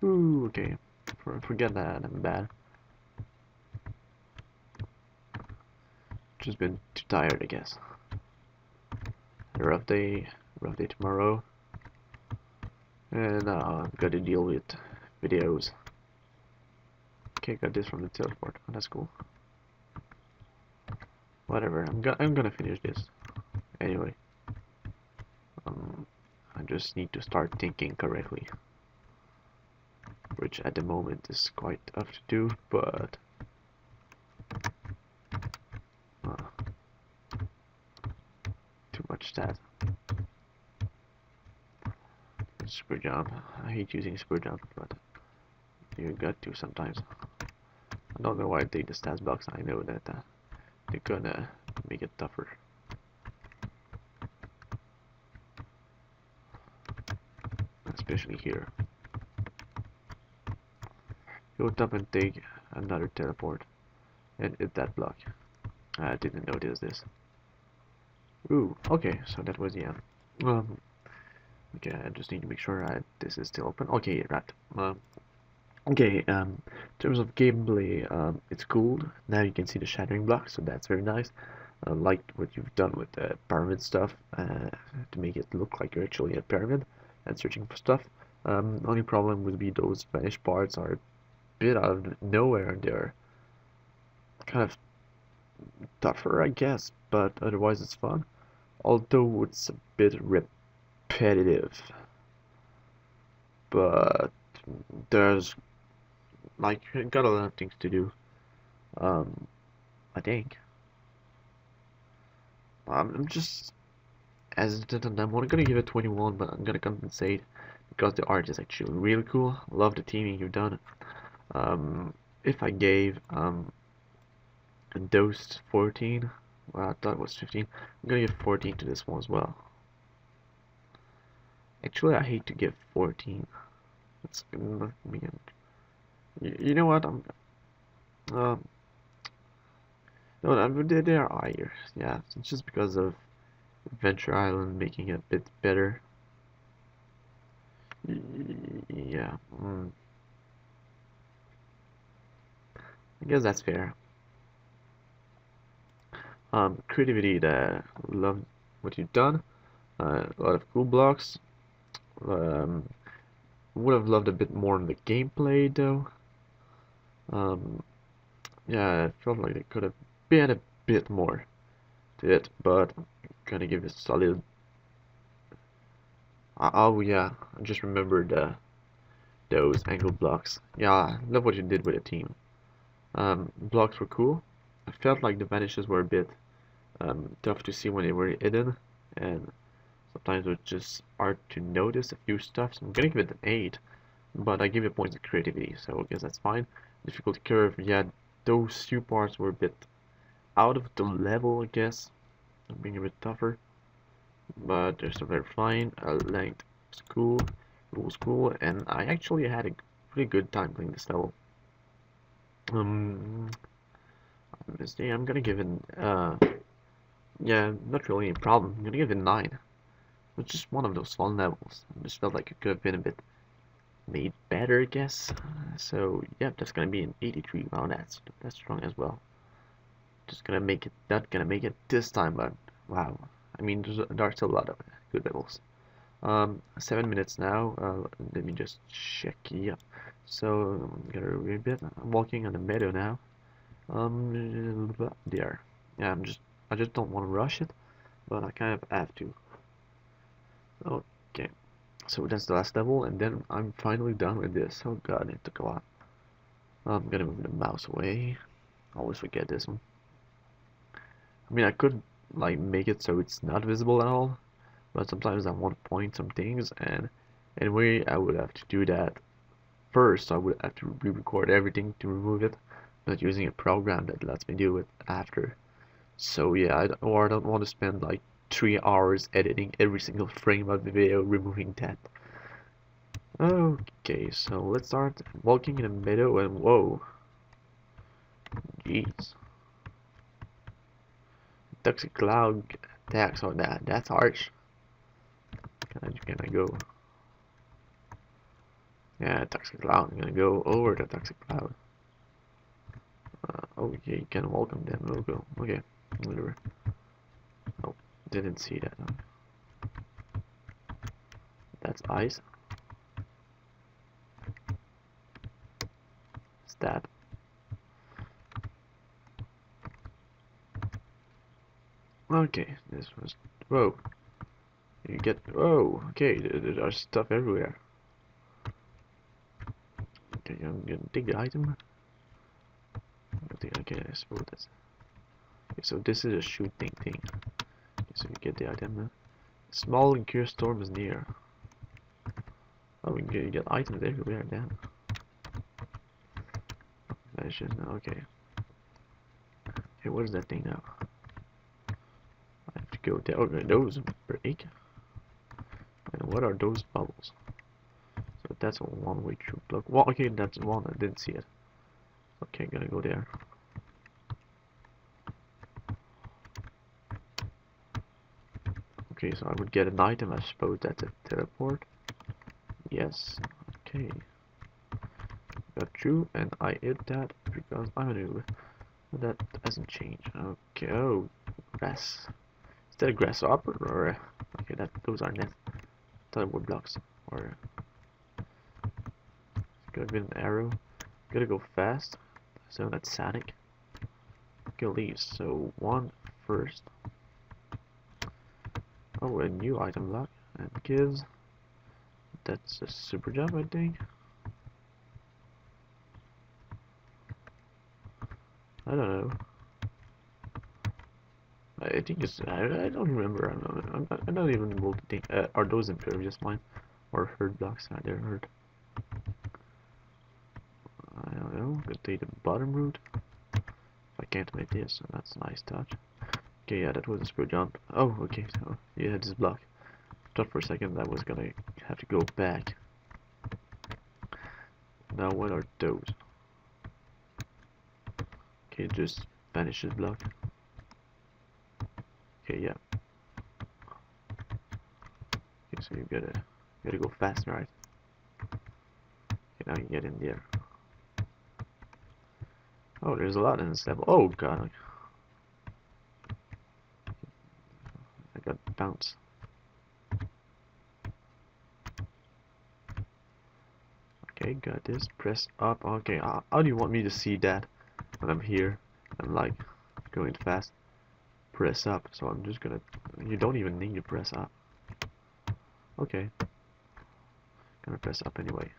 Ooh, okay. Forget that I'm bad. Just been too tired, I guess. A rough day tomorrow, and I've got to deal with videos. Okay, got this from the teleport. Oh, that's cool. Whatever. I'm gonna finish this anyway. I just need to start thinking correctly, which at the moment is quite tough to do, but too much stat. Super jump. I hate using super jump, but you got to sometimes. I don't know why I take the stats box. I know that they're gonna make it tougher. Especially here. Go up and take another teleport and hit that block. I didn't notice this. Ooh, okay, so that was the end. Okay, I just need to make sure this is still open. Okay, right. Okay, in terms of gameplay, it's cool. Now you can see the shattering block, so that's very nice. I like what you've done with the pyramid stuff to make it look like you're actually a pyramid and searching for stuff. Only problem would be those vanished parts are a bit out of nowhere and they're kind of tougher, I guess, but otherwise it's fun. Although it's a bit repetitive, but there's like got a lot of things to do. I think I'm just hesitant on that one. I'm gonna give it 21, but I'm gonna compensate because the art is actually really cool. Love the teaming you've done. If I gave a dose 14, well, I thought it was 15. I'm gonna give 14 to this one as well. Actually, I hate to give 14. It's you know what? Um, no, they are higher. Yeah, it's just because of Adventure Island making it a bit better. Yeah, I guess that's fair. Creativity, that love what you've done. A lot of cool blocks. Um, would have loved a bit more in the gameplay though. Um, yeah, I felt like it could have been a bit more to it, but I'm gonna give it a solid. Oh yeah, I just remembered those angle blocks. Yeah, I love what you did with the team. Blocks were cool. I felt like the vanishes were a bit tough to see when they were hidden, and sometimes it was just hard to notice a few stuff. So I'm gonna give it an 8, but I give it points of creativity, so I guess that's fine. Difficulty curve, yeah, those few parts were a bit out of the level, I guess. Being a bit tougher, but they're still very fine. Length was cool, rules cool, and I actually had a pretty good time playing this level. Um, I'm gonna give it, yeah, not really a problem. I'm gonna give it 9. It's just one of those fun levels. I just felt like it could have been a bit made better, I guess. So yeah, that's gonna be an 83. Wow, that's strong as well. Just gonna make it, not gonna make it this time, but wow. I mean, there are still a lot of good levels. 7 minutes now. Let me just check. Yep. So I'm gonna read a bit. I'm walking on the meadow now. There. Yeah, I just don't want to rush it, but I kind of have to. Okay. So that's the last level, and then I'm finally done with this. Oh god, it took a lot. I'm gonna move the mouse away. I always forget this one. I mean, I could like make it so it's not visible at all, but sometimes I want to point some things, and anyway, I would have to do that first. I would have to re-record everything to remove it, not using a program that lets me do it after. So yeah, I don't want to spend like 3 hours editing every single frame of the video, removing that. Okay, so let's start walking in the meadow, and whoa, jeez. Toxic cloud attacks on that. That's harsh. Can I go? Yeah, toxic cloud. I'm gonna go over the toxic cloud. Okay, you can welcome them. We'll go. Okay, whatever. Oh, didn't see that. That's ice. Stab. Okay, this was. Whoa. You get. Whoa. Okay, there's stuff everywhere. Okay, I'm gonna take the item. Okay, I suppose that's. Okay, so this is a shooting thing. Okay, so you get the item. Small and cure storm is near. Oh, you get items everywhere, damn. Okay. Okay, what is that thing now? I have to go there. Okay, those break. And what are those bubbles? So that's a one-way true block. Well, okay, that's one. I didn't see it. Okay, gonna go there. Okay, so I would get an item. I suppose that's a teleport. Yes. Okay. Got through, and I hit that because I'm a noob. That doesn't change. Okay. Oh, grass. Is that a grasshopper or? Okay, those are net teleport blocks. Or could have been an arrow. Gotta go fast. So that's Sonic. Kill these. So one first. Oh, a new item block. And gives. That's a super jump, I think. I don't know. I think it's. I don't remember. I'm not even able to think. Are those impervious mine? Or herd blocks? They're herd. I don't know. Could take the bottom route. If I can't make this, so that's a nice touch. Okay, yeah, that was a super jump. Oh, okay, so you had this block. Thought for a second that was gonna have to go back. Now what are those? Okay, just vanishes block. Okay, yeah. Okay, so you gotta go fast, right? Okay, now you get in there. Oh, there's a lot in this level. Oh god. bounce. Okay, got this. Press up. Okay, how do you want me to see that when I'm here? I'm like going fast. Press up. So I'm just gonna. You don't even need to press up. Okay. Gonna press up anyway.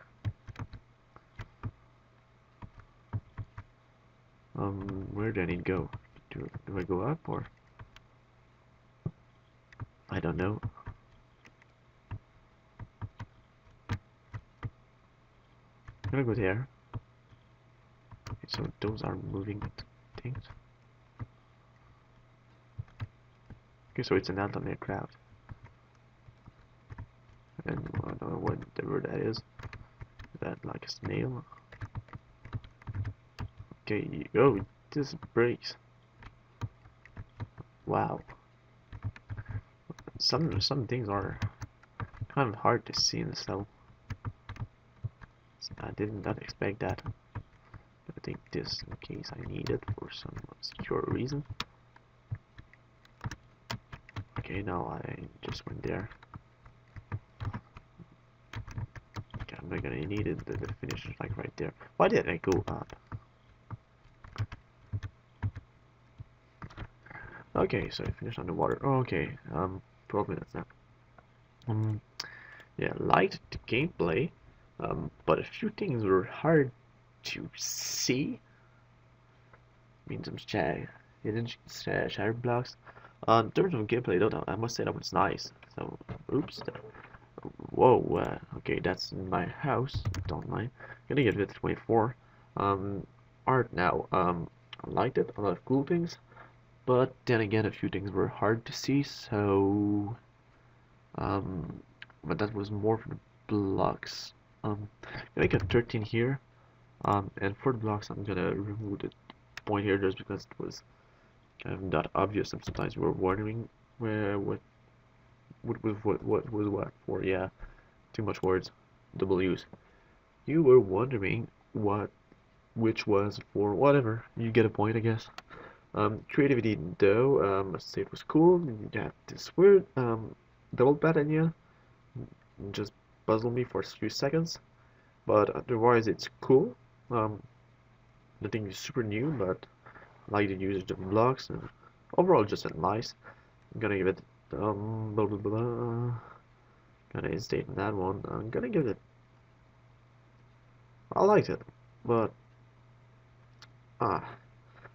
Where do I need to go? Do I go up or? I don't know. I'm gonna go there. Okay, so those are moving things. Okay, so it's an Anton aircraft. And I don't know whatever that is. Is that like a snail? Okay, oh, this breaks. Wow. Some things are kind of hard to see in the cell. I did not expect that. I think this in case I need it for some secure reason. Okay, now I just went there. Okay, I'm not gonna need it. The finish is like right there. Why did I go up? Okay, so I finished underwater. Oh, okay, 12 minutes now. Yeah, liked the gameplay, but a few things were hard to see. I mean, some hidden shadow blocks. In terms of gameplay, though, I must say that was nice. So, oops. Whoa, okay, that's in my house. Don't mind. Gonna give it 24. Art now. I liked it. A lot of cool things. But then again, a few things were hard to see, so but that was more for the blocks. I got 13 here, and for the blocks, I'm gonna remove the point here just because it was kind of not obvious, and sometimes you were wondering where what was what for. Yeah, too much words, double use. You were wondering which was for whatever. You get a point, I guess. Creativity though, I say it was cool. You got this weird double idea, just puzzled me for a few seconds, but otherwise it's cool. Nothing super new, but I like the usage of blocks and overall just a nice. I'm gonna give it blah blah blah. Gonna hesitate on that one. I'm gonna give it. I liked it, but I'm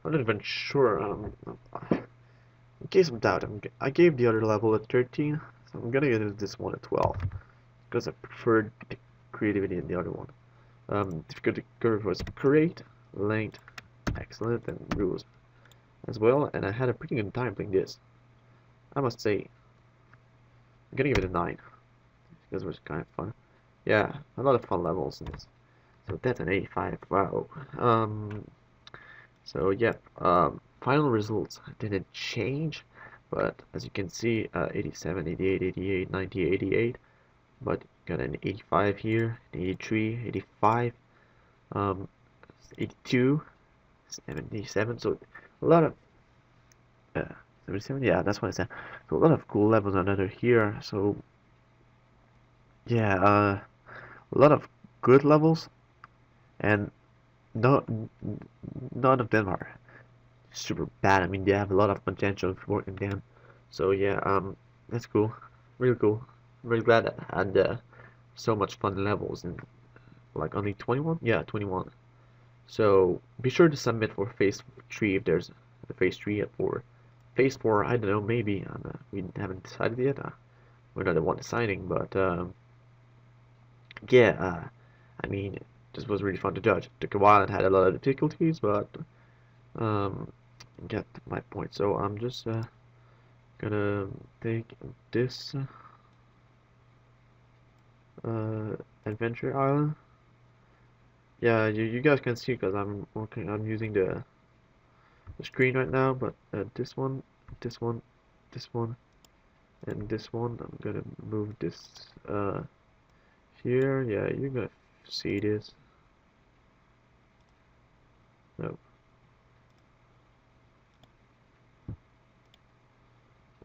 not even sure. In case of doubt, I gave the other level a 13, so I'm gonna give this one a 12 because I preferred the creativity in the other one. Difficulty curve was great, length excellent, and rules as well, and I had a pretty good time playing this. I must say, I'm gonna give it a 9 because it was kind of fun. Yeah, a lot of fun levels in this. So that's an 85. Wow. So yeah, final results didn't change, but as you can see, 87, 88, 88, 90, 88, but got an 85 here, 83, 85, um, 82, 77. So a lot of 77. Yeah, that's what I said. So a lot of cool levels under here. So yeah, a lot of good levels, and no, none of them are super bad. I mean, they have a lot of potential for in them. So yeah, that's cool, really cool. I'm really glad that I had so much fun levels and like only 21. Yeah, 21. So be sure to submit for phase 3 if there's a phase 3 for phase 4. I don't know, maybe we haven't decided yet. We're not the one deciding, but yeah, I mean, this was really fun to judge. It took a while and had a lot of difficulties, but um, get my point. So I'm just gonna take this adventure island. Yeah, you guys can see because I'm using the screen right now, but this one, this one, this one, and this one, I'm gonna move this here. Yeah, you're gonna see this. No.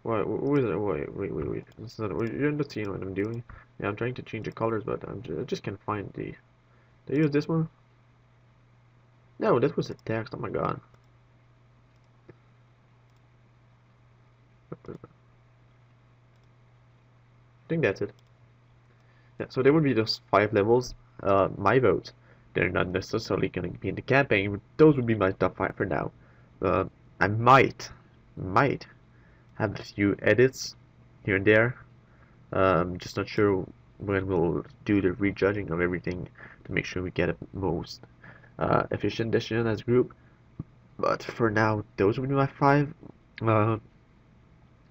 Wait, wait. This is not, you're not seeing what I'm doing. Yeah, I'm trying to change the colors, but I just can't find the. Did I use this one? No, that was the text. Oh my god. I think that's it. Yeah, so there would be those 5 levels. My votes. They're not necessarily going to be in the campaign, but those would be my top 5 for now. Uh, I might have a few edits here and there. Just not sure when we'll do the rejudging of everything to make sure we get a most efficient decision as a group. But for now, those would be my 5. Uh,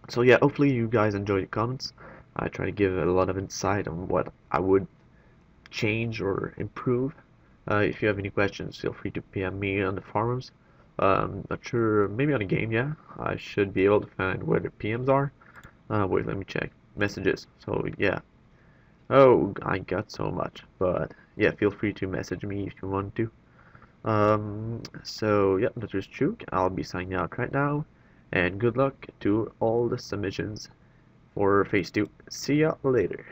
so yeah, hopefully you guys enjoy the comments. I try to give a lot of insight on what I would change or improve. If you have any questions, feel free to PM me on the forums. Not sure, maybe on a game, yeah. I should be able to find where the PMs are. Wait, let me check. Messages. So yeah. Oh, I got so much. But yeah, feel free to message me if you want to. So yeah, that was Chook. I'll be signing out right now. And good luck to all the submissions for phase 2. See ya later.